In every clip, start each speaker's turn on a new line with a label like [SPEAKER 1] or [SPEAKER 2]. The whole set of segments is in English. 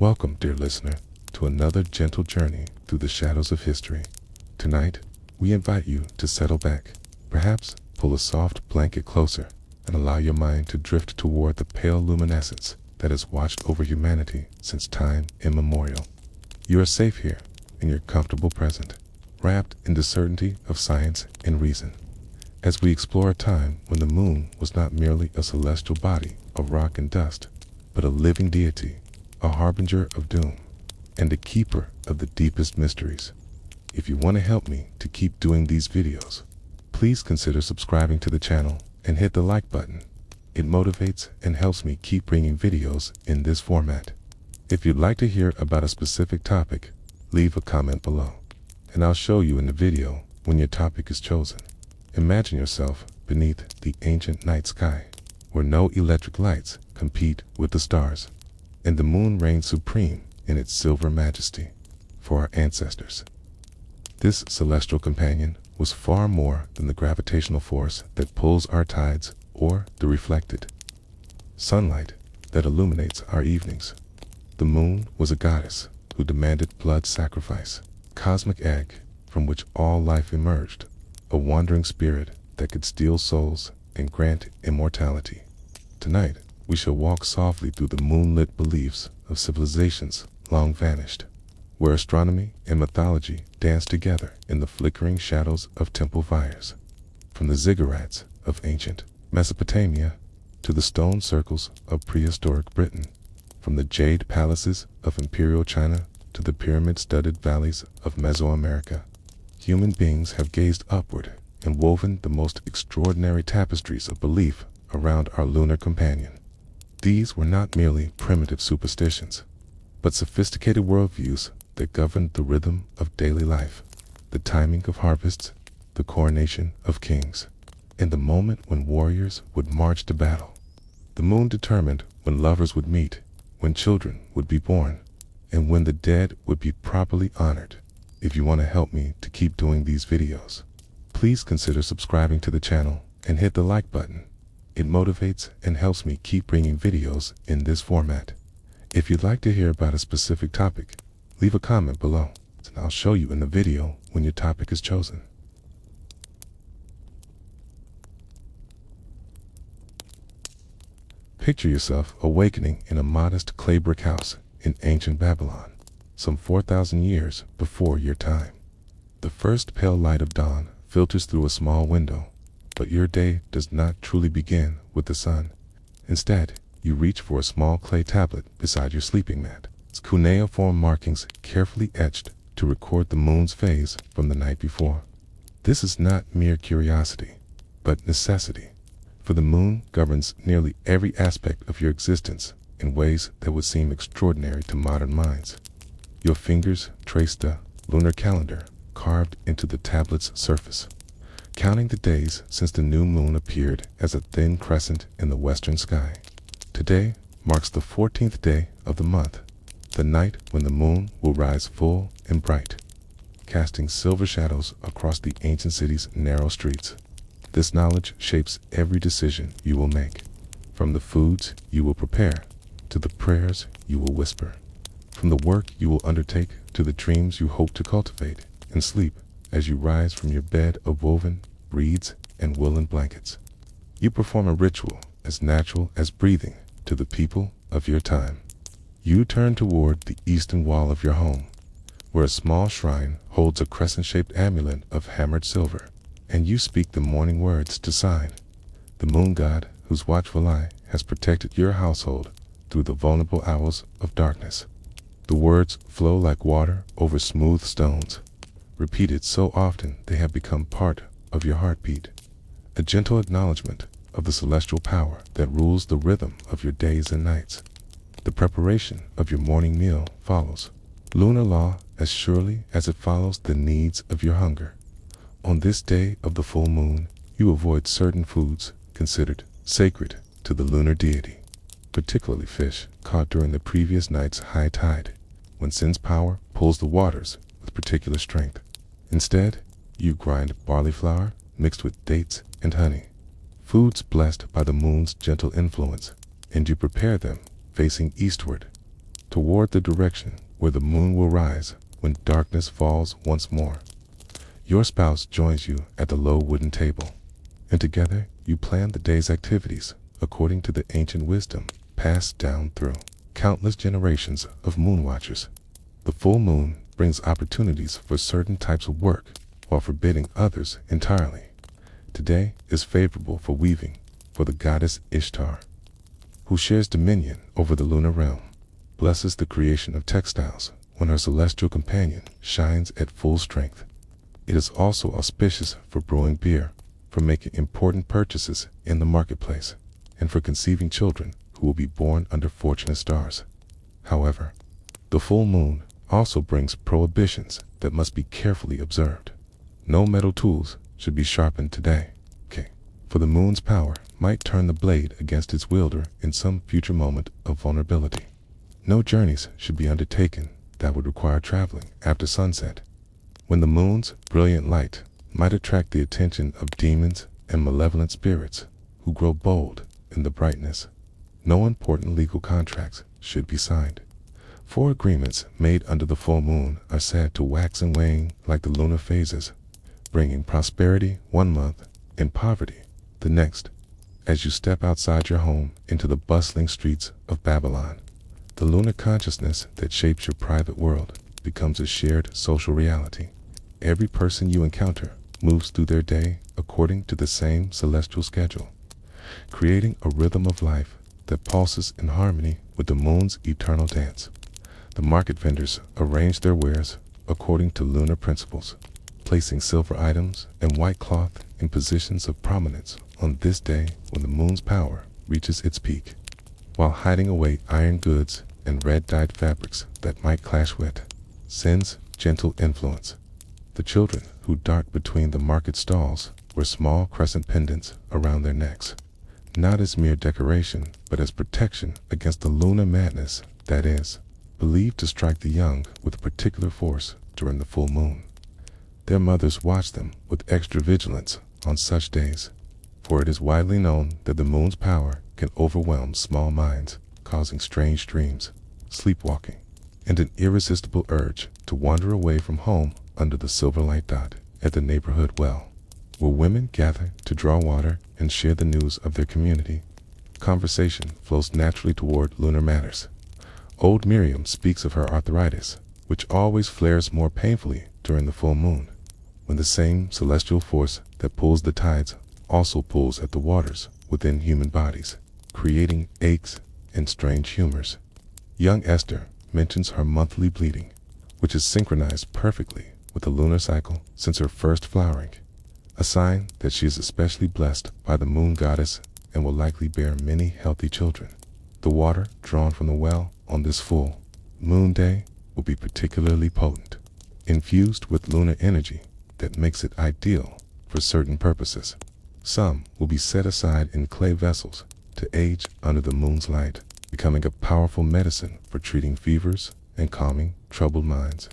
[SPEAKER 1] Welcome, dear listener, to another gentle journey through the shadows of history. Tonight, we invite you to settle back, perhaps pull a soft blanket closer, and allow your mind to drift toward the pale luminescence that has watched over humanity since time immemorial. You are safe here, in your comfortable present, wrapped in the certainty of science and reason, as we explore a time when the moon was not merely a celestial body of rock and dust, but a living deity, a harbinger of doom, and a keeper of the deepest mysteries. If you want to help me to keep doing these videos, please consider subscribing to the channel and hit the like button. It motivates and helps me keep bringing videos in this format. If you'd like to hear about a specific topic, leave a comment below, and I'll show you in the video when your topic is chosen. Imagine yourself beneath the ancient night sky, where no electric lights compete with the stars, and the moon reigns supreme in its silver majesty. For our ancestors, this celestial companion was far more than the gravitational force that pulls our tides or the reflected sunlight that illuminates our evenings. The moon was a goddess who demanded blood sacrifice, cosmic egg from which all life emerged, a wandering spirit that could steal souls and grant immortality. Tonight, we shall walk softly through the moonlit beliefs of civilizations long vanished, where astronomy and mythology dance together in the flickering shadows of temple fires. From the ziggurats of ancient Mesopotamia to the stone circles of prehistoric Britain, from the jade palaces of imperial China to the pyramid-studded valleys of Mesoamerica, human beings have gazed upward and woven the most extraordinary tapestries of belief around our lunar companion. These were not merely primitive superstitions, but sophisticated worldviews that governed the rhythm of daily life, the timing of harvests, the coronation of kings, and the moment when warriors would march to battle. The moon determined when lovers would meet, when children would be born, and when the dead would be properly honored. If you want to help me to keep doing these videos, please consider subscribing to the channel and hit the like button. It motivates and helps me keep bringing videos in this format. If you'd like to hear about a specific topic, leave a comment below, and I'll show you in the video when your topic is chosen. Picture yourself awakening in a modest clay brick house in ancient Babylon, some 4,000 years before your time. The first pale light of dawn filters through a small window, but your day does not truly begin with the sun. Instead, you reach for a small clay tablet beside your sleeping mat, its cuneiform markings carefully etched to record the moon's phase from the night before. This is not mere curiosity, but necessity, for the moon governs nearly every aspect of your existence in ways that would seem extraordinary to modern minds. Your fingers trace the lunar calendar carved into the tablet's surface, counting the days since the new moon appeared as a thin crescent in the western sky. Today marks the 14th day of the month, the night when the moon will rise full and bright, casting silver shadows across the ancient city's narrow streets. This knowledge shapes every decision you will make, from the foods you will prepare to the prayers you will whisper, from the work you will undertake to the dreams you hope to cultivate and sleep as you rise from your bed of woven reeds and woolen blankets. You perform a ritual as natural as breathing to the people of your time. You turn toward the eastern wall of your home, where a small shrine holds a crescent-shaped amulet of hammered silver, and you speak the morning words to sign, the moon god whose watchful eye has protected your household through the vulnerable hours of darkness. The words flow like water over smooth stones, repeated so often they have become part of your heartbeat, a gentle acknowledgement of the celestial power that rules the rhythm of your days and nights. The preparation of your morning meal follows lunar law as surely as it follows the needs of your hunger. On this day of the full moon, you avoid certain foods considered sacred to the lunar deity, particularly fish caught during the previous night's high tide, when sin's power pulls the waters with particular strength. Instead, you grind barley flour mixed with dates and honey, foods blessed by the moon's gentle influence, and you prepare them facing eastward. toward the direction where the moon will rise when darkness falls once more. Your spouse joins you at the low wooden table, and together you plan the day's activities according to the ancient wisdom passed down through countless generations of moon watchers. The full moon brings opportunities for certain types of work while forbidding others entirely. Today is favorable for weaving for the goddess Ishtar, who shares dominion over the lunar realm, blesses the creation of textiles when her celestial companion shines at full strength. It is also auspicious for brewing beer, for making important purchases in the marketplace, and for conceiving children who will be born under fortunate stars. However, the full moon also brings prohibitions that must be carefully observed. No metal tools should be sharpened today, for the moon's power might turn the blade against its wielder in some future moment of vulnerability. No journeys should be undertaken that would require traveling after sunset, when the moon's brilliant light might attract the attention of demons and malevolent spirits who grow bold in the brightness. No important legal contracts should be signed, for agreements made under the full moon are said to wax and wane like the lunar phases, bringing prosperity one month and poverty the next. As you step outside your home into the bustling streets of Babylon, the lunar consciousness that shapes your private world becomes a shared social reality. Every person you encounter moves through their day according to the same celestial schedule, creating a rhythm of life that pulses in harmony with the moon's eternal dance. The market vendors arrange their wares according to lunar principles, placing silver items and white cloth in positions of prominence on this day when the moon's power reaches its peak, while hiding away iron goods and red-dyed fabrics that might clash with sin's gentle influence. The children who dart between the market stalls wear small crescent pendants around their necks, not as mere decoration, but as protection against the lunar madness that is believed to strike the young with particular force during the full moon. Their mothers watch them with extra vigilance on such days, for it is widely known that the moon's power can overwhelm small minds, causing strange dreams, sleepwalking, and an irresistible urge to wander away from home under the silver light dot at the neighborhood well, where women gather to draw water and share the news of their community. Conversation flows naturally toward lunar matters. Old Miriam speaks of her arthritis, which always flares more painfully during the full moon, when the same celestial force that pulls the tides also pulls at the waters within human bodies, creating aches and strange humors. Young Esther mentions her monthly bleeding, which is synchronized perfectly with the lunar cycle since her first flowering, a sign that she is especially blessed by the moon goddess and will likely bear many healthy children. The water drawn from the well on this full moon day will be particularly potent, infused with lunar energy that makes it ideal for certain purposes. Some will be set aside in clay vessels to age under the moon's light, becoming a powerful medicine for treating fevers and calming troubled minds.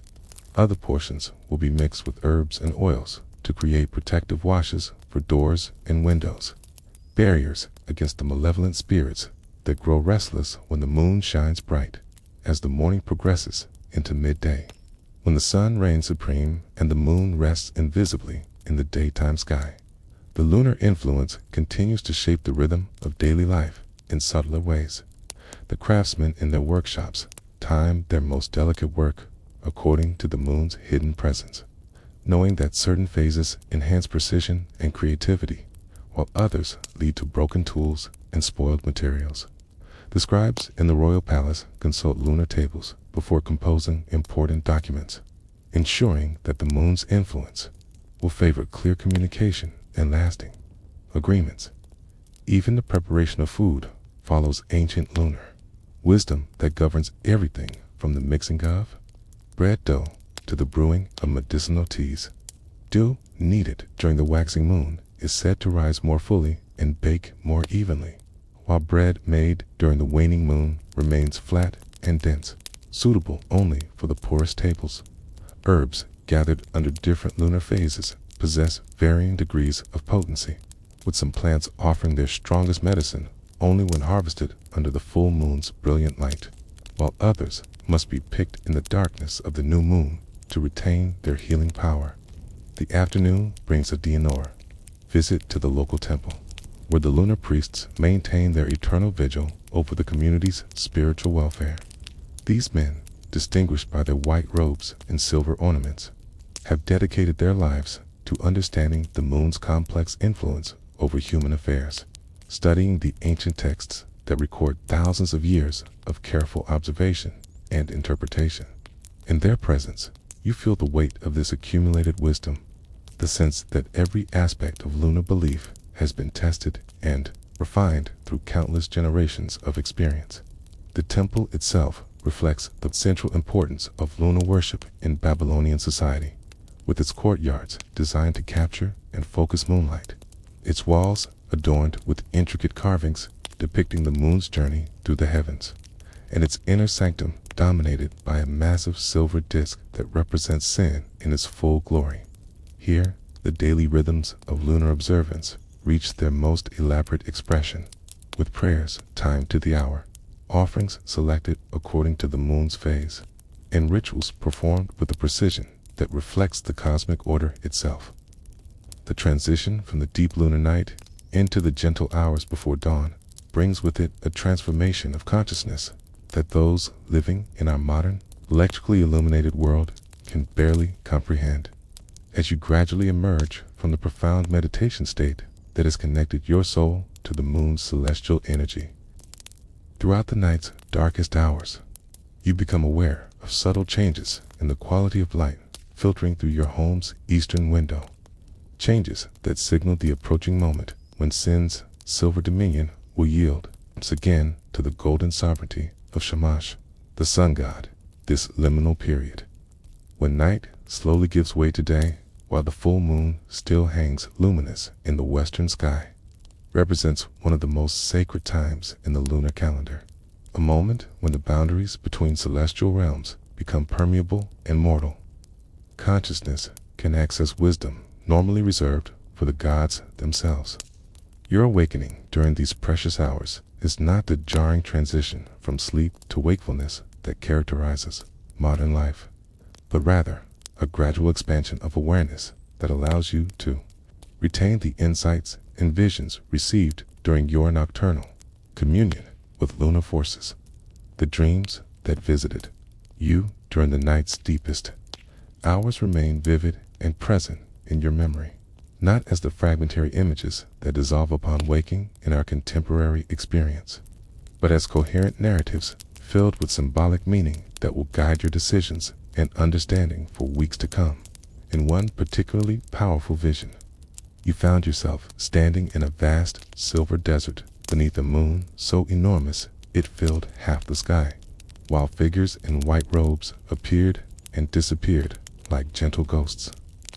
[SPEAKER 1] Other portions will be mixed with herbs and oils to create protective washes for doors and windows, barriers against the malevolent spirits that grow restless when the moon shines bright. As the morning progresses into midday, when the sun reigns supreme and the moon rests invisibly in the daytime sky, the lunar influence continues to shape the rhythm of daily life in subtler ways. The craftsmen in their workshops time their most delicate work according to the moon's hidden presence, knowing that certain phases enhance precision and creativity, while others lead to broken tools and spoiled materials. The scribes in the royal palace consult lunar tables before composing important documents, ensuring that the moon's influence will favor clear communication and lasting agreements. Even the preparation of food follows ancient lunar wisdom that governs everything from the mixing of bread dough to the brewing of medicinal teas. Dough needed during the waxing moon is said to rise more fully and bake more evenly, while bread made during the waning moon remains flat and dense, suitable only for the poorest tables. Herbs gathered under different lunar phases possess varying degrees of potency, with some plants offering their strongest medicine only when harvested under the full moon's brilliant light. while others must be picked in the darkness of the new moon to retain their healing power. The afternoon brings a Dianora visit to the local temple, where the lunar priests maintain their eternal vigil over the community's spiritual welfare. These men, distinguished by their white robes and silver ornaments, have dedicated their lives to understanding the moon's complex influence over human affairs, studying the ancient texts that record thousands of years of careful observation and interpretation. In their presence, you feel the weight of this accumulated wisdom, the sense that every aspect of lunar belief has been tested and refined through countless generations of experience. The temple itself reflects the central importance of lunar worship in Babylonian society, with its courtyards designed to capture and focus moonlight, its walls adorned with intricate carvings depicting the moon's journey through the heavens, and its inner sanctum dominated by a massive silver disk that represents sin in its full glory. Here, the daily rhythms of lunar observance reach their most elaborate expression, with prayers timed to the hour, offerings selected according to the moon's phase, and rituals performed with a precision that reflects the cosmic order itself. The transition from the deep lunar night into the gentle hours before dawn brings with it a transformation of consciousness that those living in our modern, electrically illuminated world can barely comprehend. As you gradually emerge from the profound meditation state that has connected your soul to the moon's celestial energy. Throughout the night's darkest hours, you become aware of subtle changes in the quality of light filtering through your home's eastern window, changes that signal the approaching moment when sin's silver dominion will yield once again to the golden sovereignty of Shamash, the sun god. This liminal period, when night slowly gives way to day while the full moon still hangs luminous in the western sky, represents one of the most sacred times in the lunar calendar, a moment when the boundaries between celestial realms become permeable and mortal. Consciousness can access wisdom normally reserved for the gods themselves. Your awakening during these precious hours is not the jarring transition from sleep to wakefulness that characterizes modern life, but rather a gradual expansion of awareness that allows you to retain the insights and visions received during your nocturnal communion with lunar forces, the dreams that visited you during the night's deepest hours remain vivid and present in your memory, not as the fragmentary images that dissolve upon waking in our contemporary experience, but as coherent narratives filled with symbolic meaning that will guide your decisions and understanding for weeks to come. In one particularly powerful vision, you found yourself standing in a vast silver desert beneath a moon so enormous it filled half the sky, while figures in white robes appeared and disappeared like gentle ghosts,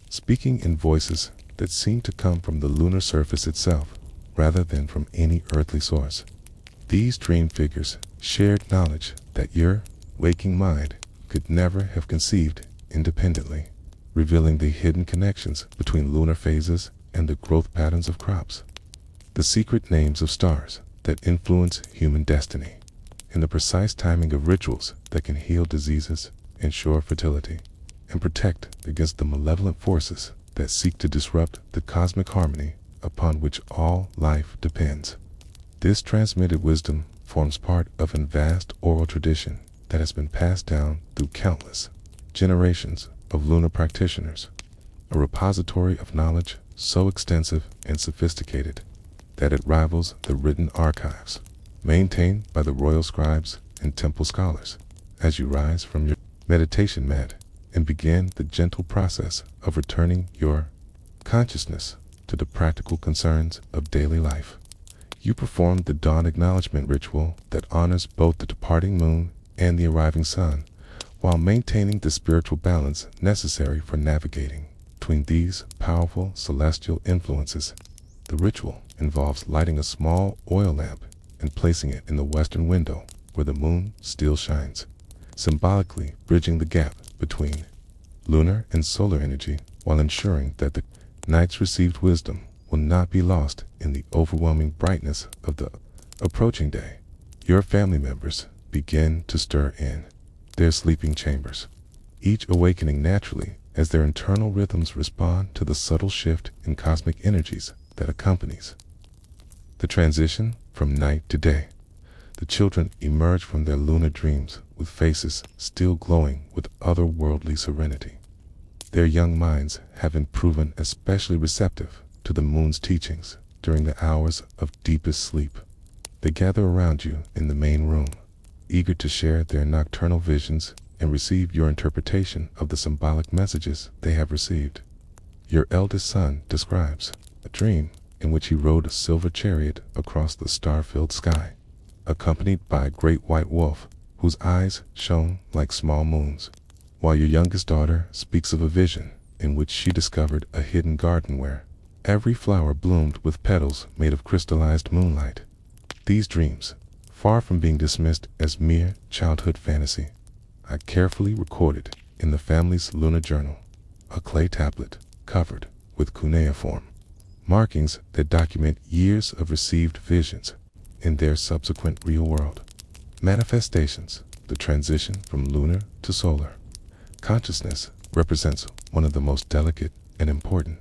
[SPEAKER 1] speaking in voices that seemed to come from the lunar surface itself rather than from any earthly source. These dream figures shared knowledge that your waking mind could never have conceived independently, revealing the hidden connections between lunar phases and the growth patterns of crops, the secret names of stars that influence human destiny, and the precise timing of rituals that can heal diseases, ensure fertility, and protect against the malevolent forces that seek to disrupt the cosmic harmony upon which all life depends. This transmitted wisdom forms part of a vast oral tradition that has been passed down through countless generations of lunar practitioners, a repository of knowledge so extensive and sophisticated that it rivals the written archives maintained by the royal scribes and temple scholars. As you rise from your meditation mat and begin the gentle process of returning your consciousness to the practical concerns of daily life, you perform the dawn acknowledgement ritual that honors both the departing moon and the arriving sun, while maintaining the spiritual balance necessary for navigating between these powerful celestial influences. The ritual involves lighting a small oil lamp and placing it in the western window where the moon still shines, symbolically bridging the gap between lunar and solar energy while ensuring that the night's received wisdom will not be lost in the overwhelming brightness of the approaching day. Your family members, begin to stir in their sleeping chambers, each awakening naturally as their internal rhythms respond to the subtle shift in cosmic energies that accompanies the transition from night to day. The children emerge from their lunar dreams with faces still glowing with otherworldly serenity. Their young minds have been proven especially receptive to the moon's teachings during the hours of deepest sleep. They gather around you in the main room, eager to share their nocturnal visions and receive your interpretation of the symbolic messages they have received. Your eldest son describes a dream in which he rode a silver chariot across the star-filled sky, accompanied by a great white wolf whose eyes shone like small moons, while your youngest daughter speaks of a vision in which she discovered a hidden garden where every flower bloomed with petals made of crystallized moonlight. These dreams, far from being dismissed as mere childhood fantasy, are carefully recorded in the family's lunar journal, a clay tablet covered with cuneiform markings that document years of received visions in their subsequent real world manifestations. The transition from lunar to solar consciousness represents one of the most delicate and important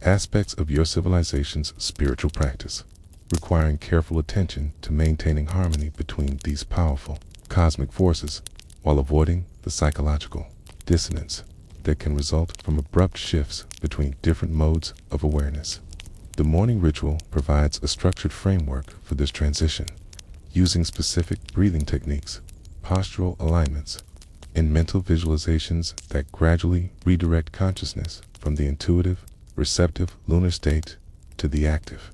[SPEAKER 1] aspects of your civilization's spiritual practice, requiring careful attention to maintaining harmony between these powerful cosmic forces while avoiding the psychological dissonance that can result from abrupt shifts between different modes of awareness. The morning ritual provides a structured framework for this transition, using specific breathing techniques, postural alignments, and mental visualizations that gradually redirect consciousness from the intuitive, receptive lunar state to the active,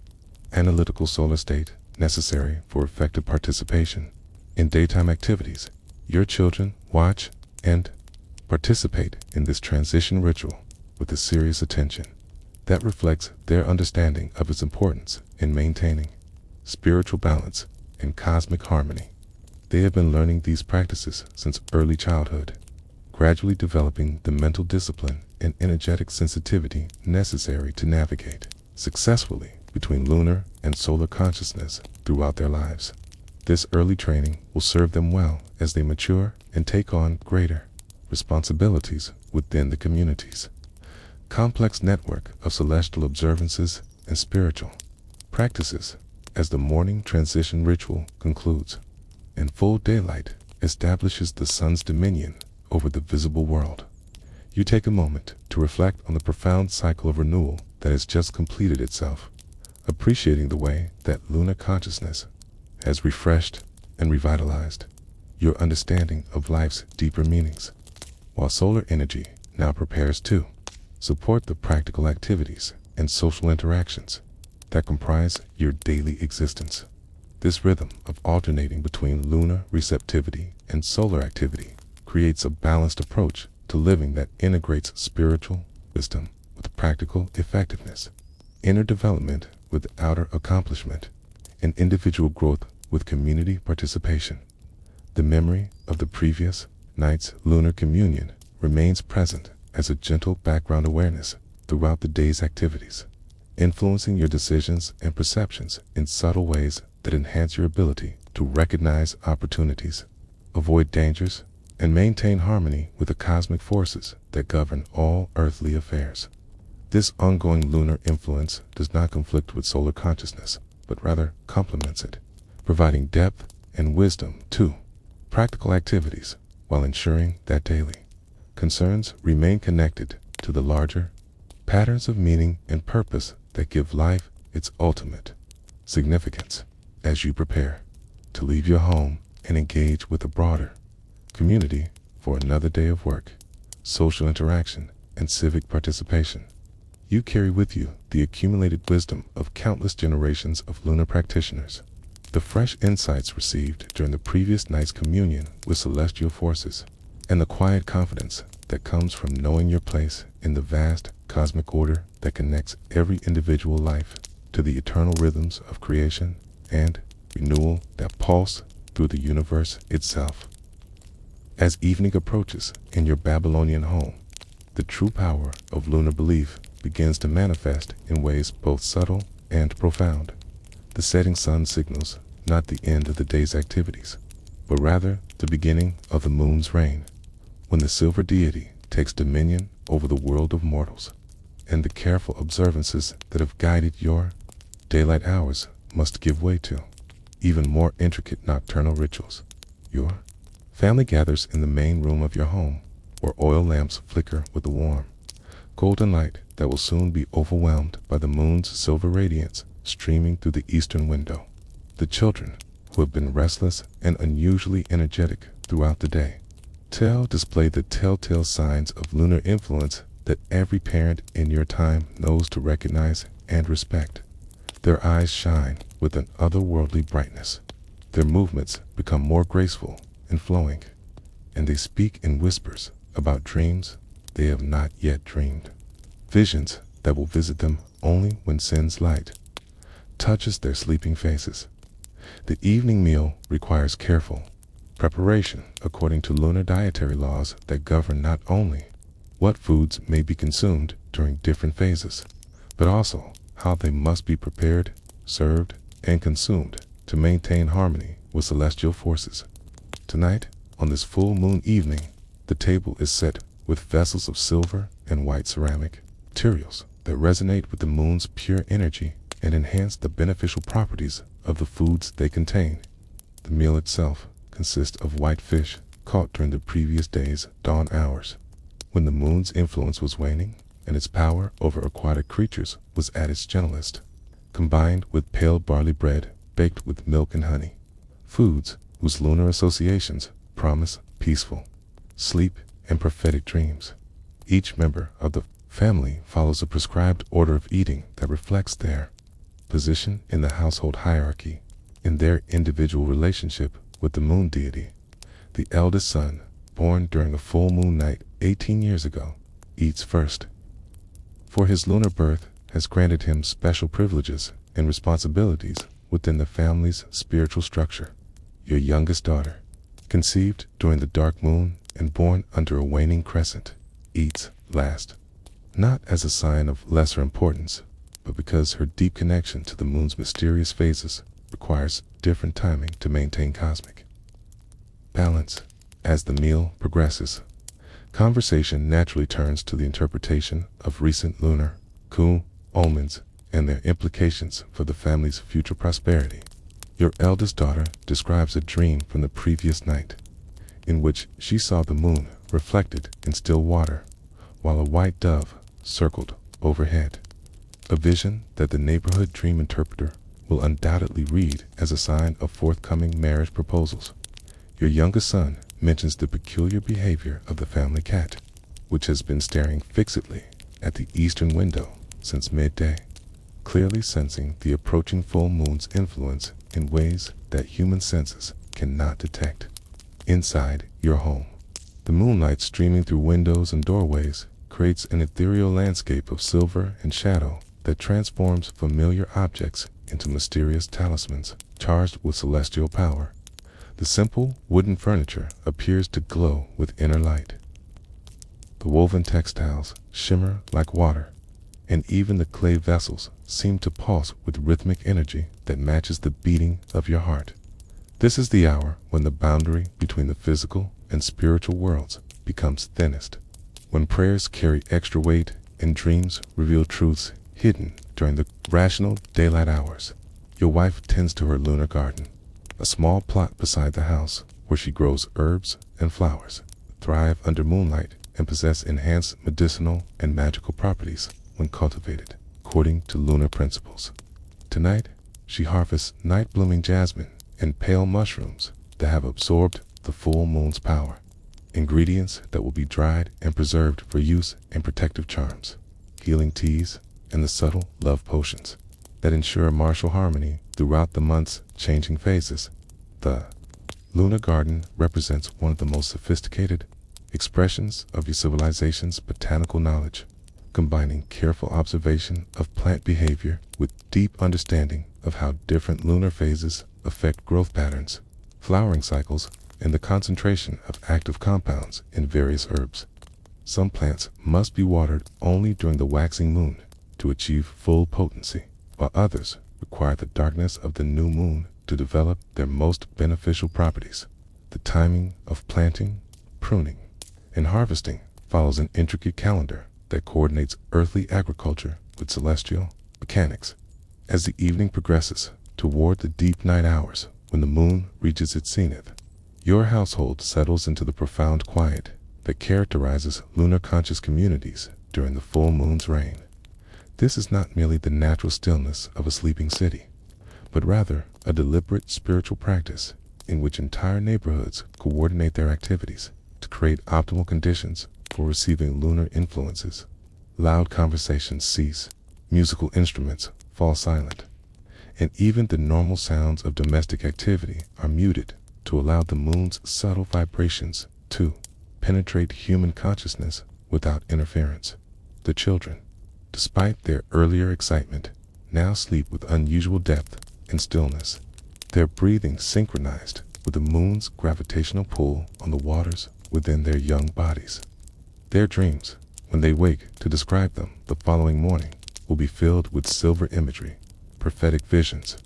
[SPEAKER 1] analytical solar state necessary for effective participation in daytime activities. Your children watch and participate in this transition ritual with a serious attention that reflects their understanding of its importance in maintaining spiritual balance and cosmic harmony. They have been learning these practices since early childhood, gradually developing the mental discipline and energetic sensitivity necessary to navigate successfully between lunar and solar consciousness throughout their lives. This early training will serve them well as they mature and take on greater responsibilities within the community's complex network of celestial observances and spiritual practices. As the morning transition ritual concludes, and full daylight establishes the sun's dominion over the visible world, you take a moment to reflect on the profound cycle of renewal that has just completed itself, appreciating the way that lunar consciousness has refreshed and revitalized your understanding of life's deeper meanings, while solar energy now prepares to support the practical activities and social interactions that comprise your daily existence. This rhythm of alternating between lunar receptivity and solar activity creates a balanced approach to living that integrates spiritual wisdom with practical effectiveness, inner development with outer accomplishment, and individual growth with community participation. The memory of the previous night's lunar communion remains present as a gentle background awareness throughout the day's activities, influencing your decisions and perceptions in subtle ways that enhance your ability to recognize opportunities, avoid dangers, and maintain harmony with the cosmic forces that govern all earthly affairs. This ongoing lunar influence does not conflict with solar consciousness, but rather complements it, providing depth and wisdom to practical activities while ensuring that daily concerns remain connected to the larger patterns of meaning and purpose that give life its ultimate significance. As you prepare to leave your home and engage with a broader community for another day of work, social interaction, and civic participation, you carry with you the accumulated wisdom of countless generations of lunar practitioners. The fresh insights received during the previous night's communion with celestial forces, and the quiet confidence that comes from knowing your place in the vast cosmic order that connects every individual life to the eternal rhythms of creation and renewal that pulse through the universe itself. As evening approaches in your Babylonian home, the true power of lunar belief begins to manifest in ways both subtle and profound. The setting sun signals not the end of the day's activities, but rather the beginning of the moon's reign, when the silver deity takes dominion over the world of mortals, and the careful observances that have guided your daylight hours must give way to even more intricate nocturnal rituals. Your family gathers in the main room of your home, where oil lamps flicker with a warm, golden light that will soon be overwhelmed by the moon's silver radiance streaming through the eastern window. The children, who have been restless and unusually energetic throughout the day, display the telltale signs of lunar influence that every parent in your time knows to recognize and respect. Their eyes shine with an otherworldly brightness. Their movements become more graceful and flowing, and they speak in whispers about dreams they have not yet dreamed. Visions that will visit them only when sin's light touches their sleeping faces. The evening meal requires careful preparation according to lunar dietary laws that govern not only what foods may be consumed during different phases, but also how they must be prepared, served, and consumed to maintain harmony with celestial forces. Tonight, on this full moon evening, the table is set with vessels of silver and white ceramic, materials that resonate with the moon's pure energy and enhance the beneficial properties of the foods they contain. The meal itself consists of white fish caught during the previous day's dawn hours, when the moon's influence was waning and its power over aquatic creatures was at its gentlest, combined with pale barley bread baked with milk and honey, foods whose lunar associations promise peaceful sleep and prophetic dreams. Each member of the family follows a prescribed order of eating that reflects their position in the household hierarchy. In their individual relationship with the moon deity, the eldest son, born during a full moon night 18 years ago, eats first, for his lunar birth has granted him special privileges and responsibilities within the family's spiritual structure. Your youngest daughter, conceived during the dark moon and born under a waning crescent, eats last, not as a sign of lesser importance, but because her deep connection to the moon's mysterious phases requires different timing to maintain cosmic balance. As the meal progresses, conversation naturally turns to the interpretation of recent lunar omens and their implications for the family's future prosperity. Your eldest daughter describes a dream from the previous night, in which she saw the moon reflected in still water, while a white dove circled overhead, a vision that the neighborhood dream interpreter will undoubtedly read as a sign of forthcoming marriage proposals. Your youngest son mentions the peculiar behavior of the family cat, which has been staring fixedly at the eastern window since midday, clearly sensing the approaching full moon's influence in ways that human senses cannot detect. Inside your home, the moonlight streaming through windows and doorways creates an ethereal landscape of silver and shadow that transforms familiar objects into mysterious talismans charged with celestial power. The simple wooden furniture appears to glow with inner light. The woven textiles shimmer like water, and even the clay vessels seem to pulse with rhythmic energy that matches the beating of your heart. This is the hour when the boundary between the physical and spiritual worlds becomes thinnest, when prayers carry extra weight and dreams reveal truths hidden during the rational daylight hours. Your wife tends to her lunar garden, a small plot beside the house where she grows herbs and flowers, thrive under moonlight, and possess enhanced medicinal and magical properties when cultivated according to lunar principles. Tonight, she harvests night-blooming jasmine and pale mushrooms that have absorbed the full moon's power, ingredients that will be dried and preserved for use in protective charms, healing teas, and the subtle love potions that ensure martial harmony throughout the month's changing phases. The lunar garden represents one of the most sophisticated expressions of your civilization's botanical knowledge, combining careful observation of plant behavior with deep understanding of how different lunar phases affect growth patterns, flowering cycles, and the concentration of active compounds in various herbs. Some plants must be watered only during the waxing moon to achieve full potency, while others require the darkness of the new moon to develop their most beneficial properties. The timing of planting, pruning, and harvesting follows an intricate calendar that coordinates earthly agriculture with celestial mechanics. As the evening progresses toward the deep night hours when the moon reaches its zenith, your household settles into the profound quiet that characterizes lunar conscious communities during the full moon's reign. This is not merely the natural stillness of a sleeping city, but rather a deliberate spiritual practice in which entire neighborhoods coordinate their activities to create optimal conditions for receiving lunar influences. Loud conversations cease, musical instruments fall silent, and even the normal sounds of domestic activity are muted to allow the moon's subtle vibrations to penetrate human consciousness without interference. The children, despite their earlier excitement, now sleep with unusual depth and stillness, their breathing synchronized with the moon's gravitational pull on the waters within their young bodies. Their dreams, when they wake to describe them the following morning, will be filled with silver imagery, prophetic visions,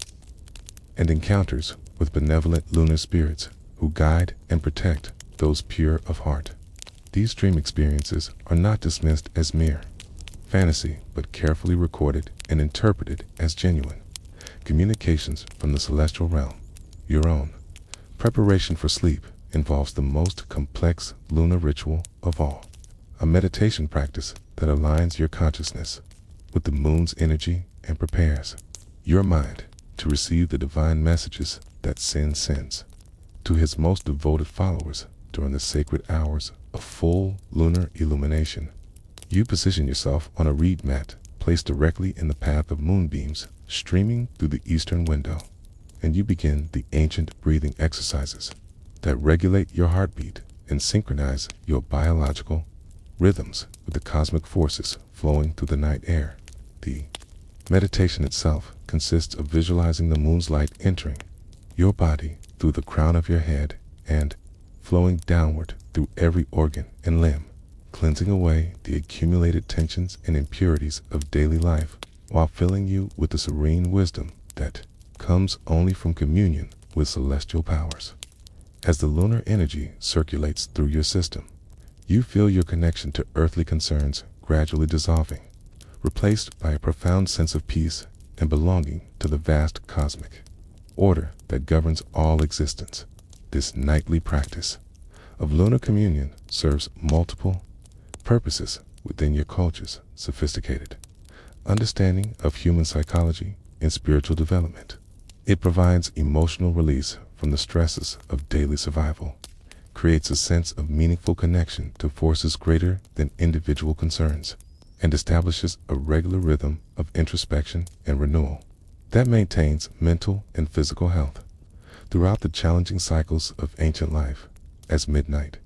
[SPEAKER 1] and encounters with benevolent lunar spirits who guide and protect those pure of heart. These dream experiences are not dismissed as mere fantasy, but carefully recorded and interpreted as genuine communications from the celestial realm. Your own preparation for sleep involves the most complex lunar ritual of all, a meditation practice that aligns your consciousness with the moon's energy and prepares your mind to receive the divine messages that Sin sends to his most devoted followers during the sacred hours of full lunar illumination. You position yourself on a reed mat placed directly in the path of moonbeams streaming through the eastern window, and you begin the ancient breathing exercises that regulate your heartbeat and synchronize your biological rhythms with the cosmic forces flowing through the night air. The meditation itself consists of visualizing the moon's light entering your body through the crown of your head and flowing downward through every organ and limb, cleansing away the accumulated tensions and impurities of daily life while filling you with the serene wisdom that comes only from communion with celestial powers. As the lunar energy circulates through your system, you feel your connection to earthly concerns gradually dissolving, replaced by a profound sense of peace and belonging to the vast cosmic order that governs all existence. This nightly practice of lunar communion serves multiple purposes within your culture's sophisticated understanding of human psychology and spiritual development. It provides emotional release from the stresses of daily survival, creates a sense of meaningful connection to forces greater than individual concerns, and establishes a regular rhythm of introspection and renewal that maintains mental and physical health throughout the challenging cycles of ancient life. As midnight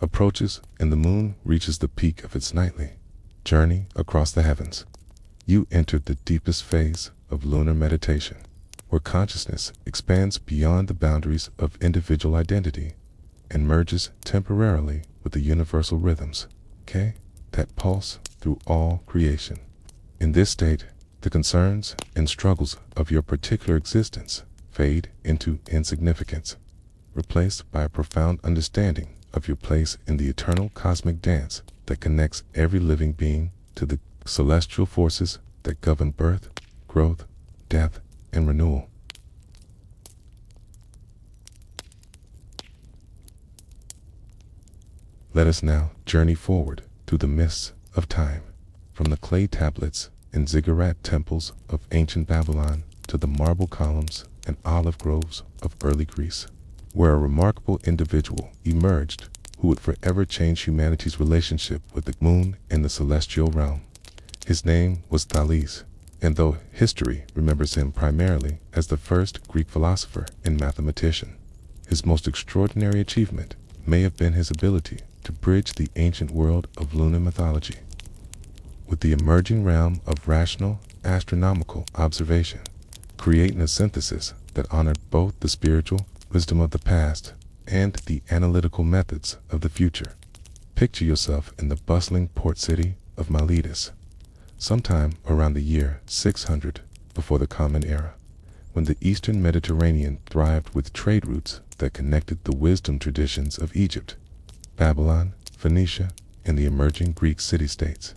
[SPEAKER 1] approaches and the moon reaches the peak of its nightly journey across the heavens, you enter the deepest phase of lunar meditation, where consciousness expands beyond the boundaries of individual identity and merges temporarily with the universal rhythms, that pulse through all creation. In this state, the concerns and struggles of your particular existence fade into insignificance, replaced by a profound understanding of your place in the eternal cosmic dance that connects every living being to the celestial forces that govern birth, growth, death, and renewal. Let us now journey forward through the mists of time, from the clay tablets and ziggurat temples of ancient Babylon to the marble columns and olive groves of early Greece, where a remarkable individual emerged who would forever change humanity's relationship with the moon and the celestial realm. His name was Thales, and though history remembers him primarily as the first Greek philosopher and mathematician, his most extraordinary achievement may have been his ability to bridge the ancient world of lunar mythology with the emerging realm of rational astronomical observation, creating a synthesis that honored both the spiritual wisdom of the past and the analytical methods of the future. Picture yourself in the bustling port city of Miletus, sometime around the year 600 before the Common Era, when the eastern Mediterranean thrived with trade routes that connected the wisdom traditions of Egypt, Babylon, Phoenicia, and the emerging Greek city-states.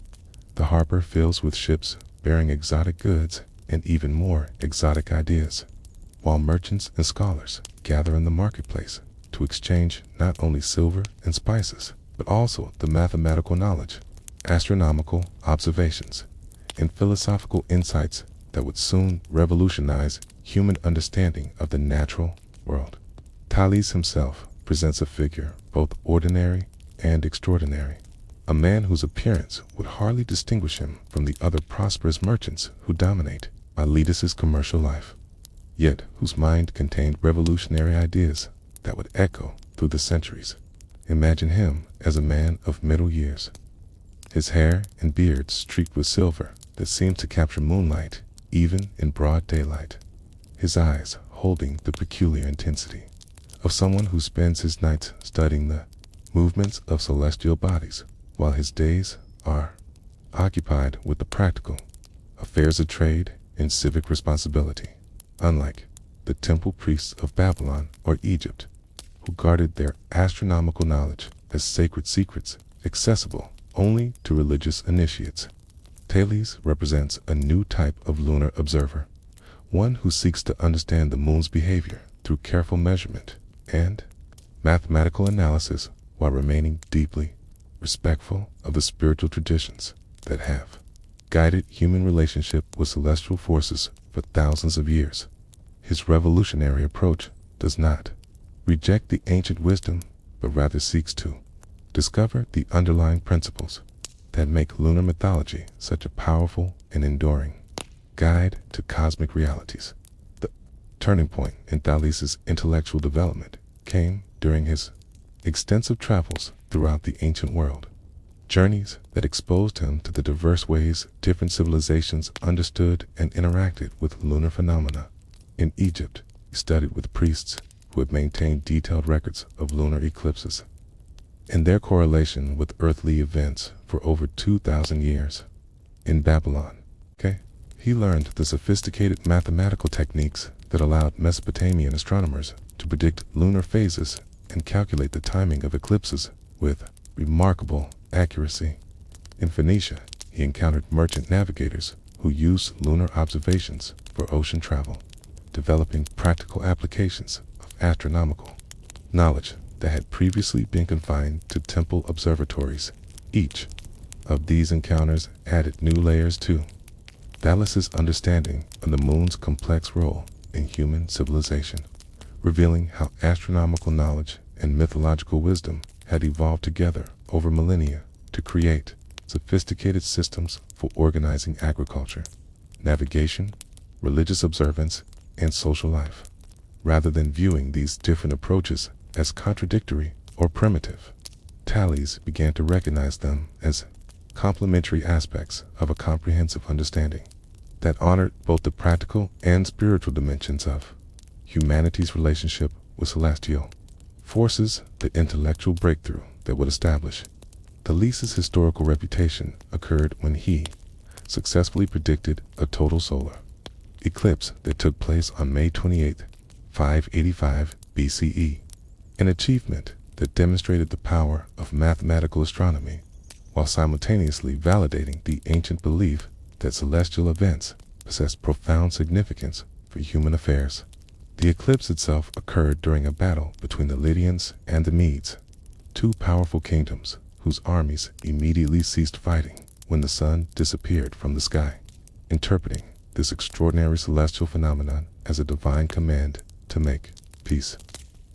[SPEAKER 1] The harbor fills with ships bearing exotic goods and even more exotic ideas, while merchants and scholars gather in the marketplace to exchange not only silver and spices, but also the mathematical knowledge, astronomical observations, and philosophical insights that would soon revolutionize human understanding of the natural world. Thales himself presents a figure both ordinary and extraordinary, a man whose appearance would hardly distinguish him from the other prosperous merchants who dominate Miletus's commercial life, yet whose mind contained revolutionary ideas that would echo through the centuries. Imagine him as a man of middle years, his hair and beard streaked with silver that seemed to capture moonlight even in broad daylight, his eyes holding the peculiar intensity of someone who spends his nights studying the movements of celestial bodies, while his days are occupied with the practical affairs of trade and civic responsibility. Unlike the temple priests of Babylon or Egypt, who guarded their astronomical knowledge as sacred secrets accessible only to religious initiates, Thales represents a new type of lunar observer, one who seeks to understand the moon's behavior through careful measurement and mathematical analysis while remaining deeply respectful of the spiritual traditions that have guided human relationship with celestial forces for thousands of years. His revolutionary approach does not reject the ancient wisdom, but rather seeks to discover the underlying principles that make lunar mythology such a powerful and enduring guide to cosmic realities. The turning point in Thales's intellectual development came during his extensive travels throughout the ancient world, journeys that exposed him to the diverse ways different civilizations understood and interacted with lunar phenomena. In Egypt, he studied with priests who had maintained detailed records of lunar eclipses and their correlation with earthly events for over 2,000 years. In Babylon, he learned the sophisticated mathematical techniques that allowed Mesopotamian astronomers to predict lunar phases and calculate the timing of eclipses with remarkable accuracy. In Phoenicia, he encountered merchant navigators who used lunar observations for ocean travel, developing practical applications of astronomical knowledge that had previously been confined to temple observatories. Each of these encounters added new layers to Thales's understanding of the moon's complex role in human civilization, revealing how astronomical knowledge and mythological wisdom had evolved together over millennia to create sophisticated systems for organizing agriculture, navigation, religious observance, and social life. Rather than viewing these different approaches as contradictory or primitive, Thales began to recognize them as complementary aspects of a comprehensive understanding that honored both the practical and spiritual dimensions of humanity's relationship with celestial forces. The intellectual breakthrough that would establish Thales's historical reputation occurred when he successfully predicted a total solar eclipse that took place on May 28, 585 BCE, an achievement that demonstrated the power of mathematical astronomy while simultaneously validating the ancient belief that celestial events possess profound significance for human affairs. The eclipse itself occurred during a battle between the Lydians and the Medes, two powerful kingdoms whose armies immediately ceased fighting when the sun disappeared from the sky. Interpreting this extraordinary celestial phenomenon as a divine command to make peace,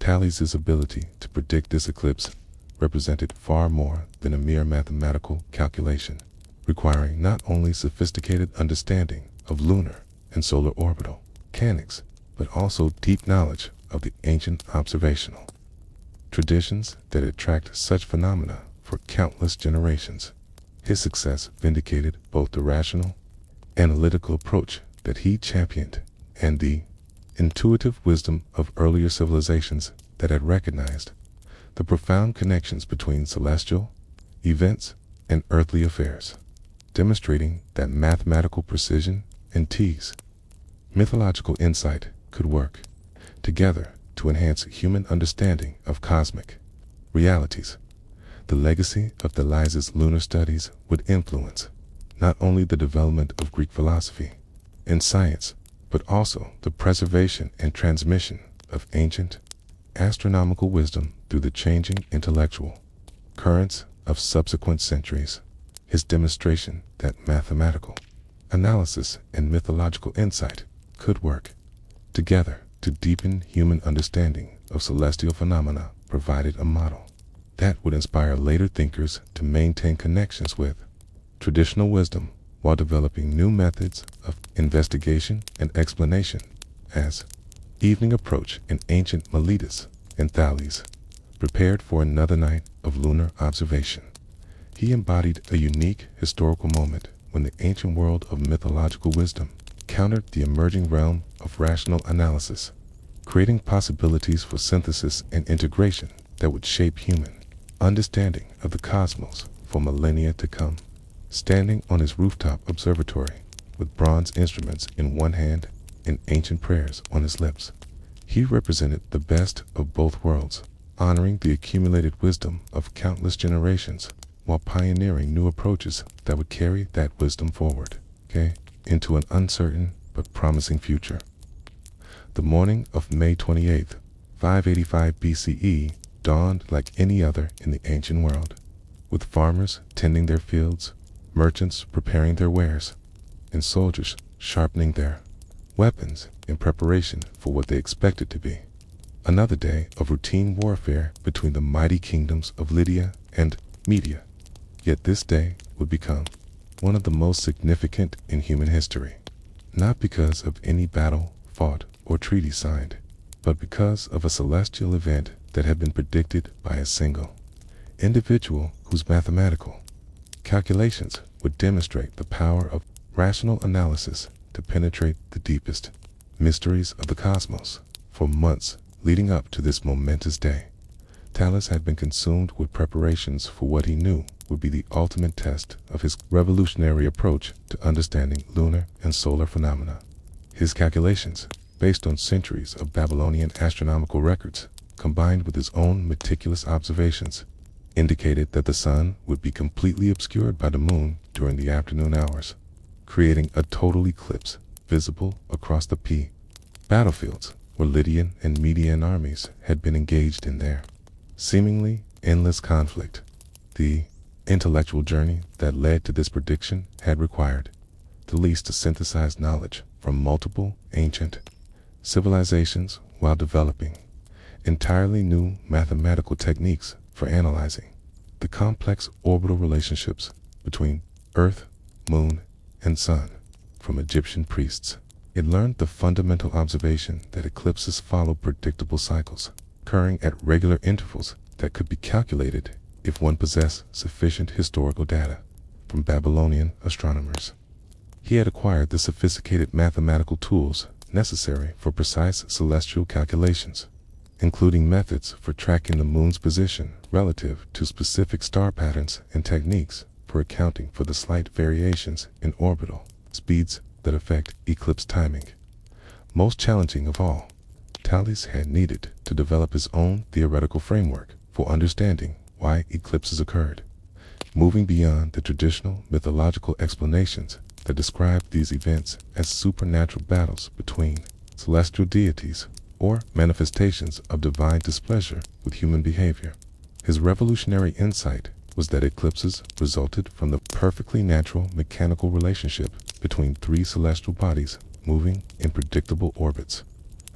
[SPEAKER 1] Thales's ability to predict this eclipse represented far more than a mere mathematical calculation, requiring not only sophisticated understanding of lunar and solar orbital mechanics, but also deep knowledge of the ancient observational traditions that had tracked such phenomena for countless generations. His success vindicated both the rational, analytical approach that he championed and the intuitive wisdom of earlier civilizations that had recognized the profound connections between celestial events and earthly affairs, demonstrating that mathematical precision and mythological insight could work together to enhance human understanding of cosmic realities. The legacy of Thales' lunar studies would influence not only the development of Greek philosophy and science, but also the preservation and transmission of ancient astronomical wisdom through the changing intellectual currents of subsequent centuries. His demonstration that mathematical analysis and mythological insight could work together to deepen human understanding of celestial phenomena provided a model that would inspire later thinkers to maintain connections with traditional wisdom while developing new methods of investigation and explanation. As evening approached in ancient Miletus and Thales prepared for another night of lunar observation, he embodied a unique historical moment when the ancient world of mythological wisdom countered the emerging realm of rational analysis, creating possibilities for synthesis and integration that would shape human understanding of the cosmos for millennia to come. Standing on his rooftop observatory with bronze instruments in one hand and ancient prayers on his lips, he represented the best of both worlds, honoring the accumulated wisdom of countless generations while pioneering new approaches that would carry that wisdom forward, into an uncertain but promising future. The morning of May 28th, 585 BCE, dawned like any other in the ancient world, with farmers tending their fields, merchants preparing their wares, and soldiers sharpening their weapons in preparation for what they expected to be another day of routine warfare between the mighty kingdoms of Lydia and Media. Yet this day would become one of the most significant in human history, not because of any battle fought or treaty signed, but because of a celestial event that had been predicted by a single individual whose mathematical calculations would demonstrate the power of rational analysis to penetrate the deepest mysteries of the cosmos. For months leading up to this momentous day, Thales had been consumed with preparations for what he knew would be the ultimate test of his revolutionary approach to understanding lunar and solar phenomena. His calculations, based on centuries of Babylonian astronomical records, combined with his own meticulous observations, indicated that the sun would be completely obscured by the moon during the afternoon hours, creating a total eclipse visible across the battlefields where Lydian and Median armies had been engaged in their seemingly endless conflict. The intellectual journey that led to this prediction had required Thales to synthesize knowledge from multiple ancient civilizations while developing entirely new mathematical techniques for analyzing the complex orbital relationships between Earth, Moon, and Sun. From Egyptian priests, it learned the fundamental observation that eclipses follow predictable cycles, occurring at regular intervals that could be calculated if one possessed sufficient historical data. From Babylonian astronomers, he had acquired the sophisticated mathematical tools necessary for precise celestial calculations, including methods for tracking the moon's position relative to specific star patterns and techniques for accounting for the slight variations in orbital speeds that affect eclipse timing. Most challenging of all, Thales had needed to develop his own theoretical framework for understanding why eclipses occurred, moving beyond the traditional mythological explanations that describe these events as supernatural battles between celestial deities or manifestations of divine displeasure with human behavior. His revolutionary insight was that eclipses resulted from the perfectly natural mechanical relationship between three celestial bodies moving in predictable orbits,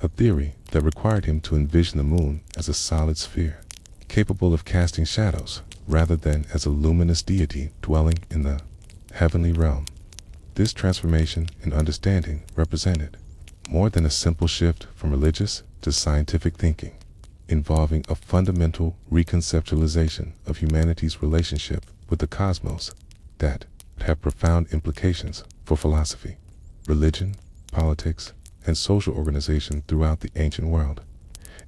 [SPEAKER 1] a theory that required him to envision the moon as a solid sphere, capable of casting shadows rather than as a luminous deity dwelling in the heavenly realm. This transformation in understanding represented more than a simple shift from religious to scientific thinking, involving a fundamental reconceptualization of humanity's relationship with the cosmos that would have profound implications for philosophy, religion, politics, and social organization throughout the ancient world.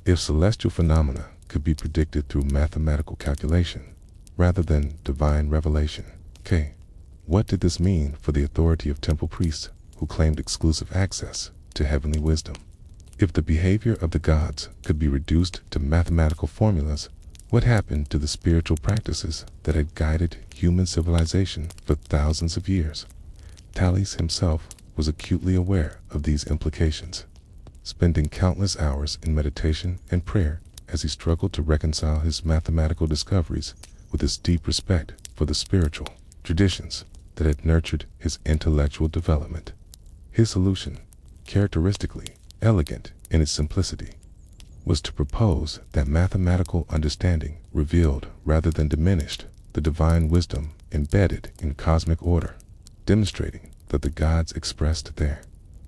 [SPEAKER 1] If celestial phenomena could be predicted through mathematical calculation rather than divine revelation, what did this mean for the authority of temple priests who claimed exclusive access to heavenly wisdom? If the behavior of the gods could be reduced to mathematical formulas, what happened to the spiritual practices that had guided human civilization for thousands of years? Thales himself was acutely aware of these implications, spending countless hours in meditation and prayer as he struggled to reconcile his mathematical discoveries with his deep respect for the spiritual traditions that had nurtured his intellectual development. His solution, characteristically elegant in its simplicity, was to propose that mathematical understanding revealed rather than diminished the divine wisdom embedded in cosmic order, demonstrating that the gods expressed their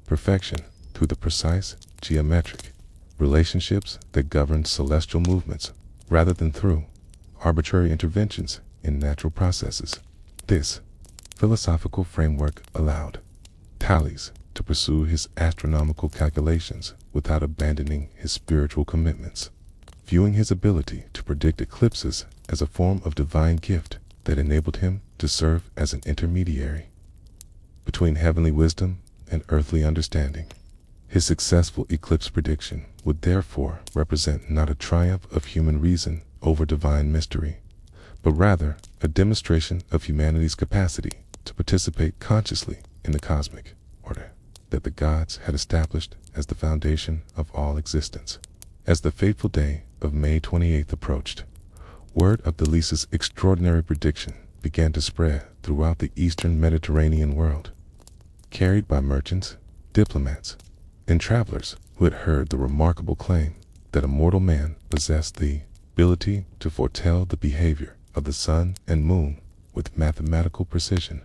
[SPEAKER 1] perfection through the precise geometric relationships that governed celestial movements rather than through arbitrary interventions in natural processes. This philosophical framework allowed Thales to pursue his astronomical calculations without abandoning his spiritual commitments, viewing his ability to predict eclipses as a form of divine gift that enabled him to serve as an intermediary between heavenly wisdom and earthly understanding. His successful eclipse prediction would therefore represent not a triumph of human reason over divine mystery, but rather a demonstration of humanity's capacity to participate consciously in the cosmic order that the gods had established as the foundation of all existence. As the fateful day of May 28th approached, word of Thales' extraordinary prediction began to spread throughout the eastern Mediterranean world, carried by merchants, diplomats, and travelers who had heard the remarkable claim that a mortal man possessed the ability to foretell the behavior of the sun and moon with mathematical precision.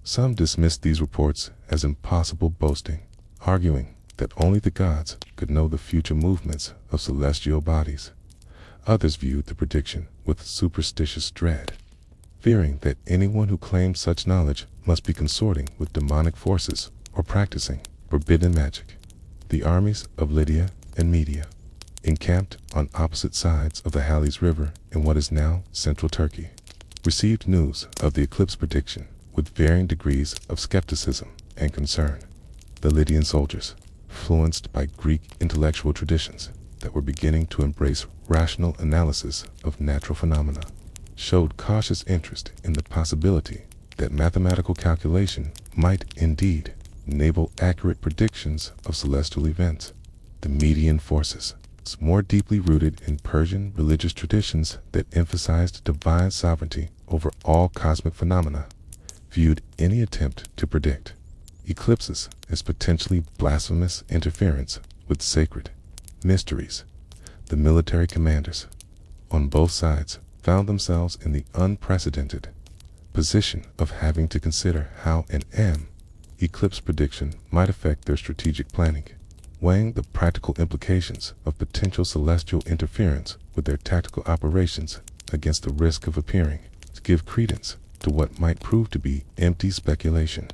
[SPEAKER 1] Some dismissed these reports as impossible boasting, arguing that only the gods could know the future movements of celestial bodies. Others viewed the prediction with superstitious dread, fearing that anyone who claimed such knowledge must be consorting with demonic forces or practicing forbidden magic. The armies of Lydia and Media, encamped on opposite sides of the Halys River in what is now central Turkey, received news of the eclipse prediction with varying degrees of skepticism and concern. The Lydian soldiers, influenced by Greek intellectual traditions that were beginning to embrace rational analysis of natural phenomena, showed cautious interest in the possibility that mathematical calculation might indeed enable accurate predictions of celestial events. The Median forces, more deeply rooted in Persian religious traditions that emphasized divine sovereignty over all cosmic phenomena, viewed any attempt to predict eclipses as potentially blasphemous interference with sacred mysteries. The military commanders on both sides found themselves in the unprecedented position of having to consider how an eclipse prediction might affect their strategic planning, weighing the practical implications of potential celestial interference with their tactical operations against the risk of appearing to give credence to what might prove to be empty speculation.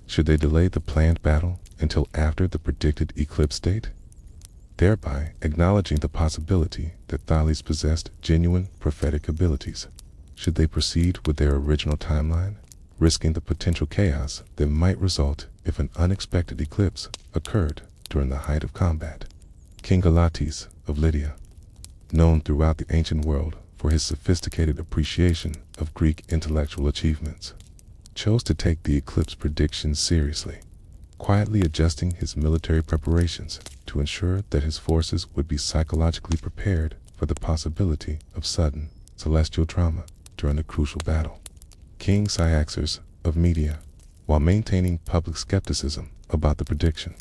[SPEAKER 1] Should they delay the planned battle until after the predicted eclipse date, thereby acknowledging the possibility that Thales possessed genuine prophetic abilities? Should they proceed with their original timeline, risking the potential chaos that might result if an unexpected eclipse occurred during the height of combat? King Galates of Lydia, known throughout the ancient world for his sophisticated appreciation of Greek intellectual achievements, chose to take the eclipse prediction seriously, quietly adjusting his military preparations to ensure that his forces would be psychologically prepared for the possibility of sudden celestial trauma during a crucial battle. King Cyaxares of Media, while maintaining public skepticism about the prediction,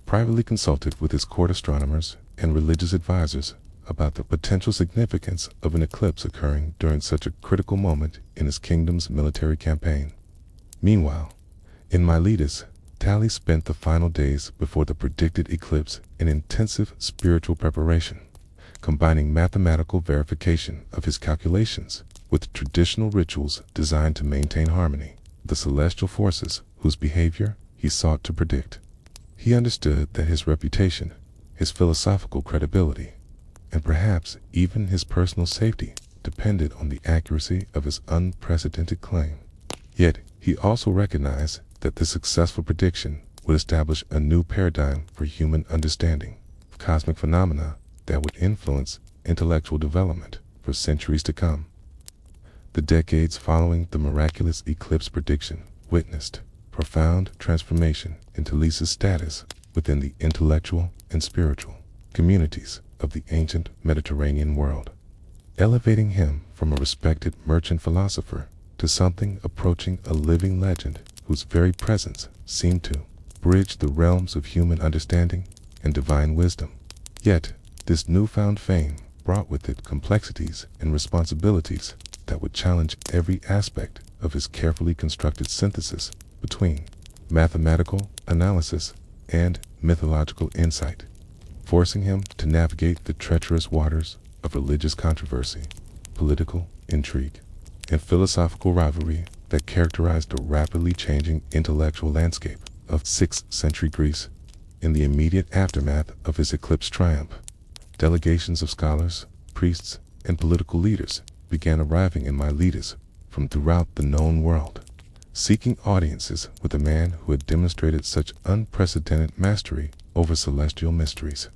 [SPEAKER 1] privately consulted with his court astronomers and religious advisors about the potential significance of an eclipse occurring during such a critical moment in his kingdom's military campaign. Meanwhile, in Miletus, Thales spent the final days before the predicted eclipse in intensive spiritual preparation, combining mathematical verification of his calculations with traditional rituals designed to maintain harmony with the celestial forces whose behavior he sought to predict. He understood that his reputation, his philosophical credibility, and perhaps even his personal safety depended on the accuracy of his unprecedented claim. Yet, he also recognized that the successful prediction would establish a new paradigm for human understanding, cosmic phenomena that would influence intellectual development for centuries to come. The decades following the miraculous eclipse prediction witnessed profound transformation in Thales' status within the intellectual and spiritual communities of the ancient Mediterranean world, elevating him from a respected merchant philosopher to something approaching a living legend whose very presence seemed to bridge the realms of human understanding and divine wisdom. Yet, this newfound fame brought with it complexities and responsibilities that would challenge every aspect of his carefully constructed synthesis between mathematical analysis and mythological insight, forcing him to navigate the treacherous waters of religious controversy, political intrigue, and philosophical rivalry that characterized the rapidly changing intellectual landscape of 6th century Greece. In the immediate aftermath of his eclipse triumph, delegations of scholars, priests, and political leaders began arriving in Miletus from throughout the known world, seeking audiences with a man who had demonstrated such unprecedented mastery over celestial mysteries.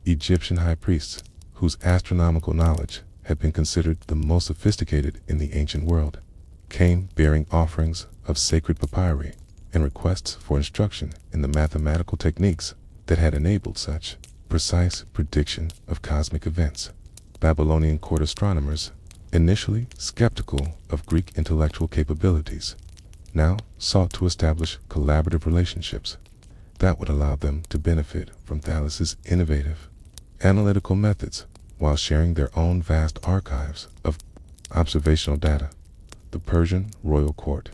[SPEAKER 1] Egyptian high priests, whose astronomical knowledge had been considered the most sophisticated in the ancient world, came bearing offerings of sacred papyri and requests for instruction in the mathematical techniques that had enabled such precise prediction of cosmic events. Babylonian court astronomers, initially skeptical of Greek intellectual capabilities, now sought to establish collaborative relationships that would allow them to benefit from Thales' innovative analytical methods while sharing their own vast archives of observational data. The Persian royal court,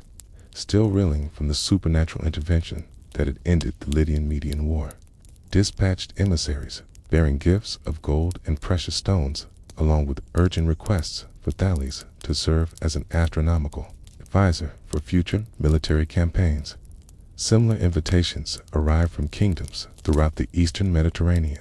[SPEAKER 1] still reeling from the supernatural intervention that had ended the Lydian-Median War, dispatched emissaries bearing gifts of gold and precious stones, along with urgent requests for Thales to serve as an astronomical advisor for future military campaigns. Similar invitations arrived from kingdoms throughout the eastern Mediterranean,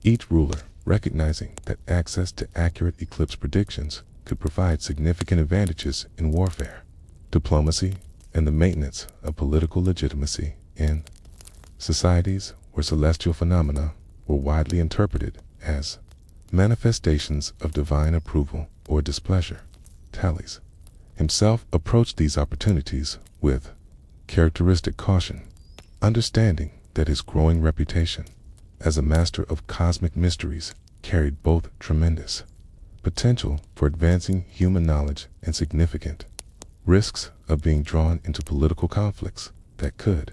[SPEAKER 1] each ruler recognizing that access to accurate eclipse predictions could provide significant advantages in warfare, diplomacy, and the maintenance of political legitimacy in societies where celestial phenomena were widely interpreted as manifestations of divine approval or displeasure. Thales himself approached these opportunities with characteristic caution, understanding that his growing reputation as a master of cosmic mysteries carried both tremendous potential for advancing human knowledge and significant risks of being drawn into political conflicts that could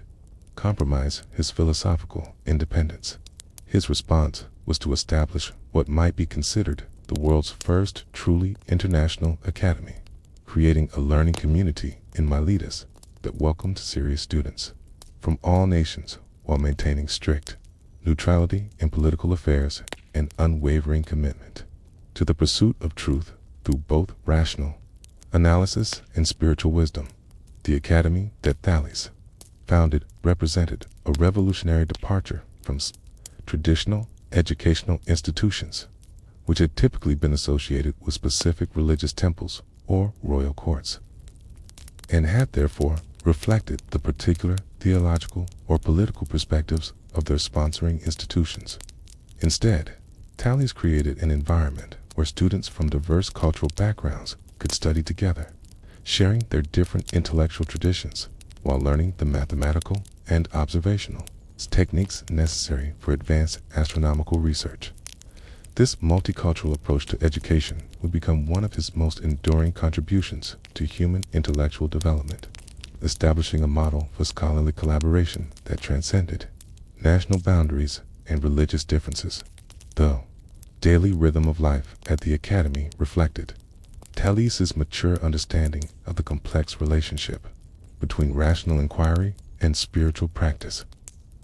[SPEAKER 1] compromise his philosophical independence. His response was to establish what might be considered the world's first truly international academy, creating a learning community in Miletus that welcomed serious students from all nations while maintaining strict neutrality in political affairs and unwavering commitment to the pursuit of truth through both rational analysis and spiritual wisdom. The academy that Thales founded represented a revolutionary departure from traditional educational institutions, which had typically been associated with specific religious temples or royal courts, and had therefore reflected the particular theological or political perspectives of their sponsoring institutions. Instead, Thales created an environment where students from diverse cultural backgrounds could study together, sharing their different intellectual traditions while learning the mathematical and observational techniques necessary for advanced astronomical research. This multicultural approach to education would become one of his most enduring contributions to human intellectual development, establishing a model for scholarly collaboration that transcended national boundaries and religious differences. The daily rhythm of life at the academy reflected Thales' mature understanding of the complex relationship between rational inquiry and spiritual practice,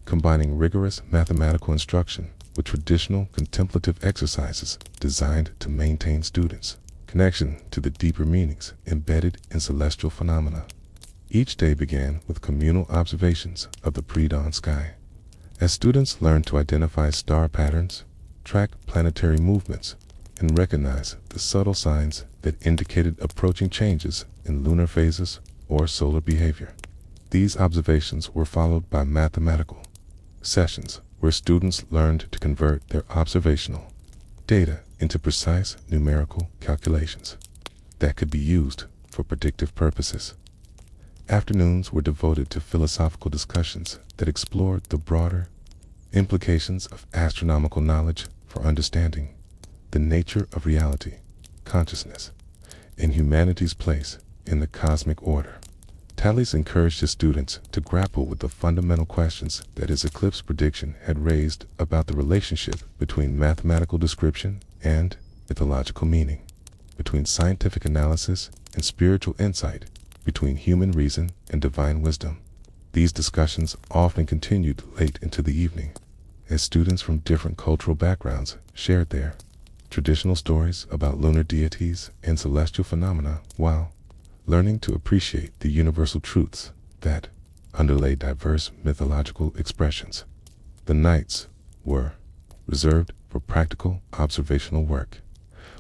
[SPEAKER 1] combining rigorous mathematical instruction with traditional contemplative exercises designed to maintain students' connection to the deeper meanings embedded in celestial phenomena. Each day began with communal observations of the pre-dawn sky, as students learned to identify star patterns, track planetary movements, and recognize the subtle signs that indicated approaching changes in lunar phases or solar behavior. These observations were followed by mathematical sessions where students learned to convert their observational data into precise numerical calculations that could be used for predictive purposes. Afternoons were devoted to philosophical discussions that explored the broader implications of astronomical knowledge for understanding the nature of reality, consciousness, and humanity's place in the cosmic order. Tales encouraged his students to grapple with the fundamental questions that his eclipse prediction had raised about the relationship between mathematical description and mythological meaning, between scientific analysis and spiritual insight, between human reason and divine wisdom. These discussions often continued late into the evening, as students from different cultural backgrounds shared their traditional stories about lunar deities and celestial phenomena while learning to appreciate the universal truths that underlay diverse mythological expressions. The nights were reserved for practical observational work,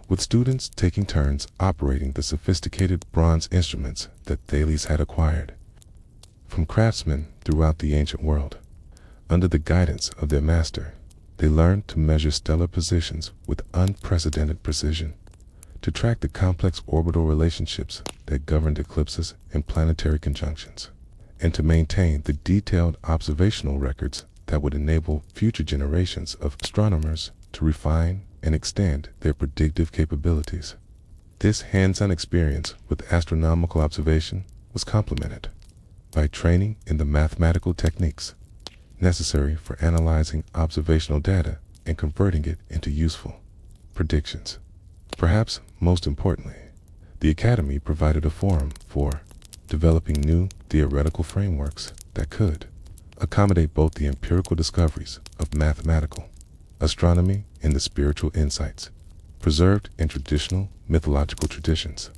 [SPEAKER 1] with students taking turns operating the sophisticated bronze instruments that Thales had acquired from craftsmen throughout the ancient world. Under the guidance of their master, they learned to measure stellar positions with unprecedented precision, to track the complex orbital relationships that governed eclipses and planetary conjunctions, and to maintain the detailed observational records that would enable future generations of astronomers to refine and extend their predictive capabilities. This hands-on experience with astronomical observation was complemented by training in the mathematical techniques necessary for analyzing observational data and converting it into useful predictions. Perhaps most importantly, the Academy provided a forum for developing new theoretical frameworks that could accommodate both the empirical discoveries of mathematical astronomy and the spiritual insights preserved in traditional mythological traditions.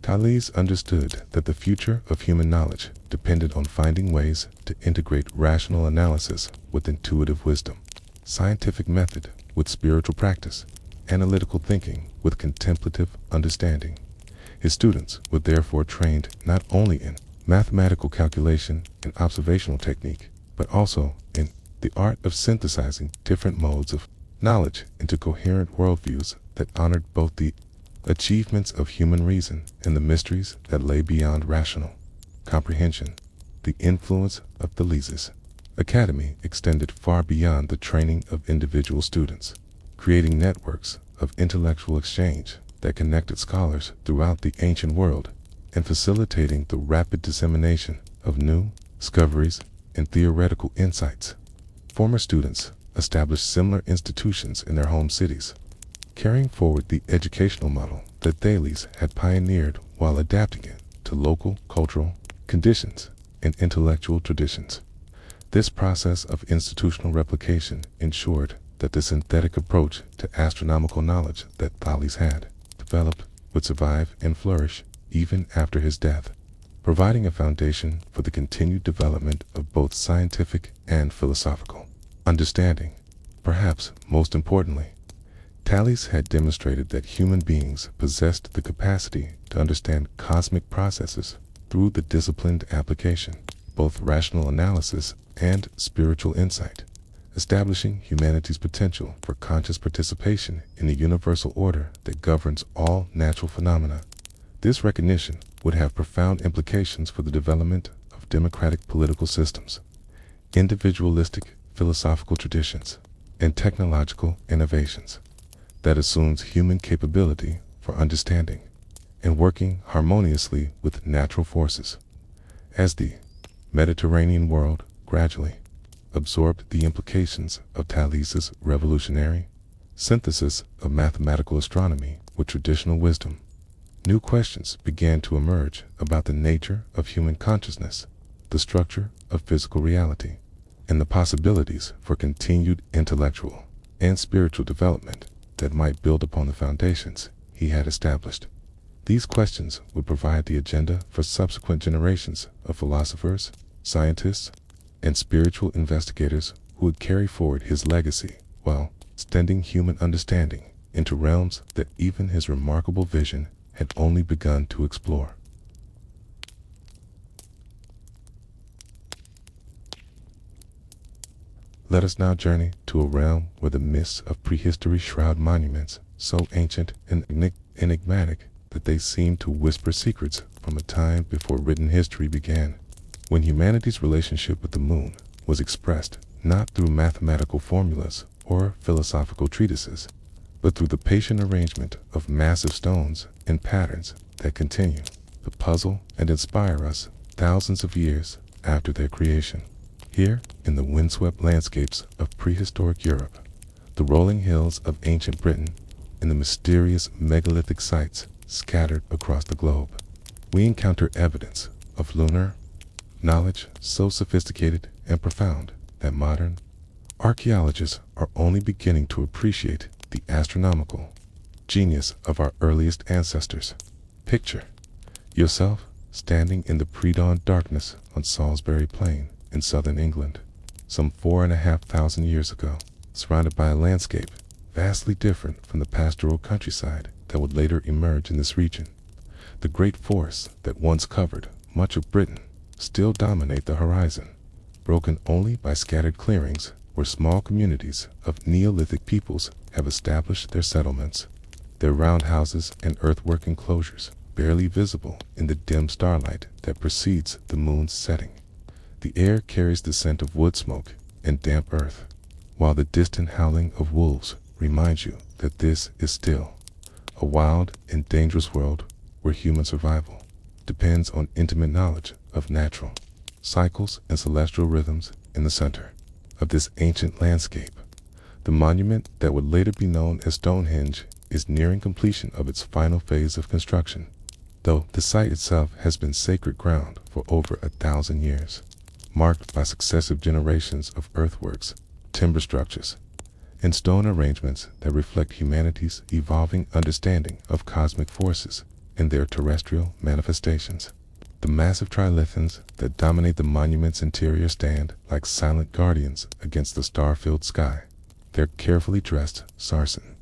[SPEAKER 1] Thales understood that the future of human knowledge depended on finding ways to integrate rational analysis with intuitive wisdom, scientific method with spiritual practice, analytical thinking with contemplative understanding. His students were therefore trained not only in mathematical calculation and observational technique, but also in the art of synthesizing different modes of knowledge into coherent worldviews that honored both the achievements of human reason and the mysteries that lay beyond rational comprehension. The influence of Thales's Academy extended far beyond the training of individual students, creating networks of intellectual exchange that connected scholars throughout the ancient world and facilitating the rapid dissemination of new discoveries and theoretical insights. Former students established similar institutions in their home cities, carrying forward the educational model that Thales had pioneered while adapting it to local cultural conditions and intellectual traditions. This process of institutional replication ensured that the synthetic approach to astronomical knowledge that Thales had developed would survive and flourish even after his death, providing a foundation for the continued development of both scientific and philosophical understanding. Perhaps most importantly, Thales had demonstrated that human beings possessed the capacity to understand cosmic processes through the disciplined application, both rational analysis and spiritual insight, establishing humanity's potential for conscious participation in the universal order that governs all natural phenomena. This recognition would have profound implications for the development of democratic political systems, individualistic philosophical traditions, and technological innovations that assumes human capability for understanding and working harmoniously with natural forces. As the Mediterranean world gradually absorbed the implications of Thales's revolutionary synthesis of mathematical astronomy with traditional wisdom, new questions began to emerge about the nature of human consciousness, the structure of physical reality, and the possibilities for continued intellectual and spiritual development that might build upon the foundations he had established. These questions would provide the agenda for subsequent generations of philosophers, scientists, and spiritual investigators who would carry forward his legacy while extending human understanding into realms that even his remarkable vision had only begun to explore. Let us now journey to a realm where the mists of prehistory shroud monuments so ancient and enigmatic that they seem to whisper secrets from a time before written history began, when humanity's relationship with the moon was expressed not through mathematical formulas or philosophical treatises, but through the patient arrangement of massive stones and patterns that continue to puzzle and inspire us thousands of years after their creation. Here, in the windswept landscapes of prehistoric Europe, the rolling hills of ancient Britain, and the mysterious megalithic sites scattered across the globe, we encounter evidence of lunar knowledge so sophisticated and profound that modern archaeologists are only beginning to appreciate the astronomical genius of our earliest ancestors. Picture yourself standing in the pre-dawn darkness on Salisbury Plain in southern England, some 4,500 years ago, surrounded by a landscape vastly different from the pastoral countryside that would later emerge in this region. The great forests that once covered much of Britain still dominate the horizon, broken only by scattered clearings where small communities of Neolithic peoples have established their settlements, their roundhouses and earthwork enclosures barely visible in the dim starlight that precedes the moon's setting. The air carries the scent of wood smoke and damp earth, while the distant howling of wolves reminds you that this is still a wild and dangerous world where human survival depends on intimate knowledge of natural cycles and celestial rhythms. In the center of this ancient landscape, the monument that would later be known as Stonehenge is nearing completion of its final phase of construction, though the site itself has been sacred ground for over 1,000 years, marked by successive generations of earthworks, timber structures, and stone arrangements that reflect humanity's evolving understanding of cosmic forces and their terrestrial manifestations. The massive trilithons that dominate the monument's interior stand like silent guardians against the star-filled sky, their carefully dressed sarsen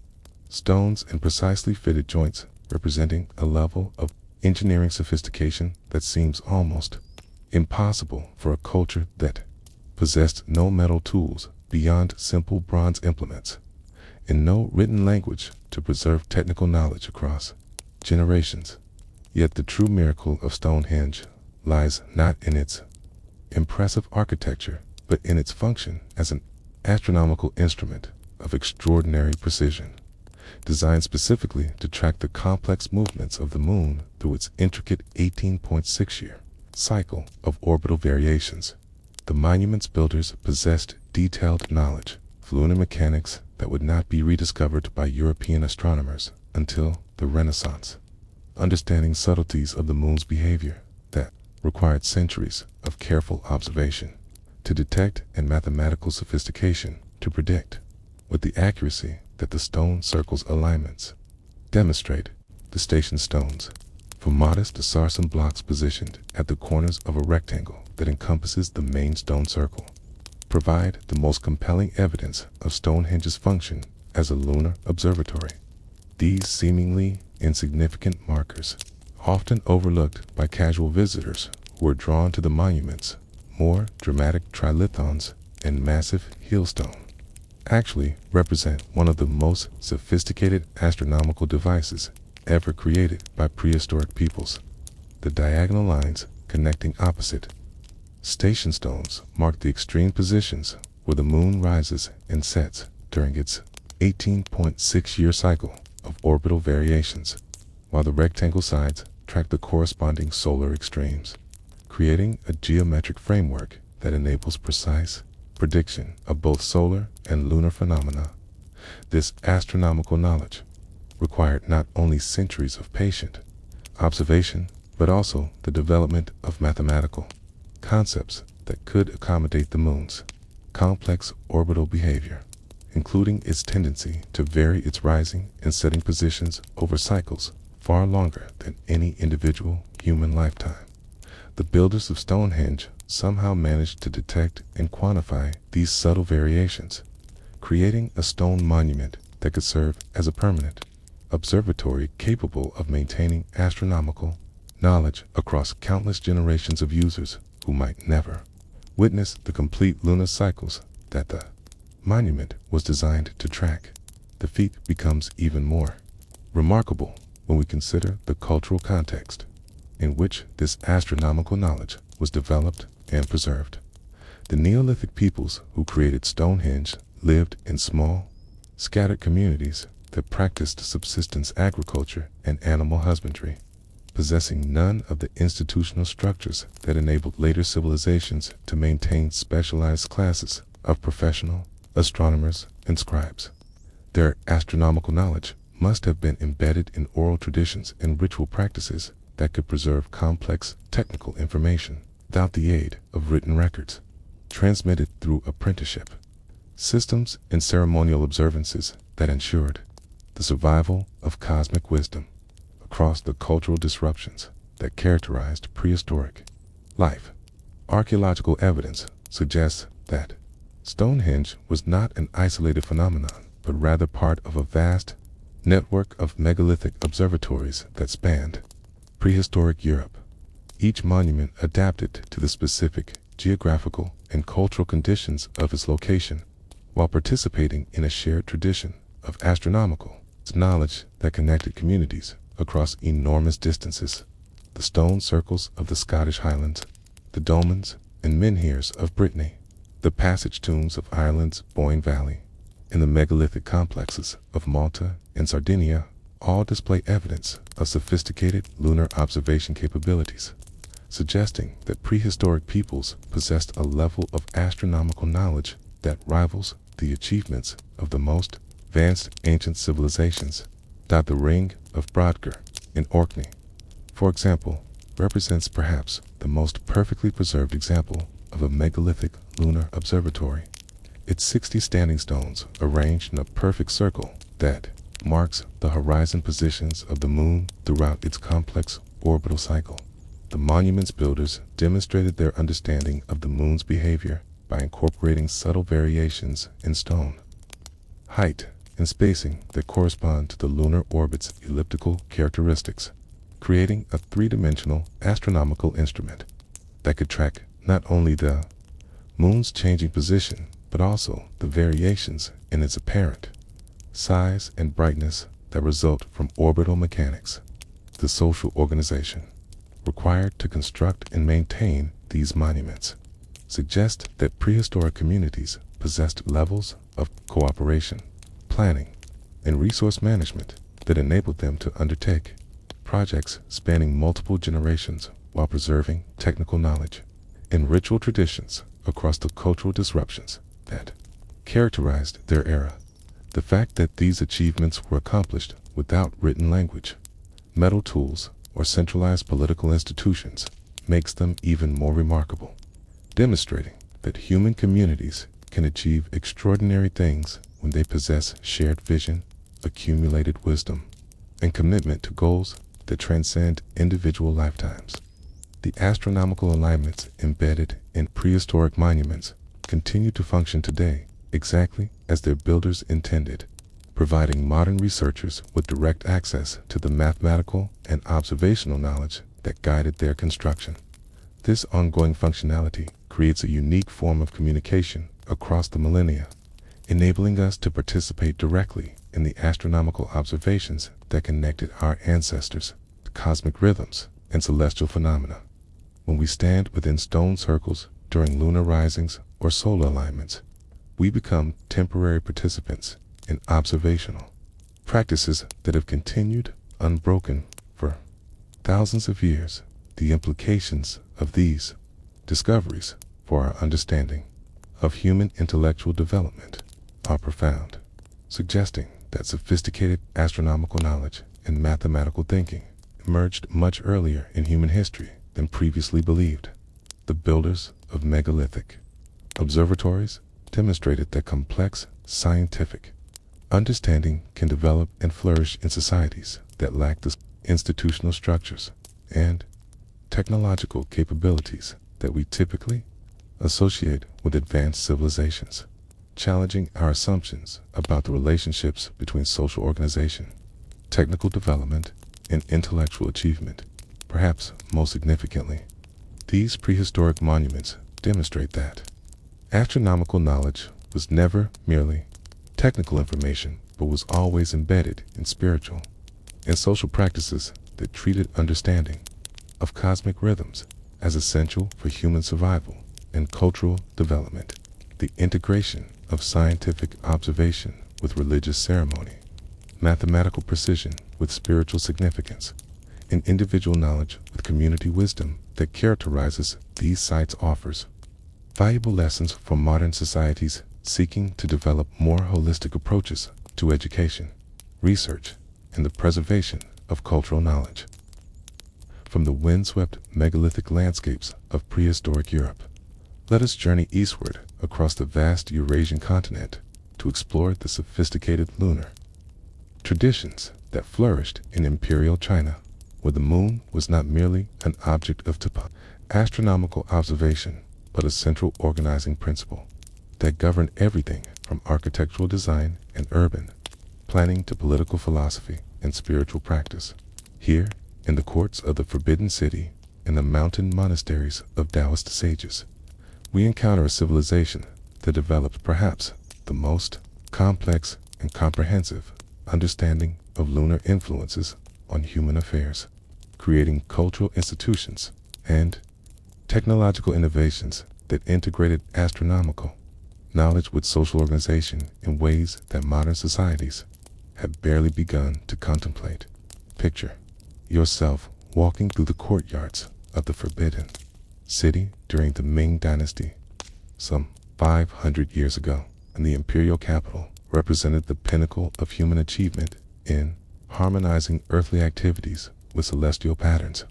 [SPEAKER 1] stones and precisely fitted joints representing a level of engineering sophistication that seems almost impossible for a culture that possessed no metal tools beyond simple bronze implements, and no written language to preserve technical knowledge across generations. Yet the true miracle of Stonehenge lies not in its impressive architecture, but in its function as an astronomical instrument of extraordinary precision, designed specifically to track the complex movements of the moon through its intricate 18.6-year cycle of orbital variations. The monument's builders possessed detailed knowledge of lunar mechanics that would not be rediscovered by European astronomers until the Renaissance, understanding subtleties of the moon's behavior that required centuries of careful observation to detect and mathematical sophistication to predict. With the accuracy that the stone circle's alignments demonstrate, the station stones, from modest sarsen blocks positioned at the corners of a rectangle that encompasses the main stone circle, provide the most compelling evidence of Stonehenge's function as a lunar observatory. These seemingly insignificant markers, often overlooked by casual visitors who are drawn to the monument's more dramatic trilithons and massive hailstone, actually represent one of the most sophisticated astronomical devices ever created by prehistoric peoples. The diagonal lines connecting opposite station stones mark the extreme positions where the moon rises and sets during its 18.6-year cycle of orbital variations, while the rectangle sides track the corresponding solar extremes, creating a geometric framework that enables precise prediction of both solar and lunar phenomena. This astronomical knowledge required not only centuries of patient observation, but also the development of mathematical concepts that could accommodate the moon's complex orbital behavior, including its tendency to vary its rising and setting positions over cycles far longer than any individual human lifetime. The builders of Stonehenge somehow managed to detect and quantify these subtle variations, creating a stone monument that could serve as a permanent observatory capable of maintaining astronomical knowledge across countless generations of users who might never witness the complete lunar cycles that the monument was designed to track, the feat becomes even more remarkable when we consider the cultural context in which this astronomical knowledge was developed and preserved. The Neolithic peoples who created Stonehenge lived in small, scattered communities that practiced subsistence agriculture and animal husbandry, possessing none of the institutional structures that enabled later civilizations to maintain specialized classes of professional astronomers and scribes. Their astronomical knowledge must have been embedded in oral traditions and ritual practices that could preserve complex technical information without the aid of written records, transmitted through apprenticeship, systems and ceremonial observances that ensured the survival of cosmic wisdom across the cultural disruptions that characterized prehistoric life. Archaeological evidence suggests that Stonehenge was not an isolated phenomenon, but rather part of a vast network of megalithic observatories that spanned prehistoric Europe, each monument adapted to the specific geographical and cultural conditions of its location, while participating in a shared tradition of astronomical knowledge that connected communities across enormous distances. The stone circles of the Scottish Highlands, the dolmens and menhirs of Brittany, the passage tombs of Ireland's Boyne Valley, and the megalithic complexes of Malta and Sardinia all display evidence of sophisticated lunar observation capabilities, suggesting that prehistoric peoples possessed a level of astronomical knowledge that rivals the achievements of the most advanced ancient civilizations. The Ring of Brodgar in Orkney, for example, represents perhaps the most perfectly preserved example of a megalithic lunar observatory. Its 60 standing stones arranged in a perfect circle that marks the horizon positions of the moon throughout its complex orbital cycle. The monument's builders demonstrated their understanding of the moon's behavior by incorporating subtle variations in stone height and spacing that correspond to the lunar orbit's elliptical characteristics, creating a three-dimensional astronomical instrument that could track not only the moon's changing position, but also the variations in its apparent size and brightness that result from orbital mechanics. The social organization required to construct and maintain these monuments suggest that prehistoric communities possessed levels of cooperation, planning, and resource management that enabled them to undertake projects spanning multiple generations while preserving technical knowledge and ritual traditions across the cultural disruptions that characterized their era. The fact that these achievements were accomplished without written language, metal tools, or centralized political institutions makes them even more remarkable, demonstrating that human communities can achieve extraordinary things when they possess shared vision, accumulated wisdom, and commitment to goals that transcend individual lifetimes. The astronomical alignments embedded in prehistoric monuments continue to function today exactly as their builders intended, providing modern researchers with direct access to the mathematical and observational knowledge that guided their construction. This ongoing functionality creates a unique form of communication across the millennia, enabling us to participate directly in the astronomical observations that connected our ancestors to cosmic rhythms and celestial phenomena. When we stand within stone circles during lunar risings or solar alignments, we become temporary participants in observational practices that have continued unbroken for thousands of years. The implications of these discoveries for our understanding of human intellectual development are profound, suggesting that sophisticated astronomical knowledge and mathematical thinking emerged much earlier in human history than previously believed. The builders of megalithic observatories demonstrated that complex scientific understanding can develop and flourish in societies that lack the institutional structures and technological capabilities that we typically associate with advanced civilizations, challenging our assumptions about the relationships between social organization, technical development, and intellectual achievement. Perhaps most significantly, these prehistoric monuments demonstrate that astronomical knowledge was was never merely technical information, but was always embedded in spiritual and social practices that treated understanding of cosmic rhythms as essential for human survival and cultural development. The integration of scientific observation with religious ceremony, mathematical precision with spiritual significance, and individual knowledge with community wisdom that characterizes these sites offers valuable lessons for modern societies seeking to develop more holistic approaches to education, research, and the preservation of cultural knowledge. From the windswept megalithic landscapes of prehistoric Europe, let us journey eastward across the vast Eurasian continent to explore the sophisticated lunar traditions that flourished in imperial China, where the moon was not merely an object of astronomical observation, but a central organizing principle that governed everything from architectural design and urban planning to political philosophy and spiritual practice. Here, in the courts of the Forbidden City and the mountain monasteries of Taoist sages, we encounter a civilization that developed perhaps the most complex and comprehensive understanding of lunar influences on human affairs, creating cultural institutions and technological innovations that integrated astronomical knowledge with social organization in ways that modern societies have barely begun to contemplate. Picture yourself walking through the courtyards of the Forbidden City during the Ming Dynasty, some 500 years ago, and the imperial capital represented the pinnacle of human achievement in harmonizing earthly activities with celestial patterns.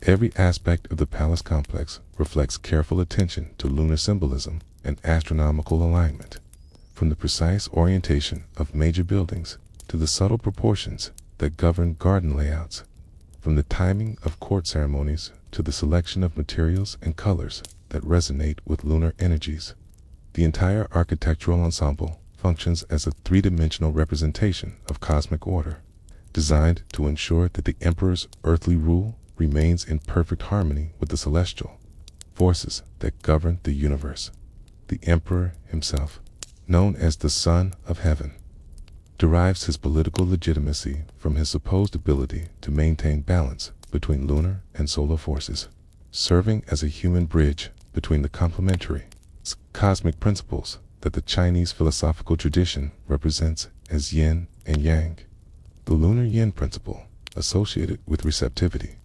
[SPEAKER 1] Every aspect of the palace complex reflects careful attention to lunar symbolism and astronomical alignment, from the precise orientation of major buildings to the subtle proportions that govern garden layouts, from the timing of court ceremonies to the selection of materials and colors that resonate with lunar energies. The entire architectural ensemble functions as a three-dimensional representation of cosmic order, designed to ensure that the emperor's earthly rule remains in perfect harmony with the celestial forces that govern the universe. The emperor himself, known as the Son of Heaven, derives his political legitimacy from his supposed ability to maintain balance between lunar and solar forces, serving as a human bridge between the complementary cosmic principles that the Chinese philosophical tradition represents as yin and yang. The lunar yin principle, associated with receptivity,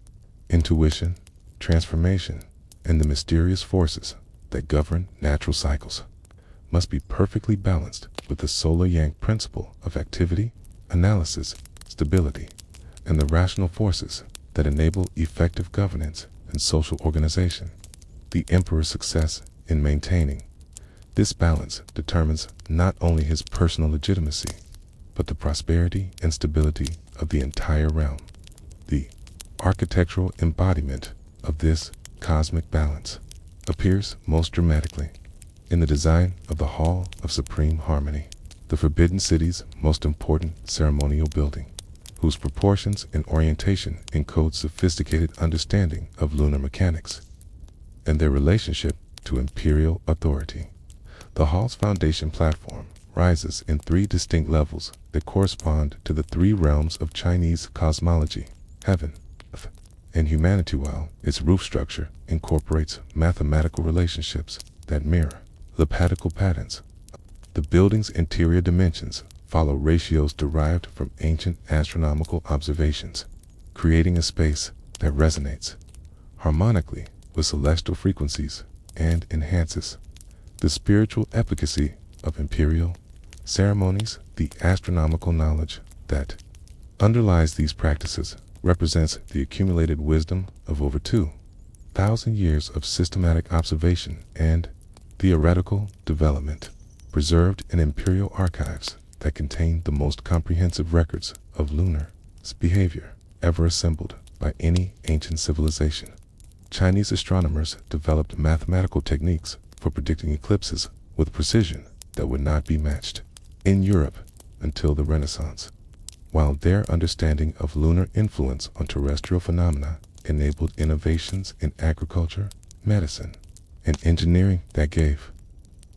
[SPEAKER 1] intuition, transformation, and the mysterious forces that govern natural cycles, must be perfectly balanced with the solar yang principle of activity, analysis, stability, and the rational forces that enable effective governance and social organization. The emperor's success in maintaining this balance determines not only his personal legitimacy, but the prosperity and stability of the entire realm. The architectural embodiment of this cosmic balance appears most dramatically in the design of the Hall of Supreme Harmony, the Forbidden City's most important ceremonial building, whose proportions and orientation encode sophisticated understanding of lunar mechanics and their relationship to imperial authority. The hall's foundation platform rises in three distinct levels that correspond to the three realms of Chinese cosmology: heaven, earth, and humanity, while its roof structure incorporates mathematical relationships that mirror lepadical patterns. The building's interior dimensions follow ratios derived from ancient astronomical observations, creating a space that resonates harmonically with celestial frequencies and enhances the spiritual efficacy of imperial ceremonies. The astronomical knowledge that underlies these practices represents the accumulated wisdom of over 2,000 years of systematic observation and theoretical development, preserved in imperial archives that contain the most comprehensive records of lunar behavior ever assembled by any ancient civilization. Chinese astronomers developed mathematical techniques for predicting eclipses with precision that would not be matched in Europe until the Renaissance, while their understanding of lunar influence on terrestrial phenomena enabled innovations in agriculture, medicine, and engineering that gave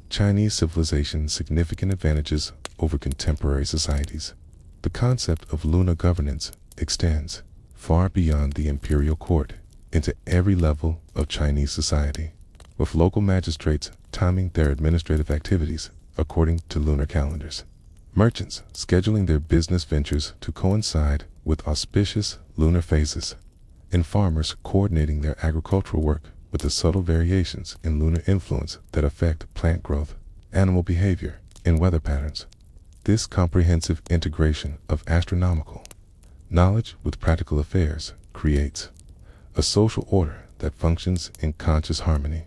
[SPEAKER 1] Chinese civilization's significant advantages over contemporary societies. The concept of lunar governance extends far beyond the imperial court into every level of Chinese society, with local magistrates timing their administrative activities according to lunar calendars, merchants scheduling their business ventures to coincide with auspicious lunar phases, and farmers coordinating their agricultural work with the subtle variations in lunar influence that affect plant growth, animal behavior, and weather patterns. This comprehensive integration of astronomical knowledge with practical affairs creates a social order that functions in conscious harmony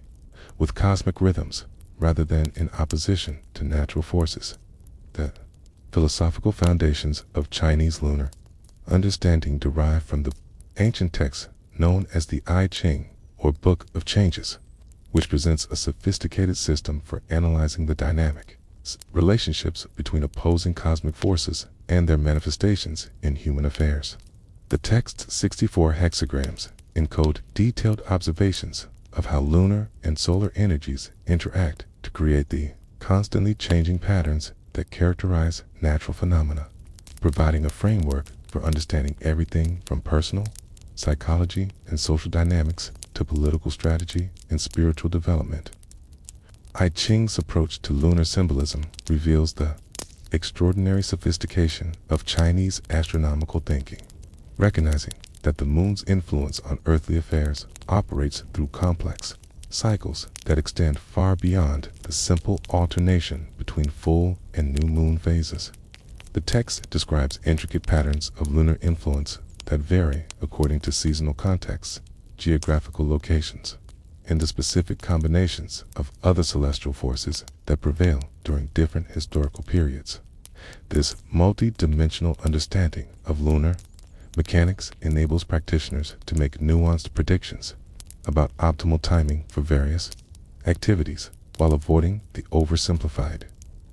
[SPEAKER 1] with cosmic rhythms rather than in opposition to natural forces. The philosophical foundations of Chinese lunar understanding derive from the ancient text known as the I Ching, or Book of Changes, which presents a sophisticated system for analyzing the dynamic relationships between opposing cosmic forces and their manifestations in human affairs. The text's 64 hexagrams encode detailed observations of how lunar and solar energies interact to create the constantly changing patterns that characterize natural phenomena, providing a framework for understanding everything from personal, psychology, and social dynamics to political strategy and spiritual development. I Ching's approach to lunar symbolism reveals the extraordinary sophistication of Chinese astronomical thinking, recognizing that the moon's influence on earthly affairs operates through complex cycles that extend far beyond the simple alternation between full and new moon phases. The text describes intricate patterns of lunar influence that vary according to seasonal contexts, geographical locations, and the specific combinations of other celestial forces that prevail during different historical periods. This multi-dimensional understanding of lunar mechanics enables practitioners to make nuanced predictions about optimal timing for various activities while avoiding the oversimplified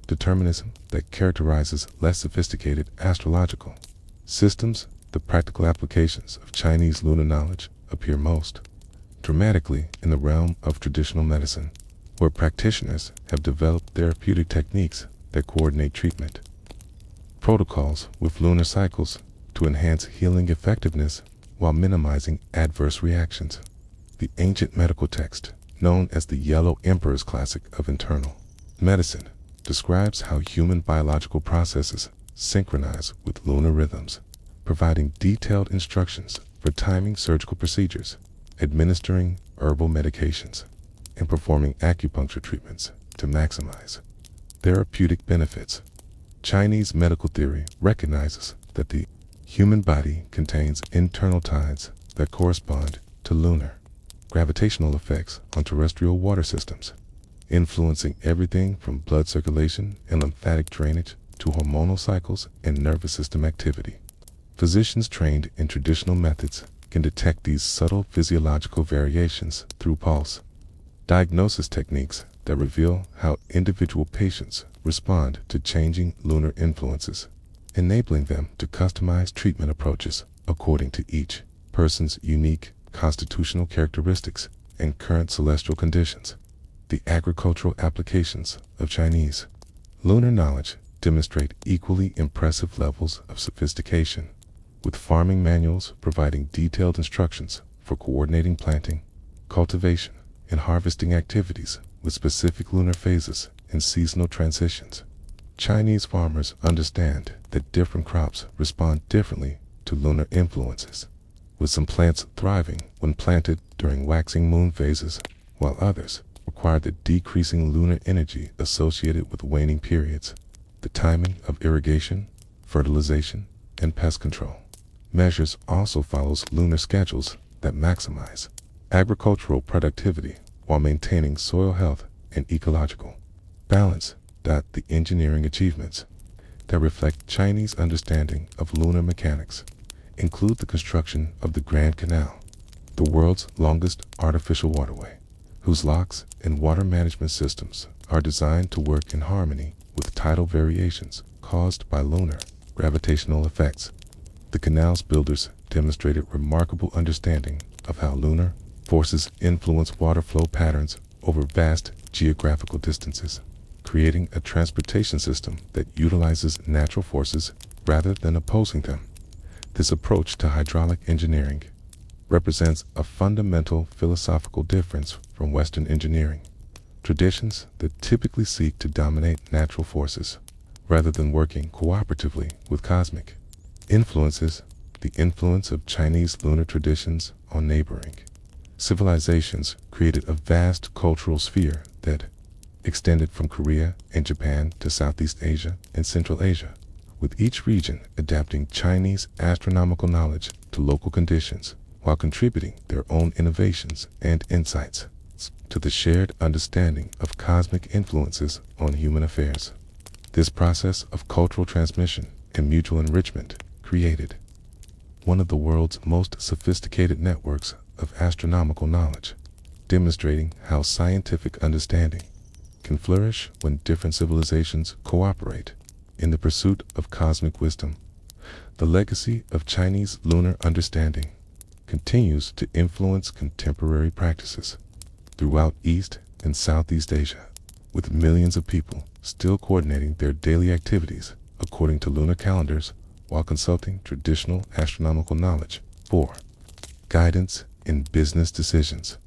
[SPEAKER 1] determinism that characterizes less sophisticated astrological systems. The practical applications of Chinese lunar knowledge appear most dramatically in the realm of traditional medicine, where practitioners have developed therapeutic techniques that coordinate treatment protocols with lunar cycles to enhance healing effectiveness while minimizing adverse reactions. The ancient medical text, known as the Yellow Emperor's Classic of Internal Medicine, describes how human biological processes synchronize with lunar rhythms, providing detailed instructions for timing surgical procedures, administering herbal medications, and performing acupuncture treatments to maximize therapeutic benefits. Chinese medical theory recognizes that the human body contains internal tides that correspond to lunar gravitational effects on terrestrial water systems, influencing everything from blood circulation and lymphatic drainage to hormonal cycles and nervous system activity. Physicians trained in traditional methods can detect these subtle physiological variations through pulse diagnosis techniques that reveal how individual patients respond to changing lunar influences, enabling them to customize treatment approaches according to each person's unique constitutional characteristics and current celestial conditions. The agricultural applications of Chinese lunar knowledge demonstrate equally impressive levels of sophistication, with farming manuals providing detailed instructions for coordinating planting, cultivation, and harvesting activities with specific lunar phases and seasonal transitions. Chinese farmers understand that different crops respond differently to lunar influences, with some plants thriving when planted during waxing moon phases, while others require the decreasing lunar energy associated with waning periods. The timing of irrigation, fertilization, and pest control measures also follows lunar schedules that maximize agricultural productivity while maintaining soil health and ecological balance. The engineering achievements that reflect Chinese understanding of lunar mechanics include the construction of the Grand Canal, the world's longest artificial waterway, whose locks and water management systems are designed to work in harmony with tidal variations caused by lunar gravitational effects. The canal's builders demonstrated remarkable understanding of how lunar forces influence water flow patterns over vast geographical distances. creating a transportation system that utilizes natural forces rather than opposing them. This approach to hydraulic engineering represents a fundamental philosophical difference from Western engineering traditions that typically seek to dominate natural forces rather than working cooperatively with cosmic influences. The influence of Chinese lunar traditions on neighboring civilizations created a vast cultural sphere that extended from Korea and Japan to Southeast Asia and Central Asia, with each region adapting Chinese astronomical knowledge to local conditions while contributing their own innovations and insights to the shared understanding of cosmic influences on human affairs. This process of cultural transmission and mutual enrichment created one of the world's most sophisticated networks of astronomical knowledge, demonstrating how scientific understanding can flourish when different civilizations cooperate in the pursuit of cosmic wisdom. The legacy of Chinese lunar understanding continues to influence contemporary practices throughout East and Southeast Asia, with millions of people still coordinating their daily activities according to lunar calendars while consulting traditional astronomical knowledge for guidance in business decisions,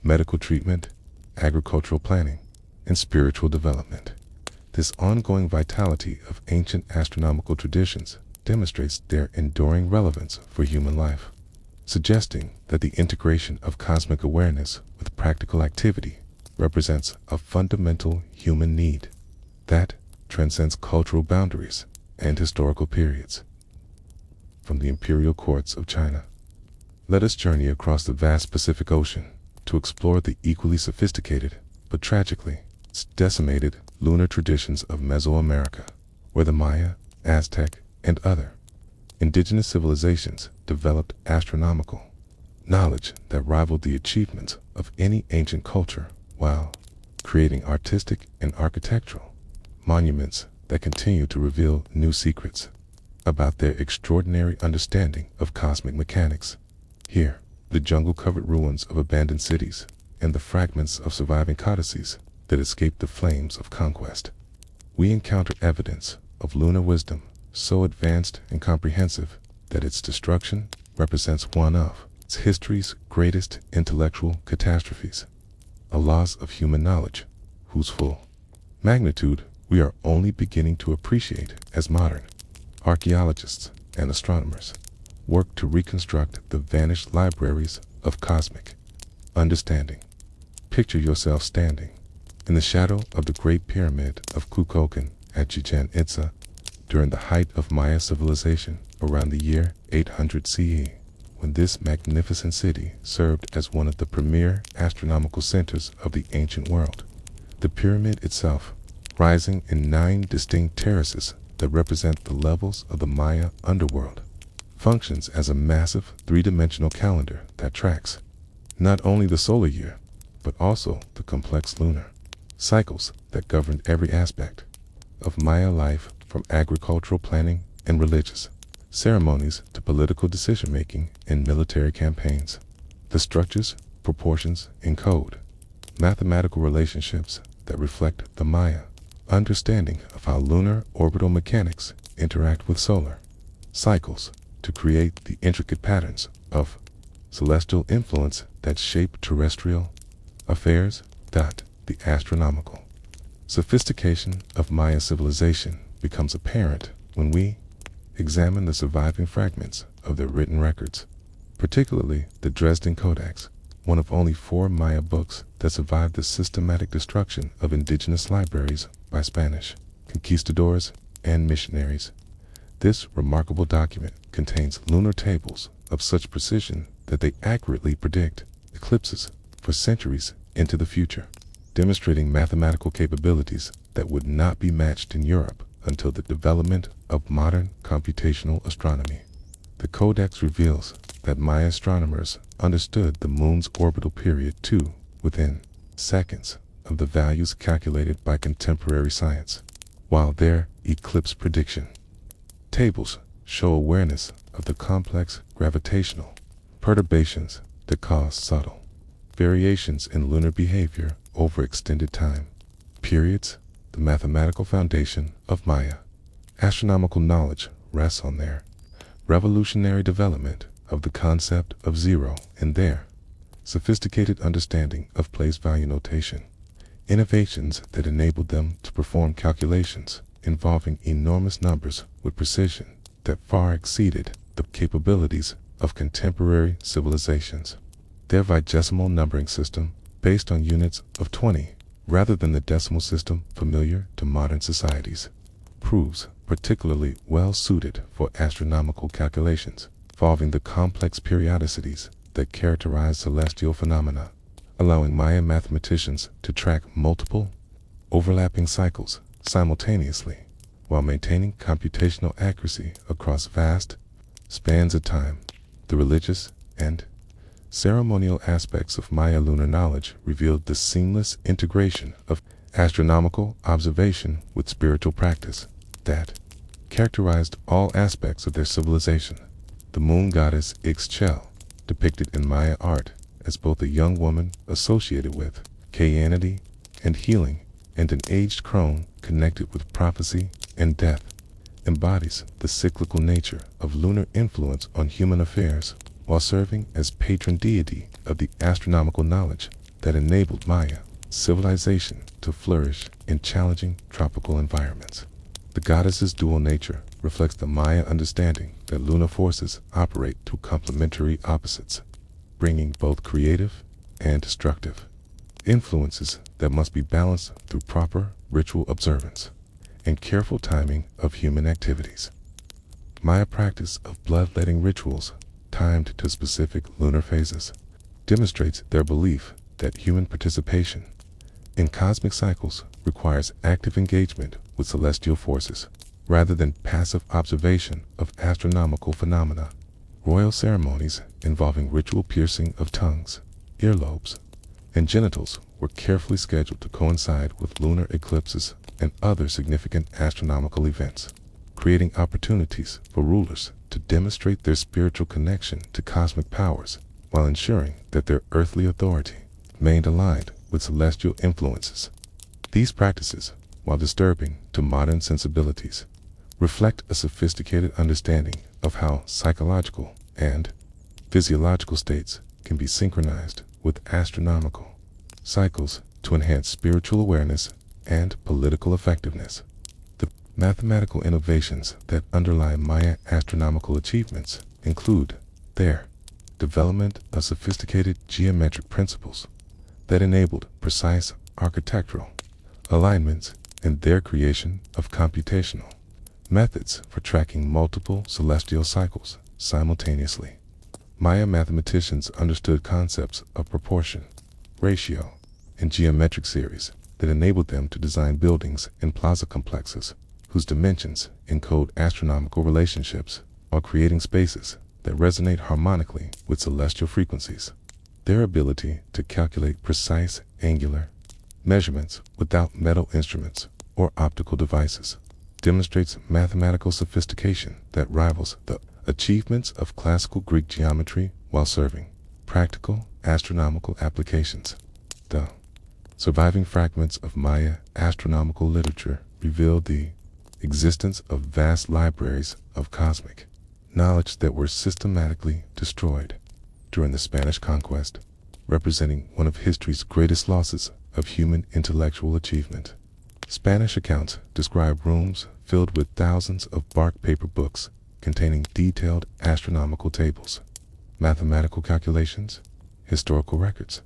[SPEAKER 1] medical treatment, agricultural planning, and spiritual development. This ongoing vitality of ancient astronomical traditions demonstrates their enduring relevance for human life, suggesting that the integration of cosmic awareness with practical activity represents a fundamental human need that transcends cultural boundaries and historical periods. From the imperial courts of China, let us journey across the vast Pacific Ocean to explore the equally sophisticated, but tragically decimated lunar traditions of Mesoamerica, where the Maya, Aztec, and other indigenous civilizations developed astronomical knowledge that rivaled the achievements of any ancient culture, while creating artistic and architectural monuments that continue to reveal new secrets about their extraordinary understanding of cosmic mechanics. Here, the jungle-covered ruins of abandoned cities and the fragments of surviving codices that escaped the flames of conquest, we encounter evidence of lunar wisdom so advanced and comprehensive that its destruction represents one of its history's greatest intellectual catastrophes, a loss of human knowledge whose full magnitude we are only beginning to appreciate as modern archaeologists and astronomers work to reconstruct the vanished libraries of cosmic understanding. Picture yourself standing in the shadow of the Great Pyramid of Kukulkan at Chichen Itza during the height of Maya civilization around the year 800 CE, when this magnificent city served as one of the premier astronomical centers of the ancient world. The pyramid itself, rising in 9 distinct terraces that represent the levels of the Maya underworld, functions as a massive 3-dimensional calendar that tracks not only the solar year, but also the complex lunar cycles that govern every aspect of Maya life, from agricultural planning and religious ceremonies to political decision-making and military campaigns. The structures, proportions, and code mathematical relationships that reflect the Maya understanding of how lunar orbital mechanics interact with solar cycles to create the intricate patterns of celestial influence that shape terrestrial affairs. The astronomical sophistication of Maya civilization becomes apparent when we examine the surviving fragments of their written records, particularly the Dresden Codex, one of only 4 Maya books that survived the systematic destruction of indigenous libraries by Spanish conquistadors and missionaries. This remarkable document contains lunar tables of such precision that they accurately predict eclipses for centuries into the future, demonstrating mathematical capabilities that would not be matched in Europe until the development of modern computational astronomy. The Codex reveals that Maya astronomers understood the moon's orbital period to within seconds of the values calculated by contemporary science, while their eclipse prediction tables show awareness of the complex gravitational perturbations that cause subtle variations in lunar behavior over extended time periods. the mathematical foundation of Maya astronomical knowledge rests on their revolutionary development of the concept of zero and their sophisticated understanding of place value notation, innovations that enabled them to perform calculations involving enormous numbers with precision that far exceeded the capabilities of contemporary civilizations. Their vigesimal numbering system, based on units of 20 rather than the decimal system familiar to modern societies, proves particularly well suited for astronomical calculations involving the complex periodicities that characterize celestial phenomena, allowing Maya mathematicians to track multiple overlapping cycles simultaneously while maintaining computational accuracy across vast spans of time. The religious and ceremonial aspects of Maya lunar knowledge revealed the seamless integration of astronomical observation with spiritual practice that characterized all aspects of their civilization. The moon goddess Ixchel, depicted in Maya art as both a young woman associated with Kyanity and healing and an aged crone connected with prophecy and death, embodies the cyclical nature of lunar influence on human affairs while serving as patron deity of the astronomical knowledge that enabled Maya civilization to flourish in challenging tropical environments. The goddess's dual nature reflects the Maya understanding that lunar forces operate through complementary opposites, bringing both creative and destructive influences that must be balanced through proper ritual observance and careful timing of human activities. Maya practice of bloodletting rituals timed to specific lunar phases demonstrates their belief that human participation in cosmic cycles requires active engagement with celestial forces rather than passive observation of astronomical phenomena. Royal ceremonies involving ritual piercing of tongues, earlobes, and genitals were carefully scheduled to coincide with lunar eclipses and other significant astronomical events, creating opportunities for rulers to demonstrate their spiritual connection to cosmic powers while ensuring that their earthly authority remained aligned with celestial influences. These practices, while disturbing to modern sensibilities, reflect a sophisticated understanding of how psychological and physiological states can be synchronized with astronomical cycles to enhance spiritual awareness and political effectiveness. The mathematical innovations that underlie Maya astronomical achievements include their development of sophisticated geometric principles that enabled precise architectural alignments and their creation of computational methods for tracking multiple celestial cycles simultaneously. Maya mathematicians understood concepts of proportion, ratio, and geometric series that enabled them to design buildings and plaza complexes whose dimensions encode astronomical relationships while creating spaces that resonate harmonically with celestial frequencies. Their ability to calculate precise angular measurements without metal instruments or optical devices demonstrates mathematical sophistication that rivals the achievements of classical Greek geometry while serving practical astronomical applications. The surviving fragments of Maya astronomical literature reveal the existence of vast libraries of cosmic knowledge that were systematically destroyed during the Spanish conquest, representing one of history's greatest losses of human intellectual achievement. Spanish accounts describe rooms filled with thousands of bark paper books containing detailed astronomical tables, mathematical calculations, historical records,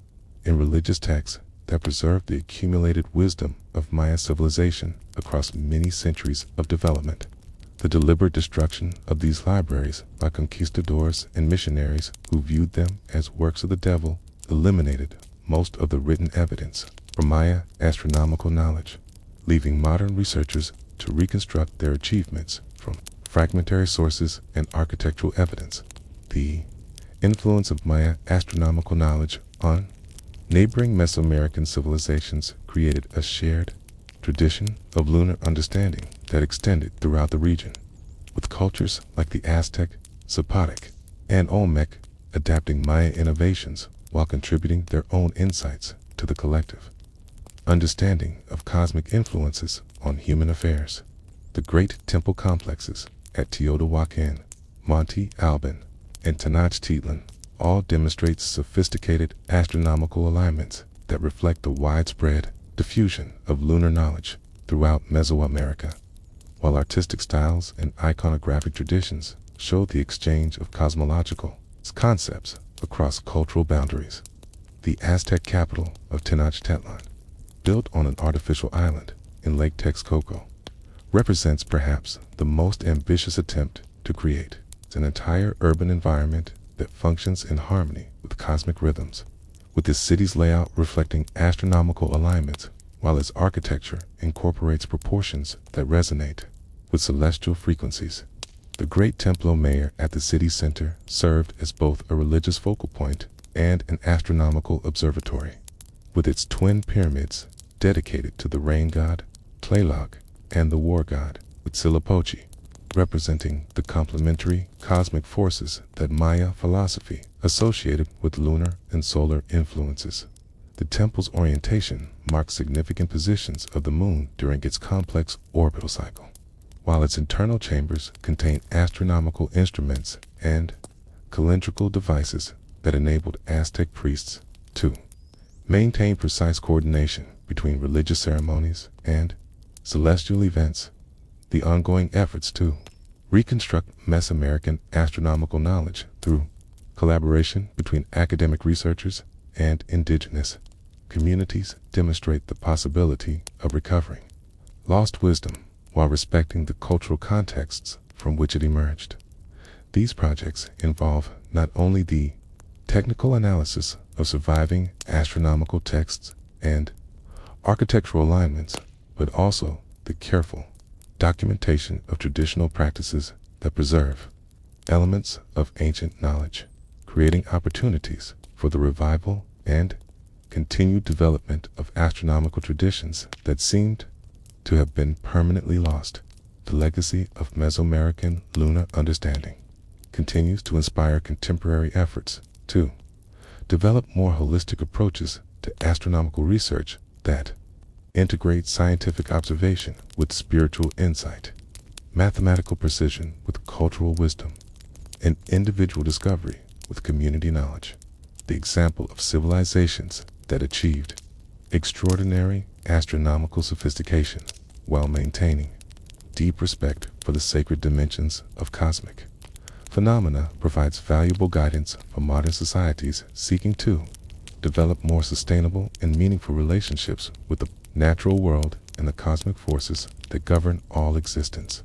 [SPEAKER 1] and religious texts that preserve the accumulated wisdom of Maya civilization across many centuries of development. The deliberate destruction of these libraries by conquistadors and missionaries who viewed them as works of the devil eliminated most of the written evidence for Maya astronomical knowledge, leaving modern researchers to reconstruct their achievements from fragmentary sources and architectural evidence. The influence of Maya astronomical knowledge on neighboring Mesoamerican civilizations created a shared tradition of lunar understanding that extended throughout the region, with cultures like the Aztec, Zapotec, and Olmec adapting Maya innovations while contributing their own insights to the collective. understanding of cosmic influences on human affairs. The great temple complexes at Teotihuacan, Monte Alban, and Tenochtitlan all demonstrate sophisticated astronomical alignments that reflect the widespread diffusion of lunar knowledge throughout Mesoamerica, while artistic styles and iconographic traditions show the exchange of cosmological concepts across cultural boundaries. The Aztec capital of Tenochtitlan, built on an artificial island in Lake Texcoco, represents perhaps the most ambitious attempt to create an entire urban environment that functions in harmony with cosmic rhythms, with its city's layout reflecting astronomical alignments, while its architecture incorporates proportions that resonate with celestial frequencies. The great Templo Mayor at the city center served as both a religious focal point and an astronomical observatory, with its twin pyramids dedicated to the rain god, Tlaloc, and the war god, Huitzilopochtli, representing the complementary cosmic forces that Maya philosophy associated with lunar and solar influences. The temple's orientation marks significant positions of the moon during its complex orbital cycle, while its internal chambers contain astronomical instruments and calendrical devices that enabled Aztec priests to maintain precise coordination between religious ceremonies and celestial events. The ongoing efforts to reconstruct Mesoamerican astronomical knowledge through collaboration between academic researchers and indigenous communities demonstrate the possibility of recovering lost wisdom while respecting the cultural contexts from which it emerged. These projects involve not only the technical analysis of surviving astronomical texts and architectural alignments, but also the careful documentation of traditional practices that preserve elements of ancient knowledge, creating opportunities for the revival and continued development of astronomical traditions that seemed to have been permanently lost. The legacy of Mesoamerican lunar understanding continues to inspire contemporary efforts to develop more holistic approaches to astronomical research that integrate scientific observation with spiritual insight, mathematical precision with cultural wisdom, and individual discovery with community knowledge. The example of civilizations that achieved extraordinary astronomical sophistication while maintaining deep respect for the sacred dimensions of cosmic phenomena provides valuable guidance for modern societies seeking to develop more sustainable and meaningful relationships with the natural world and the cosmic forces that govern all existence.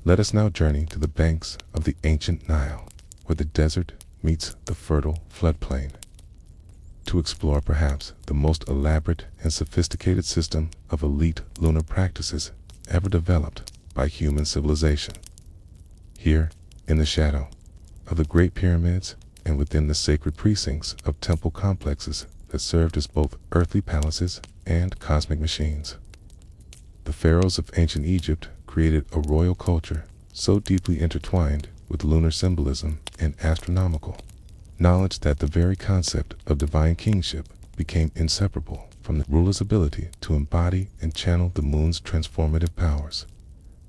[SPEAKER 1] Let us now journey to the banks of the ancient Nile, where the desert meets the fertile floodplain, to explore perhaps the most elaborate and sophisticated system of elite lunar practices ever developed by human civilization. Here, in the shadow of the Great Pyramids and within the sacred precincts of temple complexes that served as both earthly palaces and cosmic machines, the pharaohs of ancient Egypt created a royal culture so deeply intertwined with lunar symbolism and astronomical knowledge that the very concept of divine kingship became inseparable from the ruler's ability to embody and channel the moon's transformative powers.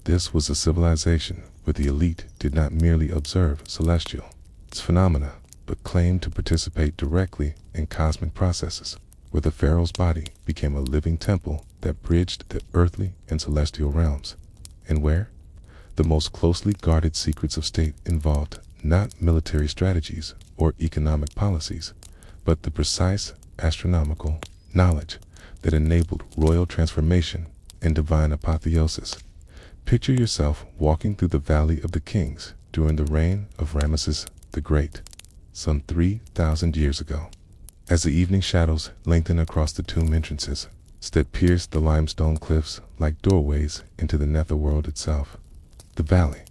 [SPEAKER 1] This was a civilization where the elite did not merely observe celestial phenomena, but claimed to participate directly in cosmic processes, where the pharaoh's body became a living temple that bridged the earthly and celestial realms, and where the most closely guarded secrets of state involved not military strategies or economic policies, but the precise astronomical knowledge that enabled royal transformation and divine apotheosis. Picture yourself walking through the Valley of the Kings during the reign of Ramesses the Great, some 3,000 years ago, as the evening shadows lengthen across the tomb entrances that pierce the limestone cliffs like doorways into the netherworld itself. The valley,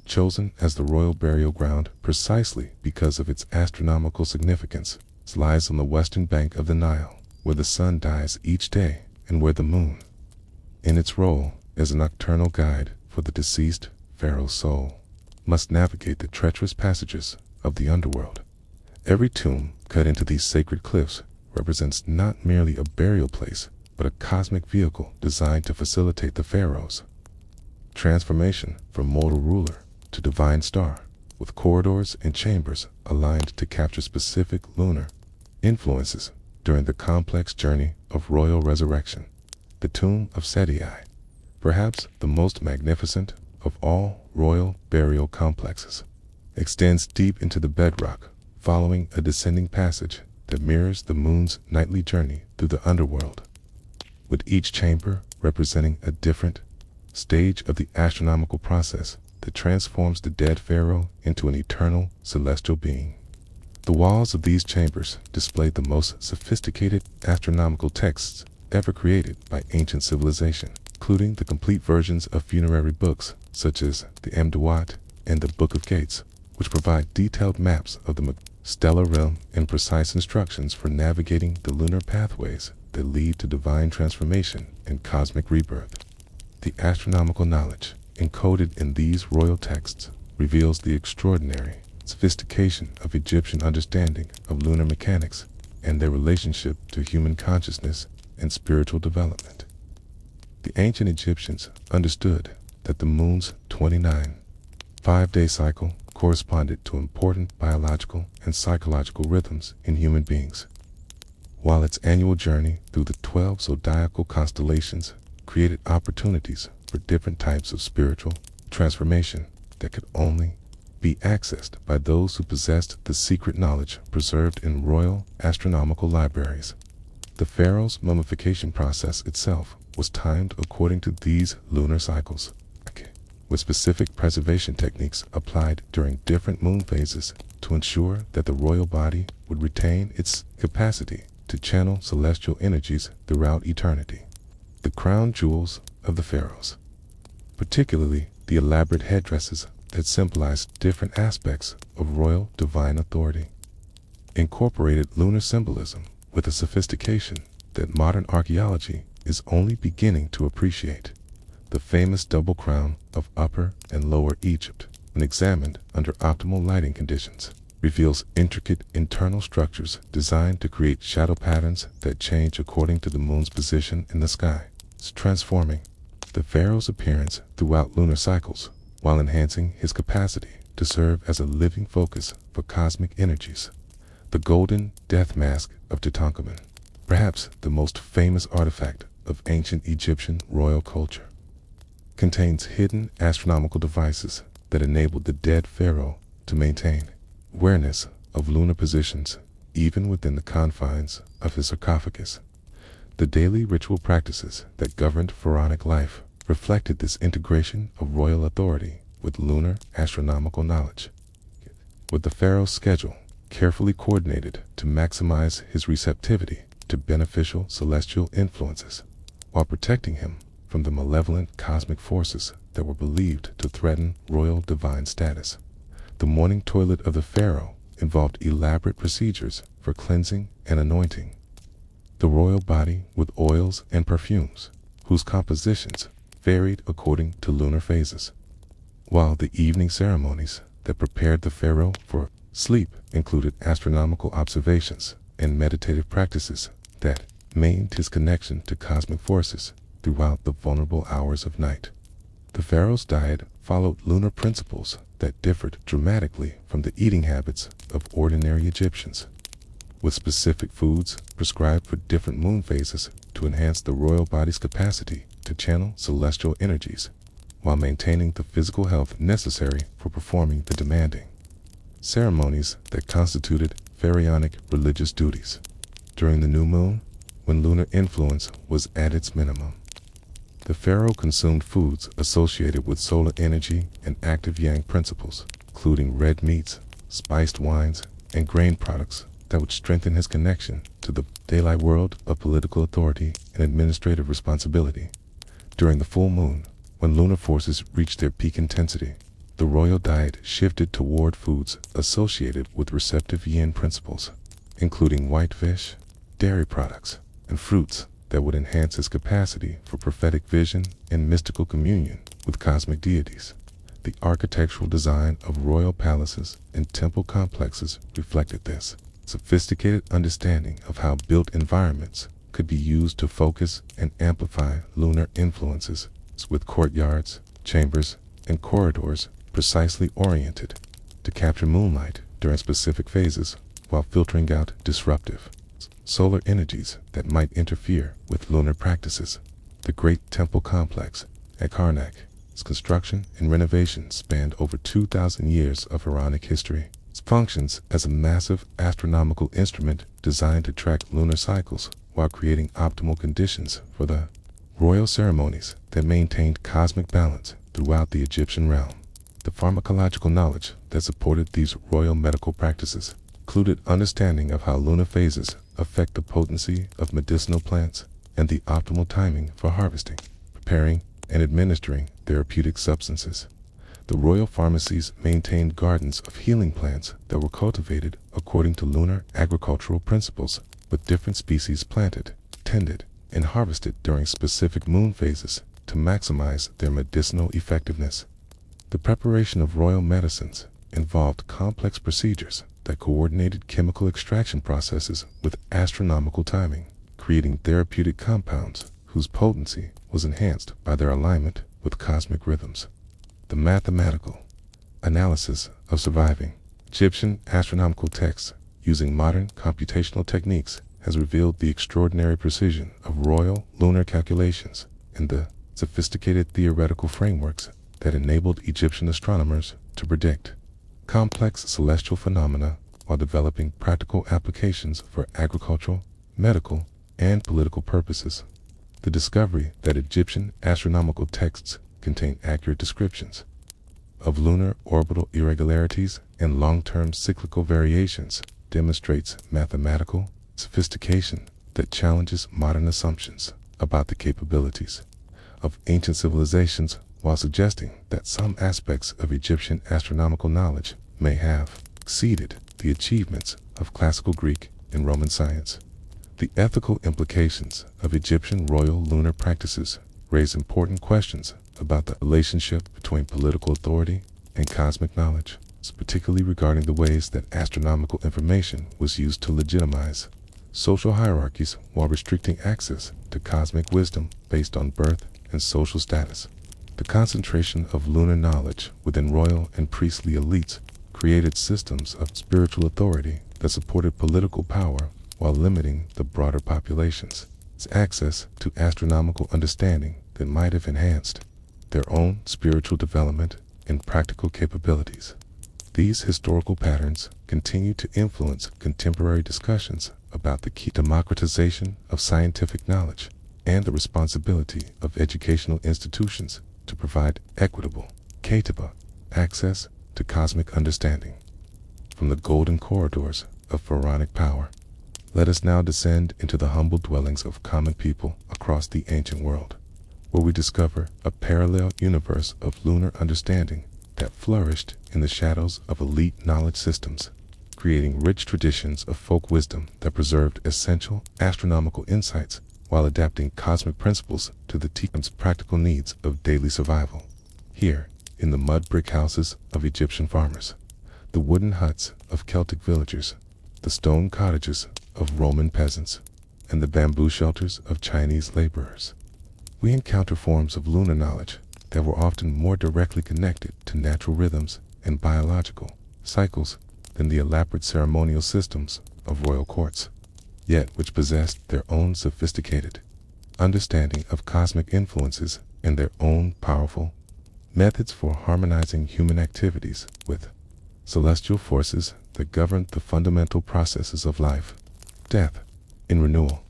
[SPEAKER 1] chosen as the royal burial ground precisely because of its astronomical significance, lies on the western bank of the Nile, where the sun dies each day and where the moon, in its role as a nocturnal guide for the deceased pharaoh's soul, must navigate the treacherous passages of the underworld. Every tomb cut into these sacred cliffs represents not merely a burial place, but a cosmic vehicle designed to facilitate the pharaoh's transformation from mortal ruler to divine star, with corridors and chambers aligned to capture specific lunar influences during the complex journey of royal resurrection. The tomb of Seti, perhaps the most magnificent of all royal burial complexes, extends deep into the bedrock, following a descending passage that mirrors the moon's nightly journey through the underworld, with each chamber representing a different stage of the astronomical process that transforms the dead pharaoh into an eternal celestial being. The walls of these chambers display the most sophisticated astronomical texts ever created by ancient civilization, including the complete versions of funerary books such as the Mdawat and the Book of Gates, which provide detailed maps of the stellar realm and precise instructions for navigating the lunar pathways that lead to divine transformation and cosmic rebirth. The astronomical knowledge encoded in these royal texts reveals the extraordinary sophistication of Egyptian understanding of lunar mechanics and their relationship to human consciousness and spiritual development. The ancient Egyptians understood that the moon's 29 5-day cycle corresponded to important biological and psychological rhythms in human beings, while its annual journey through the 12 zodiacal constellations created opportunities for different types of spiritual transformation that could only be accessed by those who possessed the secret knowledge preserved in royal astronomical libraries. The pharaoh's mummification process itself was timed according to these lunar cycles, with specific preservation techniques applied during different moon phases to ensure that the royal body would retain its capacity to channel celestial energies throughout eternity. The crown jewels of the pharaohs, particularly the elaborate headdresses that symbolized different aspects of royal divine authority, incorporated lunar symbolism with a sophistication that modern archaeology is only beginning to appreciate. The famous double crown of Upper and Lower Egypt, when examined under optimal lighting conditions, reveals intricate internal structures designed to create shadow patterns that change according to the moon's position in the sky, transforming the pharaoh's appearance throughout lunar cycles, while enhancing his capacity to serve as a living focus for cosmic energies. The golden death mask of Tutankhamun, perhaps the most famous artifact of ancient Egyptian royal culture, contains hidden astronomical devices that enabled the dead pharaoh to maintain awareness of lunar positions even within the confines of his sarcophagus. The daily ritual practices that governed pharaonic life reflected this integration of royal authority with lunar astronomical knowledge, with the pharaoh's schedule carefully coordinated to maximize his receptivity to beneficial celestial influences, while protecting him from the malevolent cosmic forces that were believed to threaten royal divine status. The morning toilet of the pharaoh involved elaborate procedures for cleansing and anointing the royal body with oils and perfumes, whose compositions varied according to lunar phases, while the evening ceremonies that prepared the pharaoh for sleep included astronomical observations and meditative practices that maintained his connection to cosmic forces throughout the vulnerable hours of night. The pharaoh's diet followed lunar principles that differed dramatically from the eating habits of ordinary Egyptians, with specific foods prescribed for different moon phases to enhance the royal body's capacity to channel celestial energies, while maintaining the physical health necessary for performing the demanding ceremonies that constituted pharaonic religious duties. During the new moon, when lunar influence was at its minimum, the pharaoh consumed foods associated with solar energy and active yang principles, including red meats, spiced wines, and grain products that would strengthen his connection to the daylight world of political authority and administrative responsibility. During the full moon, when lunar forces reached their peak intensity, the royal diet shifted toward foods associated with receptive yin principles, including white fish, dairy products, and fruits that would enhance his capacity for prophetic vision and mystical communion with cosmic deities. The architectural design of royal palaces and temple complexes reflected this sophisticated understanding of how built environments could be used to focus and amplify lunar influences, with courtyards, chambers, and corridors precisely oriented to capture moonlight during specific phases while filtering out disruptive solar energies that might interfere with lunar practices. The Great Temple Complex at Karnak's construction and renovation spanned over 2,000 years of Iranic history. It functions as a massive astronomical instrument designed to track lunar cycles while creating optimal conditions for the royal ceremonies that maintained cosmic balance throughout the Egyptian realm. The pharmacological knowledge that supported these royal medical practices included understanding of how lunar phases affect the potency of medicinal plants and the optimal timing for harvesting, preparing, and administering therapeutic substances. The royal pharmacies maintained gardens of healing plants that were cultivated according to lunar agricultural principles, with different species planted, tended, and harvested during specific moon phases to maximize their medicinal effectiveness. The preparation of royal medicines involved complex procedures that coordinated chemical extraction processes with astronomical timing, creating therapeutic compounds whose potency was enhanced by their alignment with cosmic rhythms. The mathematical analysis of surviving Egyptian astronomical texts using modern computational techniques has revealed the extraordinary precision of royal lunar calculations and the sophisticated theoretical frameworks that enabled Egyptian astronomers to predict complex celestial phenomena while developing practical applications for agricultural, medical, and political purposes. The discovery that Egyptian astronomical texts contain accurate descriptions of lunar orbital irregularities and long-term cyclical variations demonstrates mathematical sophistication that challenges modern assumptions about the capabilities of ancient civilizations, while suggesting that some aspects of Egyptian astronomical knowledge may have exceeded the achievements of classical Greek and Roman science. The ethical implications of Egyptian royal lunar practices raise important questions about the relationship between political authority and cosmic knowledge, particularly regarding the ways that astronomical information was used to legitimize social hierarchies while restricting access to cosmic wisdom based on birth and social status. The concentration of lunar knowledge within royal and priestly elites created systems of spiritual authority that supported political power while limiting the broader population's access to astronomical understanding that might have enhanced their own spiritual development and practical capabilities. These historical patterns continue to influence contemporary discussions about the key democratization of scientific knowledge and the responsibility of educational institutions to provide equitable, access to cosmic understanding. From the golden corridors of pharaonic power, let us now descend into the humble dwellings of common people across the ancient world, where we discover a parallel universe of lunar understanding that flourished in the shadows of elite knowledge systems, creating rich traditions of folk wisdom that preserved essential astronomical insights while adapting cosmic principles to the team's practical needs of daily survival. Here, in the mud brick houses of Egyptian farmers, the wooden huts of Celtic villagers, the stone cottages of Roman peasants, and the bamboo shelters of Chinese laborers, we encounter forms of lunar knowledge that were often more directly connected to natural rhythms and biological cycles than the elaborate ceremonial systems of royal courts, yet which possessed their own sophisticated understanding of cosmic influences and their own powerful methods for harmonizing human activities with celestial forces that govern the fundamental processes of life, death, and renewal.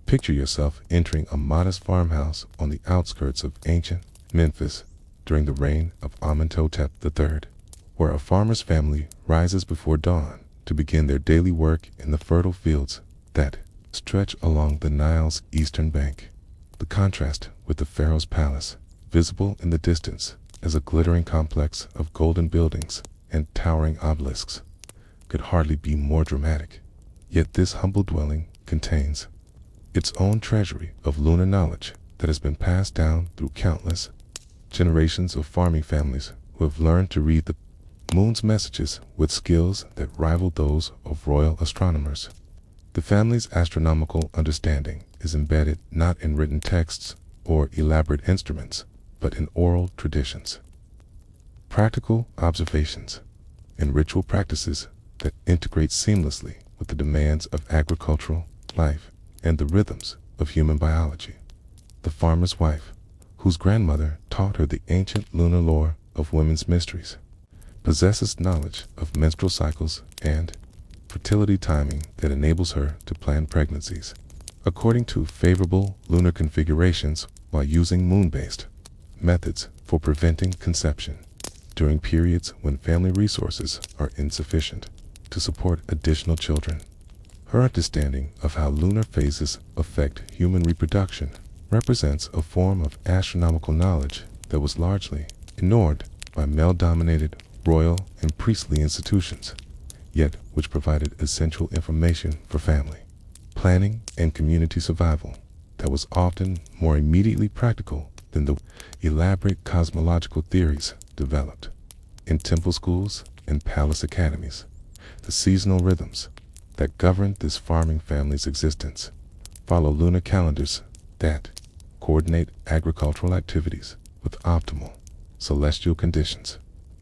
[SPEAKER 1] Picture yourself entering a modest farmhouse on the outskirts of ancient Memphis during the reign of Amenhotep III, where a farmer's family rises before dawn to begin their daily work in the fertile fields that stretch along the Nile's eastern bank. The contrast with the pharaoh's palace, visible in the distance as a glittering complex of golden buildings and towering obelisks, could hardly be more dramatic. Yet this humble dwelling contains its own treasury of lunar knowledge that has been passed down through countless generations of farming families who have learned to read the moon's messages with skills that rival those of royal astronomers. The family's astronomical understanding is embedded not in written texts or elaborate instruments, but in oral traditions, practical observations, and ritual practices that integrate seamlessly with the demands of agricultural life and the rhythms of human biology. The farmer's wife, whose grandmother taught her the ancient lunar lore of women's mysteries, possesses knowledge of menstrual cycles and fertility timing that enables her to plan pregnancies according to favorable lunar configurations while using moon-based methods for preventing conception during periods when family resources are insufficient to support additional children. Her understanding of how lunar phases affect human reproduction represents a form of astronomical knowledge that was largely ignored by male-dominated royal and priestly institutions, yet which provided essential information for family planning and community survival that was often more immediately practical than the elaborate cosmological theories developed in temple schools and palace academies. The seasonal rhythms that govern this farming family's existence follow lunar calendars that coordinate agricultural activities with optimal celestial conditions,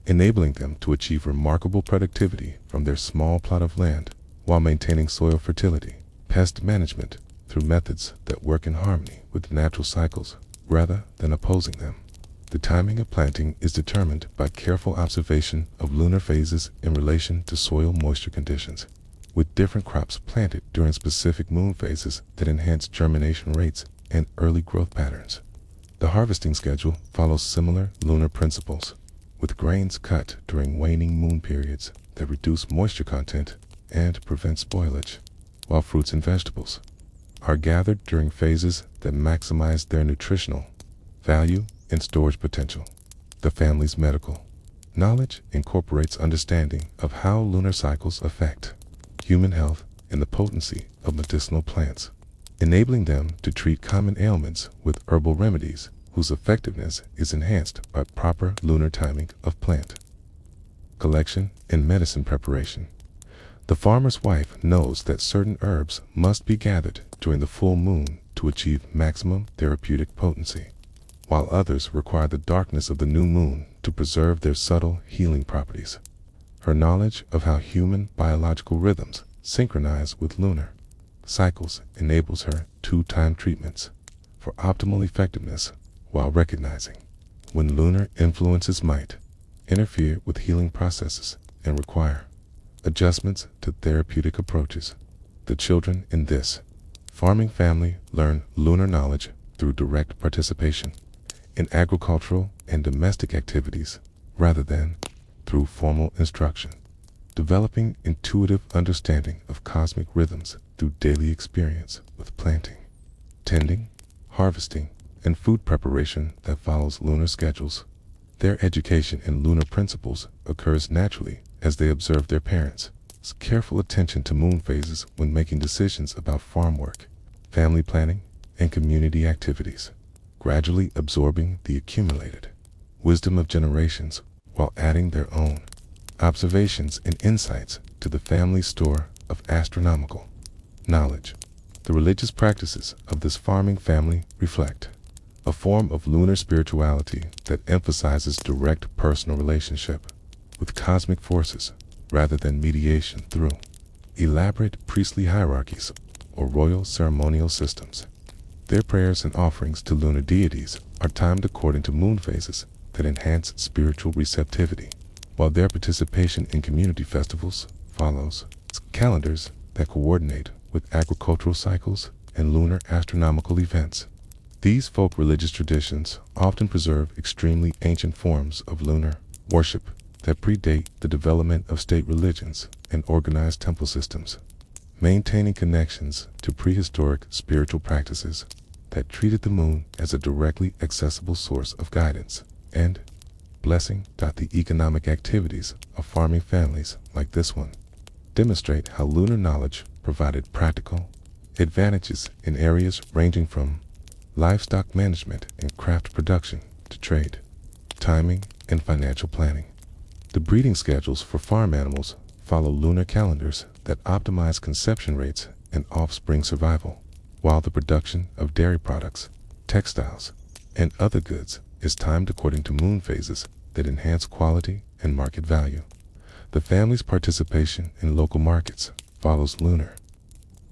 [SPEAKER 1] enabling them to achieve remarkable productivity from their small plot of land while maintaining soil fertility, pest management through methods that work in harmony with natural cycles rather than opposing them. The timing of planting is determined by careful observation of lunar phases in relation to soil moisture conditions, with different crops planted during specific moon phases that enhance germination rates and early growth patterns. The harvesting schedule follows similar lunar principles, with grains cut during waning moon periods that reduce moisture content and prevent spoilage, while fruits and vegetables are gathered during phases that maximize their nutritional value and storage potential. The family's medical knowledge incorporates understanding of how lunar cycles affect human health and the potency of medicinal plants, enabling them to treat common ailments with herbal remedies whose effectiveness is enhanced by proper lunar timing of plant collection and medicine preparation. The farmer's wife knows that certain herbs must be gathered during the full moon to achieve maximum therapeutic potency, while others require the darkness of the new moon to preserve their subtle healing properties. Her knowledge of how human biological rhythms synchronize with lunar cycles enables her to time treatments for optimal effectiveness while recognizing when lunar influences might interfere with healing processes and require adjustments to therapeutic approaches. The children in this farming family learn lunar knowledge through direct participation in agricultural and domestic activities rather than through formal instruction, developing intuitive understanding of cosmic rhythms through daily experience with planting, tending, harvesting, and food preparation that follows lunar schedules. Their education in lunar principles occurs naturally as they observe their parents' careful attention to moon phases when making decisions about farm work, family planning, and community activities, gradually absorbing the accumulated wisdom of generations while adding their own observations and insights to the family store of astronomical knowledge. The religious practices of this farming family reflect a form of lunar spirituality that emphasizes direct personal relationship with cosmic forces rather than mediation through elaborate priestly hierarchies or royal ceremonial systems. Their prayers and offerings to lunar deities are timed according to moon phases that enhance spiritual receptivity, while their participation in community festivals follows calendars that coordinate with agricultural cycles and lunar astronomical events. These folk religious traditions often preserve extremely ancient forms of lunar worship that predate the development of state religions and organized temple systems, maintaining connections to prehistoric spiritual practices that treated the moon as a directly accessible source of guidance and blessing. The economic activities of farming families like this one demonstrate how lunar knowledge provided practical advantages in areas ranging from livestock management and craft production to trade, timing, and financial planning. The breeding schedules for farm animals follow lunar calendars that optimize conception rates and offspring survival, while the production of dairy products, textiles, and other goods is timed according to moon phases that enhance quality and market value. The family's participation in local markets follows lunar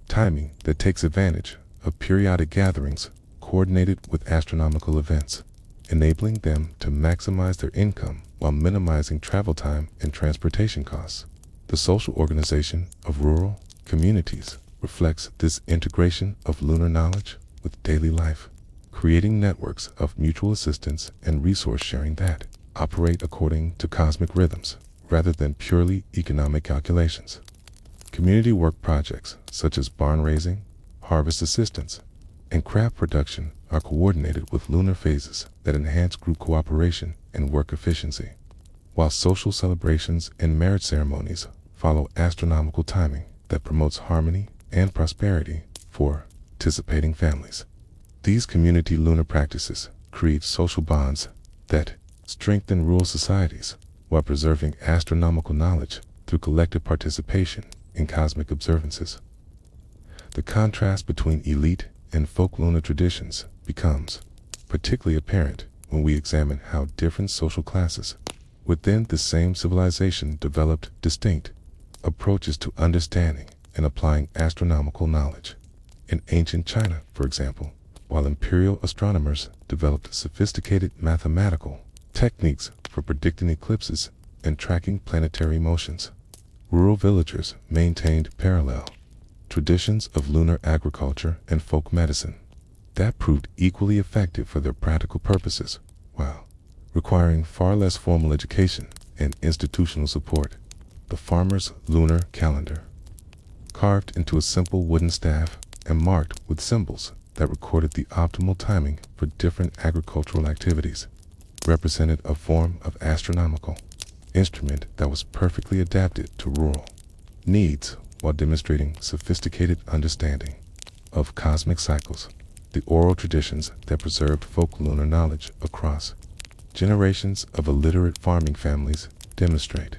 [SPEAKER 1] timing that takes advantage of periodic gatherings coordinated with astronomical events, enabling them to maximize their income while minimizing travel time and transportation costs. The social organization of rural communities reflects this integration of lunar knowledge with daily life, creating networks of mutual assistance and resource sharing that operate according to cosmic rhythms rather than purely economic calculations. Community work projects such as barn raising, harvest assistance, and crab production are coordinated with lunar phases that enhance group cooperation and work efficiency, while social celebrations and marriage ceremonies follow astronomical timing that promotes harmony and prosperity for participating families. These community lunar practices create social bonds that strengthen rural societies while preserving astronomical knowledge through collective participation in cosmic observances. The contrast between elite and folk lunar traditions becomes particularly apparent when we examine how different social classes within the same civilization developed distinct approaches to understanding and applying astronomical knowledge. In ancient China, for example, while imperial astronomers developed sophisticated mathematical techniques for predicting eclipses and tracking planetary motions, rural villagers maintained parallel traditions of lunar agriculture and folk medicine that proved equally effective for their practical purposes, while requiring far less formal education and institutional support. The farmer's lunar calendar, carved into a simple wooden staff and marked with symbols that recorded the optimal timing for different agricultural activities, represented a form of astronomical instrument that was perfectly adapted to rural needs while demonstrating sophisticated understanding of cosmic cycles. The oral traditions that preserved folk lunar knowledge across generations of illiterate farming families demonstrate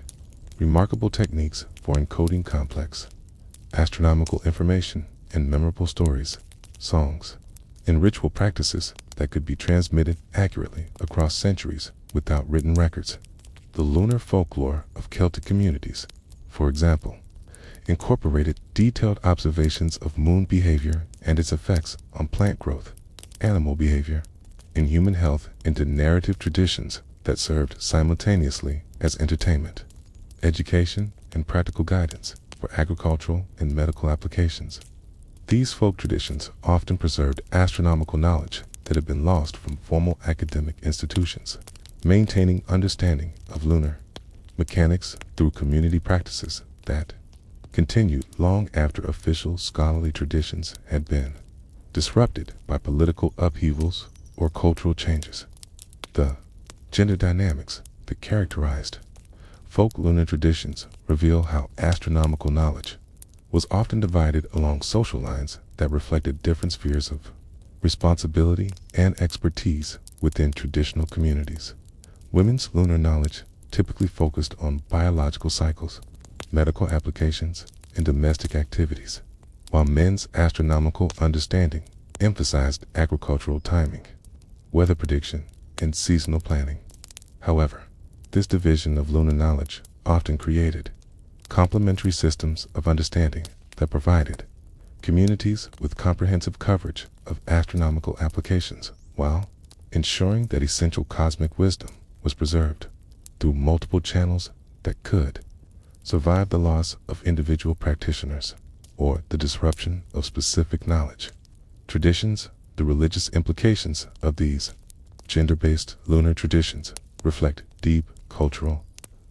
[SPEAKER 1] remarkable techniques for encoding complex astronomical information and memorable stories, songs, and ritual practices that could be transmitted accurately across centuries without written records. The lunar folklore of Celtic communities, for example, incorporated detailed observations of moon behavior and its effects on plant growth, animal behavior, and human health into narrative traditions that served simultaneously as entertainment, education, and practical guidance for agricultural and medical applications. These folk traditions often preserved astronomical knowledge that had been lost from formal academic institutions, maintaining understanding of lunar mechanics through community practices that continued long after official scholarly traditions had been disrupted by political upheavals or cultural changes. The gender dynamics that characterized folk lunar traditions reveal how astronomical knowledge was often divided along social lines that reflected different spheres of responsibility and expertise within traditional communities. Women's lunar knowledge typically focused on biological cycles, medical applications, and domestic activities, while men's astronomical understanding emphasized agricultural timing, weather prediction, and seasonal planning. However, this division of lunar knowledge often created complementary systems of understanding that provided communities with comprehensive coverage of astronomical applications while ensuring that essential cosmic wisdom was preserved through multiple channels that could survive the loss of individual practitioners or the disruption of specific knowledge. Traditions, the religious implications of these gender-based lunar traditions reflect deep cultural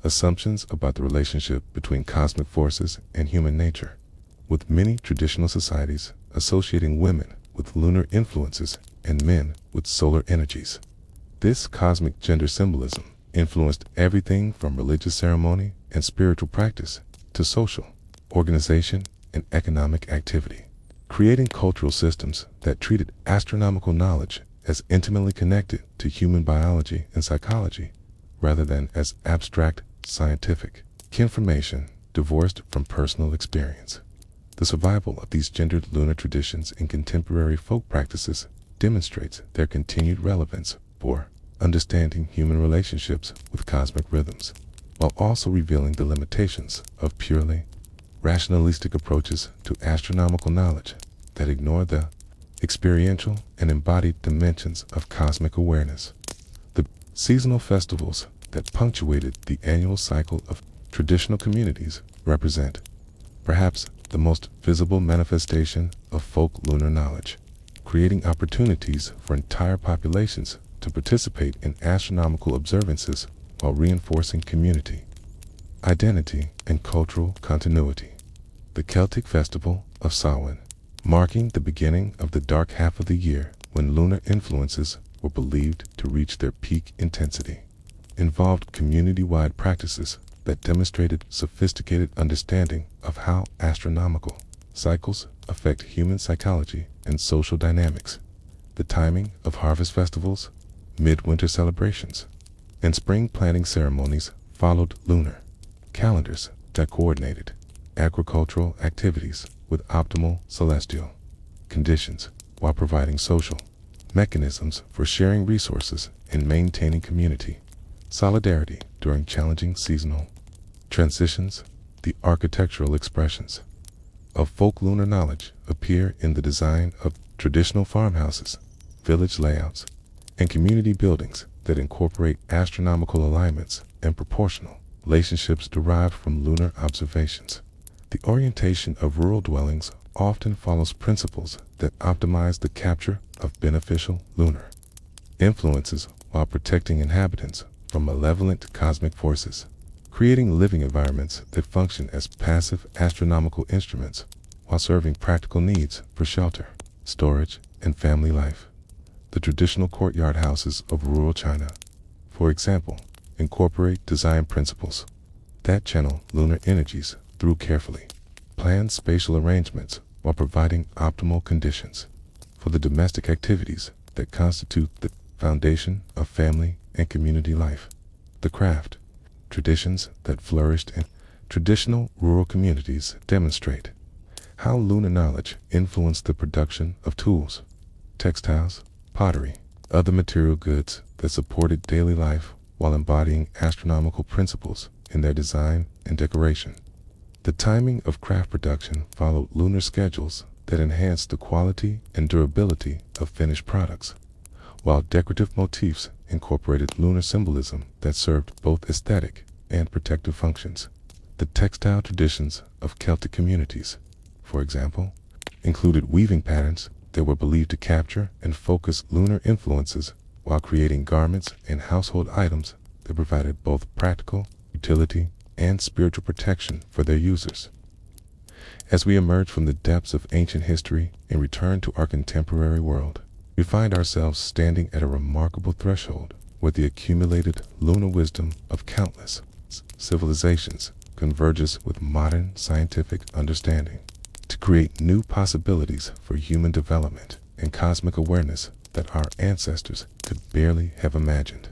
[SPEAKER 1] assumptions about the relationship between cosmic forces and human nature, with many traditional societies associating women with lunar influences and men with solar energies. This cosmic gender symbolism influenced everything from religious ceremony and spiritual practice to social organization and economic activity, creating cultural systems that treated astronomical knowledge as intimately connected to human biology and psychology, rather than as abstract scientific information divorced from personal experience. The survival of these gendered lunar traditions in contemporary folk practices demonstrates their continued relevance for understanding human relationships with cosmic rhythms, while also revealing the limitations of purely rationalistic approaches to astronomical knowledge that ignore the experiential and embodied dimensions of cosmic awareness. The seasonal festivals that punctuated the annual cycle of traditional communities represent perhaps the most visible manifestation of folk lunar knowledge, creating opportunities for entire populations to participate in astronomical observances while reinforcing community identity and cultural continuity. The Celtic festival of Samhain, marking the beginning of the dark half of the year when lunar influences were believed to reach their peak intensity, involved community-wide practices that demonstrated sophisticated understanding of how astronomical cycles affect human psychology and social dynamics. The timing of harvest festivals, midwinter celebrations, and spring planting ceremonies followed lunar calendars that coordinated agricultural activities with optimal celestial conditions while providing social mechanisms for sharing resources and maintaining community solidarity during challenging seasonal transitions. The architectural expressions of folk lunar knowledge appear in the design of traditional farmhouses, village layouts, and community buildings that incorporate astronomical alignments and proportional relationships derived from lunar observations. The orientation of rural dwellings often follows principles that optimize the capture of beneficial lunar influences while protecting inhabitants from malevolent cosmic forces, creating living environments that function as passive astronomical instruments while serving practical needs for shelter, storage, and family life. The traditional courtyard houses of rural China, for example, incorporate design principles that channel lunar energies through carefully planned spatial arrangements while providing optimal conditions for the domestic activities that constitute the foundation of family and community life. The craft traditions that flourished in traditional rural communities demonstrate how lunar knowledge influenced the production of tools, textiles, pottery, other material goods that supported daily life while embodying astronomical principles in their design and decoration. The timing of craft production followed lunar schedules that enhanced the quality and durability of finished products, while decorative motifs incorporated lunar symbolism that served both aesthetic and protective functions. The textile traditions of Celtic communities, for example, included weaving patterns that were believed to capture and focus lunar influences while creating garments and household items that provided both practical utility and spiritual protection for their users. As we emerge from the depths of ancient history and return to our contemporary world, we find ourselves standing at a remarkable threshold where the accumulated lunar wisdom of countless civilizations converges with modern scientific understanding to create new possibilities for human development and cosmic awareness that our ancestors could barely have imagined.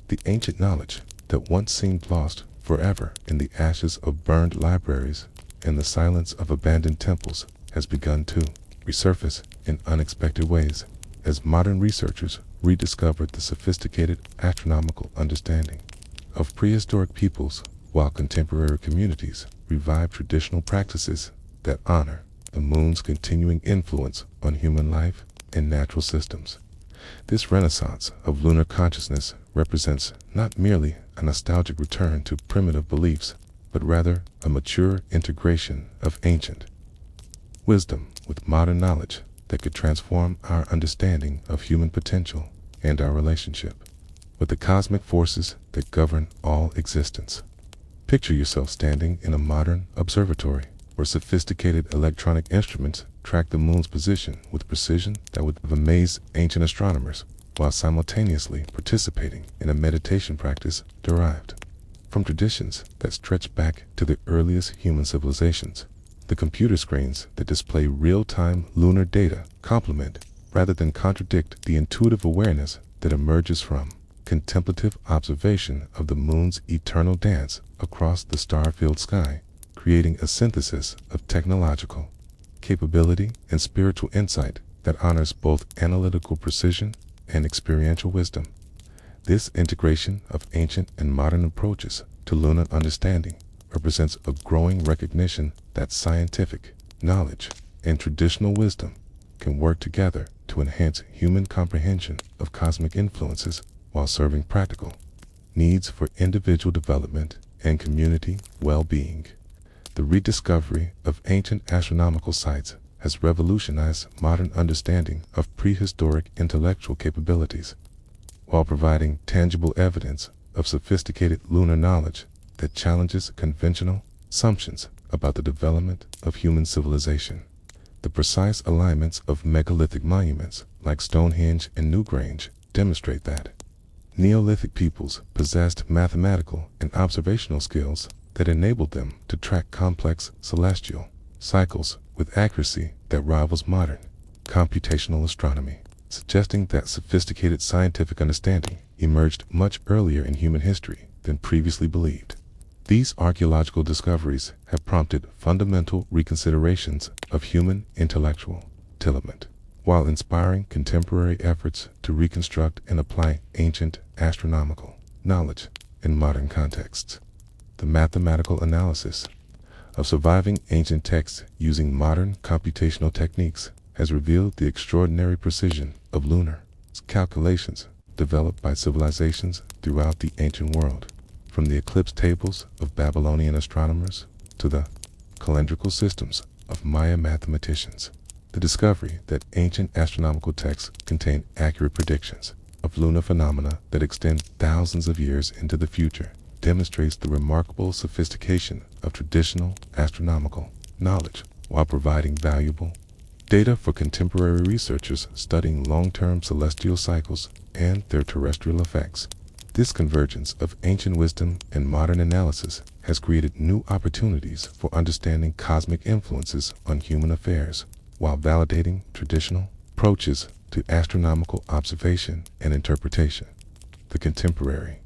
[SPEAKER 1] The ancient knowledge that once seemed lost forever in the ashes of burned libraries and the silence of abandoned temples has begun to resurface in unexpected ways as modern researchers rediscovered the sophisticated astronomical understanding of prehistoric peoples, while contemporary communities revive traditional practices that honor the moon's continuing influence on human life and natural systems. This renaissance of lunar consciousness represents not merely a nostalgic return to primitive beliefs, but rather a mature integration of ancient wisdom with modern knowledge that could transform our understanding of human potential and our relationship with the cosmic forces that govern all existence. Picture yourself standing in a modern observatory where sophisticated electronic instruments track the moon's position with precision that would have amazed ancient astronomers, while simultaneously participating in a meditation practice derived from traditions that stretch back to the earliest human civilizations. The computer screens that display real-time lunar data complement rather than contradict the intuitive awareness that emerges from contemplative observation of the moon's eternal dance across the star-filled sky, creating a synthesis of technological capability and spiritual insight that honors both analytical precision and experiential wisdom. This integration of ancient and modern approaches to lunar understanding represents a growing recognition that scientific knowledge and traditional wisdom can work together to enhance human comprehension of cosmic influences while serving practical needs for individual development and community well-being. The rediscovery of ancient astronomical sites has revolutionized modern understanding of prehistoric intellectual capabilities, while providing tangible evidence of sophisticated lunar knowledge that challenges conventional assumptions about the development of human civilization. The precise alignments of megalithic monuments like Stonehenge and Newgrange demonstrate that Neolithic peoples possessed mathematical and observational skills that enabled them to track complex celestial cycles with accuracy that rivals modern computational astronomy, suggesting that sophisticated scientific understanding emerged much earlier in human history than previously believed. These archaeological discoveries have prompted fundamental reconsiderations of human intellectual development, while inspiring contemporary efforts to reconstruct and apply ancient astronomical knowledge in modern contexts. The mathematical analysis of surviving ancient texts using modern computational techniques has revealed the extraordinary precision of lunar calculations developed by civilizations throughout the ancient world, from the eclipse tables of Babylonian astronomers to the calendrical systems of Maya mathematicians. The discovery that ancient astronomical texts contain accurate predictions of lunar phenomena that extend thousands of years into the future demonstrates the remarkable sophistication of traditional astronomical knowledge, while providing valuable data for contemporary researchers studying long-term celestial cycles and their terrestrial effects. This convergence of ancient wisdom and modern analysis has created new opportunities for understanding cosmic influences on human affairs, while validating traditional approaches to astronomical observation and interpretation. The contemporary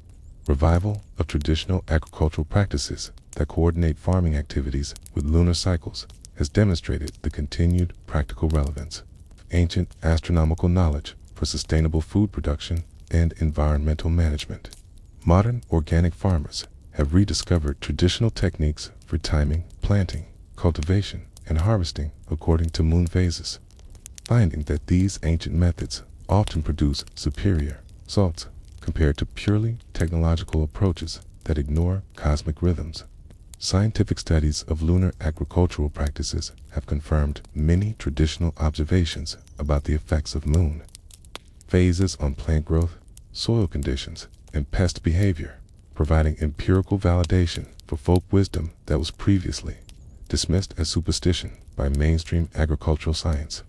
[SPEAKER 1] revival of traditional agricultural practices that coordinate farming activities with lunar cycles has demonstrated the continued practical relevance of ancient astronomical knowledge for sustainable food production and environmental management. Modern organic farmers have rediscovered traditional techniques for timing, planting, cultivation, and harvesting according to moon phases, finding that these ancient methods often produce superior results compared to purely technological approaches that ignore cosmic rhythms. Scientific studies of lunar agricultural practices have confirmed many traditional observations about the effects of moon phases on plant growth, soil conditions, and pest behavior, providing empirical validation for folk wisdom that was previously dismissed as superstition by mainstream agricultural science.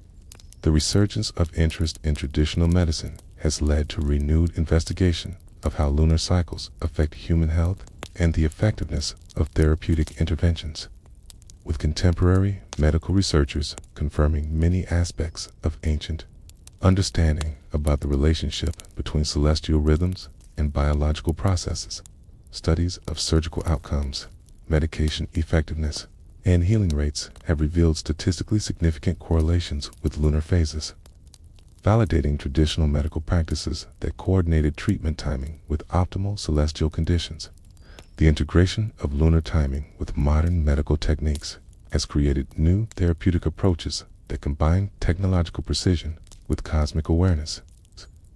[SPEAKER 1] The resurgence of interest in traditional medicine has led to renewed investigation of how lunar cycles affect human health and the effectiveness of therapeutic interventions, with contemporary medical researchers confirming many aspects of ancient understanding about the relationship between celestial rhythms and biological processes. Studies of surgical outcomes, medication effectiveness, and healing rates have revealed statistically significant correlations with lunar phases, validating traditional medical practices that coordinated treatment timing with optimal celestial conditions. The integration of lunar timing with modern medical techniques has created new therapeutic approaches that combine technological precision with cosmic awareness,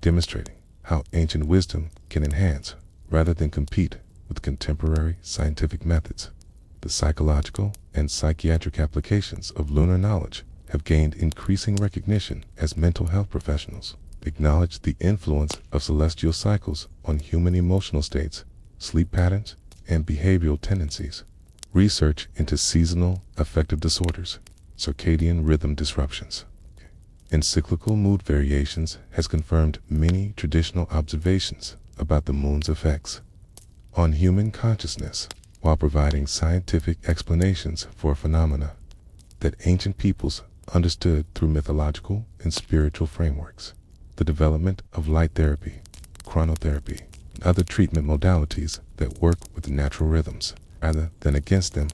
[SPEAKER 1] demonstrating how ancient wisdom can enhance rather than compete with contemporary scientific methods. The psychological and psychiatric applications of lunar knowledge have gained increasing recognition as mental health professionals acknowledge the influence of celestial cycles on human emotional states, sleep patterns, and behavioral tendencies. Research into seasonal affective disorders, circadian rhythm disruptions, and cyclical mood variations has confirmed many traditional observations about the moon's effects on human consciousness, while providing scientific explanations for phenomena that ancient peoples understood through mythological and spiritual frameworks. The development of light therapy, chronotherapy, and other treatment modalities that work with natural rhythms rather than against them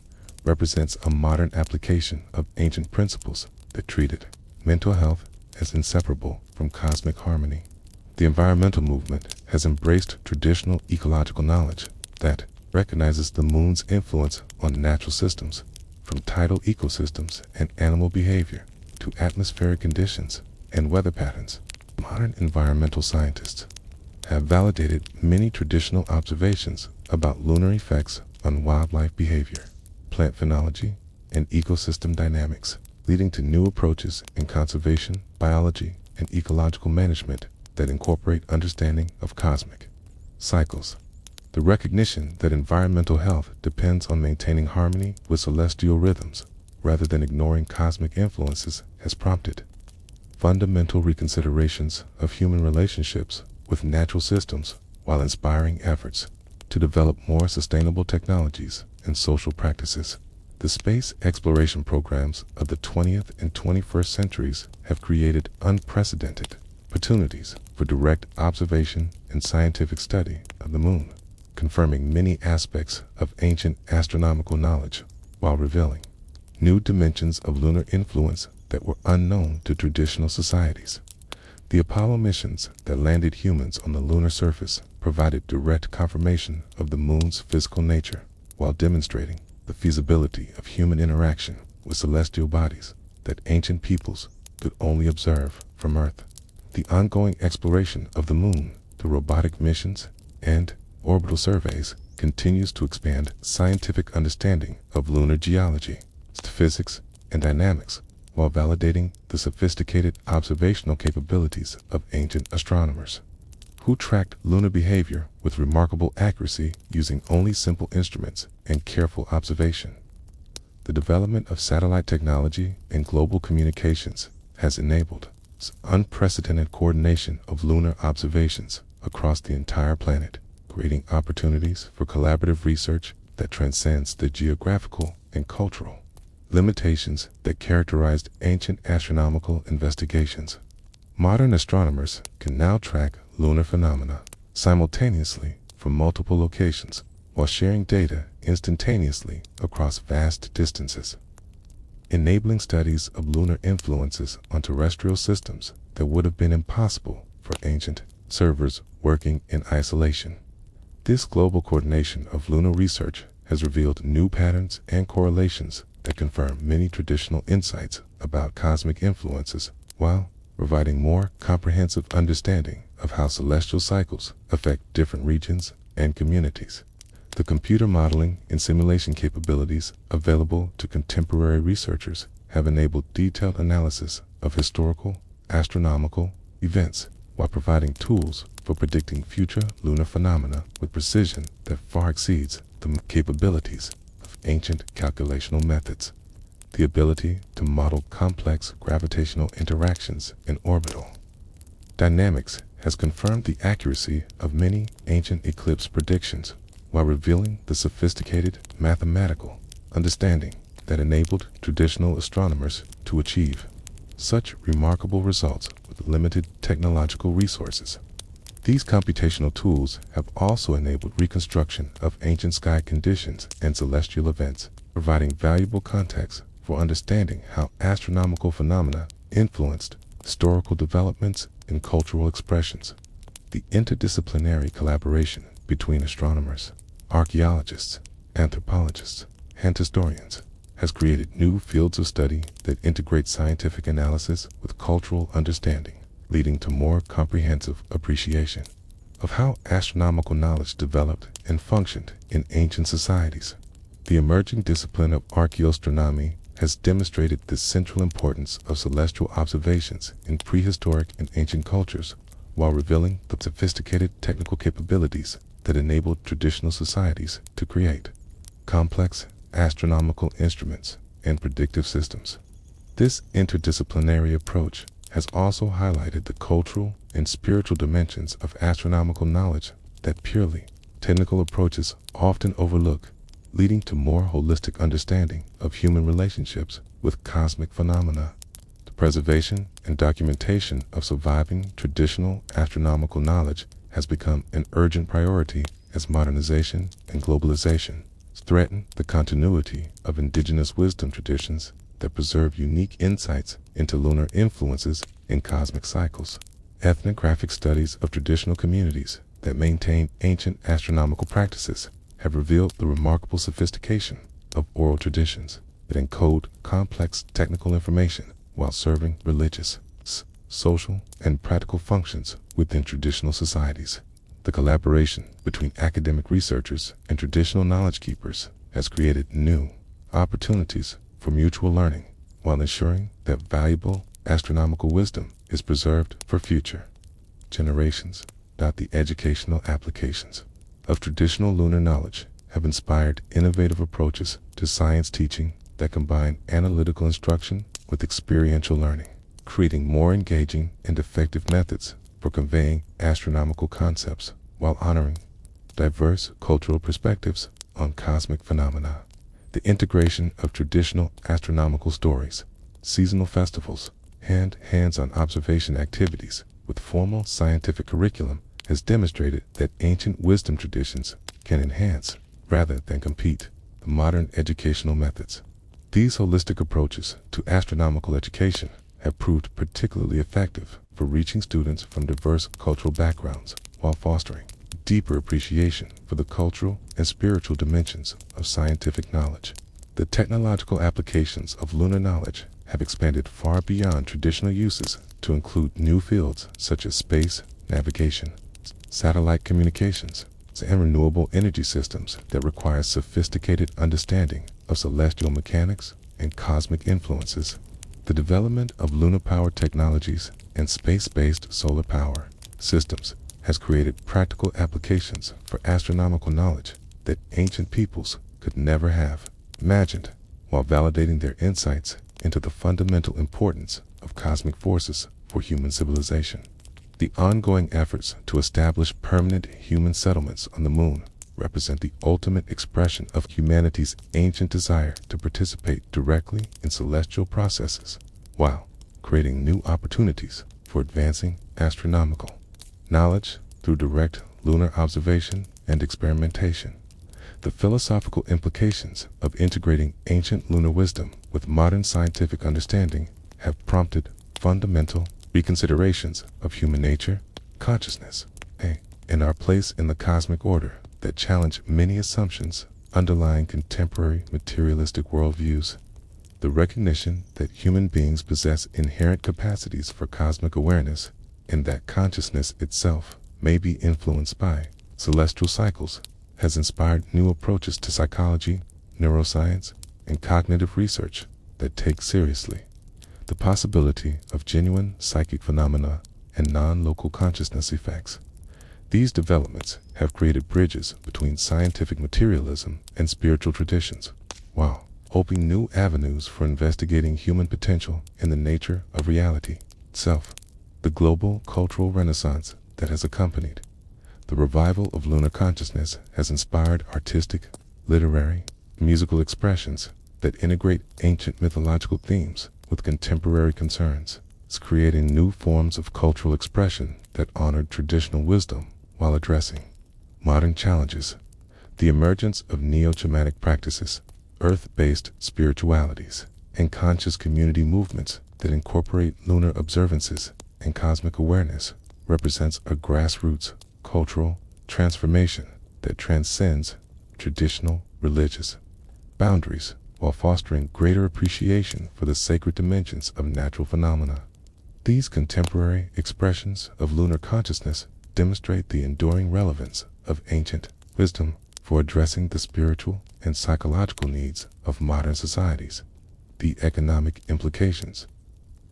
[SPEAKER 1] represents a modern application of ancient principles that treated mental health as inseparable from cosmic harmony. The environmental movement has embraced traditional ecological knowledge that recognizes the moon's influence on natural systems, from tidal ecosystems and animal behavior to atmospheric conditions and weather patterns. Modern environmental scientists have validated many traditional observations about lunar effects on wildlife behavior, plant phenology, and ecosystem dynamics, leading to new approaches in conservation, biology, and ecological management that incorporate understanding of cosmic cycles. The recognition that environmental health depends on maintaining harmony with celestial rhythms rather than ignoring cosmic influences has prompted fundamental reconsiderations of human relationships with natural systems while inspiring efforts to develop more sustainable technologies and social practices. The space exploration programs of the 20th and 21st centuries have created unprecedented opportunities for direct observation and scientific study of the moon, confirming many aspects of ancient astronomical knowledge while revealing new dimensions of lunar influence that were unknown to traditional societies. The Apollo missions that landed humans on the lunar surface provided direct confirmation of the moon's physical nature while demonstrating the feasibility of human interaction with celestial bodies that ancient peoples could only observe from Earth. The ongoing exploration of the moon through robotic missions and orbital surveys continues to expand scientific understanding of lunar geology, physics, and dynamics, while validating the sophisticated observational capabilities of ancient astronomers who tracked lunar behavior with remarkable accuracy using only simple instruments and careful observation. The development of satellite technology and global communications has enabled unprecedented coordination of lunar observations across the entire planet, creating opportunities for collaborative research that transcends the geographical and cultural limitations that characterized ancient astronomical investigations. Modern astronomers can now track lunar phenomena simultaneously from multiple locations while sharing data instantaneously across vast distances, enabling studies of lunar influences on terrestrial systems that would have been impossible for ancient observers working in isolation. This global coordination of lunar research has revealed new patterns and correlations that confirm many traditional insights about cosmic influences while providing more comprehensive understanding of how celestial cycles affect different regions and communities. The computer modeling and simulation capabilities available to contemporary researchers have enabled detailed analysis of historical astronomical events while providing tools for predicting future lunar phenomena with precision that far exceeds the capabilities of ancient calculational methods. The ability to model complex gravitational interactions in orbital dynamics has confirmed the accuracy of many ancient eclipse predictions while revealing the sophisticated mathematical understanding that enabled traditional astronomers to achieve such remarkable results with limited technological resources. These computational tools have also enabled reconstruction of ancient sky conditions and celestial events, providing valuable context for understanding how astronomical phenomena influenced historical developments and cultural expressions. The interdisciplinary collaboration between astronomers, archaeologists, anthropologists, and historians has created new fields of study that integrate scientific analysis with cultural understanding, leading to more comprehensive appreciation of how astronomical knowledge developed and functioned in ancient societies. The emerging discipline of archaeoastronomy has demonstrated the central importance of celestial observations in prehistoric and ancient cultures, while revealing the sophisticated technical capabilities that enabled traditional societies to create complex astronomical instruments and predictive systems. This interdisciplinary approach has also highlighted the cultural and spiritual dimensions of astronomical knowledge that purely technical approaches often overlook, leading to more holistic understanding of human relationships with cosmic phenomena. The preservation and documentation of surviving traditional astronomical knowledge has become an urgent priority as modernization and globalization threaten the continuity of indigenous wisdom traditions that preserve unique insights into lunar influences in cosmic cycles. Ethnographic studies of traditional communities that maintain ancient astronomical practices have revealed the remarkable sophistication of oral traditions that encode complex technical information while serving religious, social, and practical functions within traditional societies. The collaboration between academic researchers and traditional knowledge keepers has created new opportunities for mutual learning while ensuring that valuable astronomical wisdom is preserved for future generations. The educational applications of traditional lunar knowledge have inspired innovative approaches to science teaching that combine analytical instruction with experiential learning, creating more engaging and effective methods for conveying astronomical concepts while honoring diverse cultural perspectives on cosmic phenomena. The integration of traditional astronomical stories, seasonal festivals, and hands-on observation activities with formal scientific curriculum has demonstrated that ancient wisdom traditions can enhance, rather than compete, the modern educational methods. These holistic approaches to astronomical education have proved particularly effective for reaching students from diverse cultural backgrounds while fostering deeper appreciation for the cultural and spiritual dimensions of scientific knowledge. The technological applications of lunar knowledge have expanded far beyond traditional uses to include new fields such as space navigation, satellite communications, and renewable energy systems that require sophisticated understanding of celestial mechanics and cosmic influences. The development of lunar-powered technologies and space-based solar power systems has created practical applications for astronomical knowledge that ancient peoples could never have imagined, while validating their insights into the fundamental importance of cosmic forces for human civilization. The ongoing efforts to establish permanent human settlements on the moon represent the ultimate expression of humanity's ancient desire to participate directly in celestial processes, while creating new opportunities for advancing astronomical knowledge through direct lunar observation and experimentation. The philosophical implications of integrating ancient lunar wisdom with modern scientific understanding have prompted fundamental reconsiderations of human nature, consciousness, and our place in the cosmic order that challenge many assumptions underlying contemporary materialistic worldviews. The recognition that human beings possess inherent capacities for cosmic awareness and that consciousness itself may be influenced by celestial cycles has inspired new approaches to psychology, neuroscience, and cognitive research that take seriously the possibility of genuine psychic phenomena and non-local consciousness effects. These developments have created bridges between scientific materialism and spiritual traditions, while opening new avenues for investigating human potential in the nature of reality itself. The global cultural renaissance that has accompanied the revival of lunar consciousness has inspired artistic, literary, musical expressions that integrate ancient mythological themes with contemporary concerns, creating new forms of cultural expression that honored traditional wisdom while addressing modern challenges. The emergence of neo-shamanic practices, earth-based spiritualities, and conscious community movements that incorporate lunar observances and cosmic awareness represents a grassroots cultural transformation that transcends traditional religious boundaries while fostering greater appreciation for the sacred dimensions of natural phenomena. These contemporary expressions of lunar consciousness demonstrate the enduring relevance of ancient wisdom for addressing the spiritual and psychological needs of modern societies. The economic implications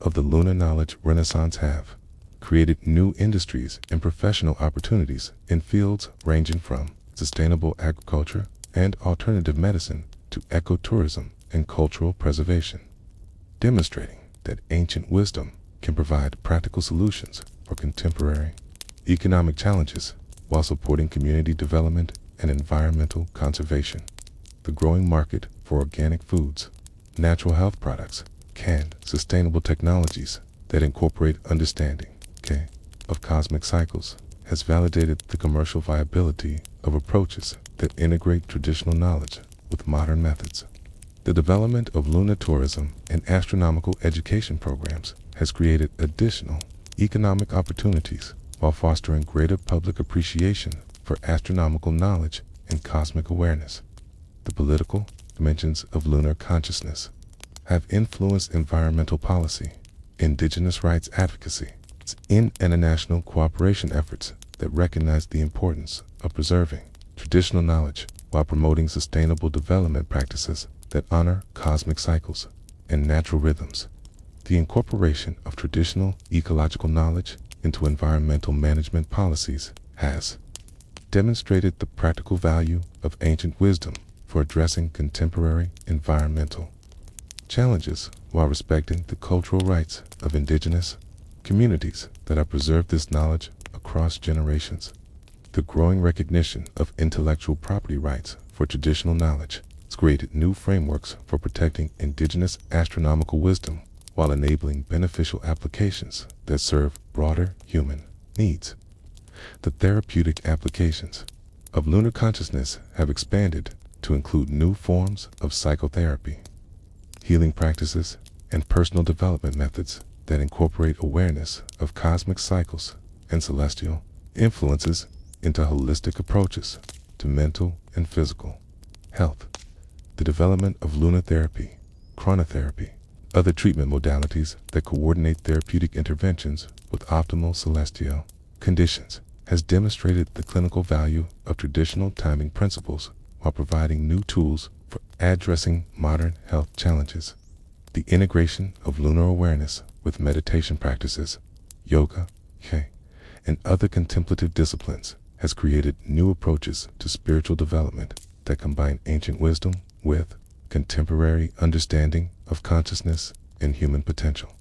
[SPEAKER 1] of the lunar knowledge renaissance have created new industries and professional opportunities in fields ranging from sustainable agriculture and alternative medicine to ecotourism and cultural preservation, demonstrating that ancient wisdom can provide practical solutions for contemporary economic challenges while supporting community development and environmental conservation. The growing market for organic foods, natural health products, and sustainable technologies that incorporate understanding of cosmic cycles has validated the commercial viability of approaches that integrate traditional knowledge with modern methods. The development of lunar tourism and astronomical education programs has created additional economic opportunities while fostering greater public appreciation for astronomical knowledge and cosmic awareness. The political dimensions of lunar consciousness have influenced environmental policy, indigenous rights advocacy, and international cooperation efforts that recognize the importance of preserving traditional knowledge while promoting sustainable development practices that honor cosmic cycles and natural rhythms. The incorporation of traditional ecological knowledge into environmental management policies has demonstrated the practical value of ancient wisdom for addressing contemporary environmental challenges while respecting the cultural rights of indigenous communities that have preserved this knowledge across generations. The growing recognition of intellectual property rights for traditional knowledge has created new frameworks for protecting indigenous astronomical wisdom while enabling beneficial applications that serve broader human needs. The therapeutic applications of lunar consciousness have expanded to include new forms of psychotherapy, healing practices, and personal development methods that incorporate awareness of cosmic cycles and celestial influences into holistic approaches to mental and physical health. The development of lunar therapy, chronotherapy, other treatment modalities that coordinate therapeutic interventions with optimal celestial conditions has demonstrated the clinical value of traditional timing principles while providing new tools for addressing modern health challenges. The integration of lunar awareness with meditation practices, yoga, and other contemplative disciplines has created new approaches to spiritual development that combine ancient wisdom with contemporary understanding of consciousness and human potential.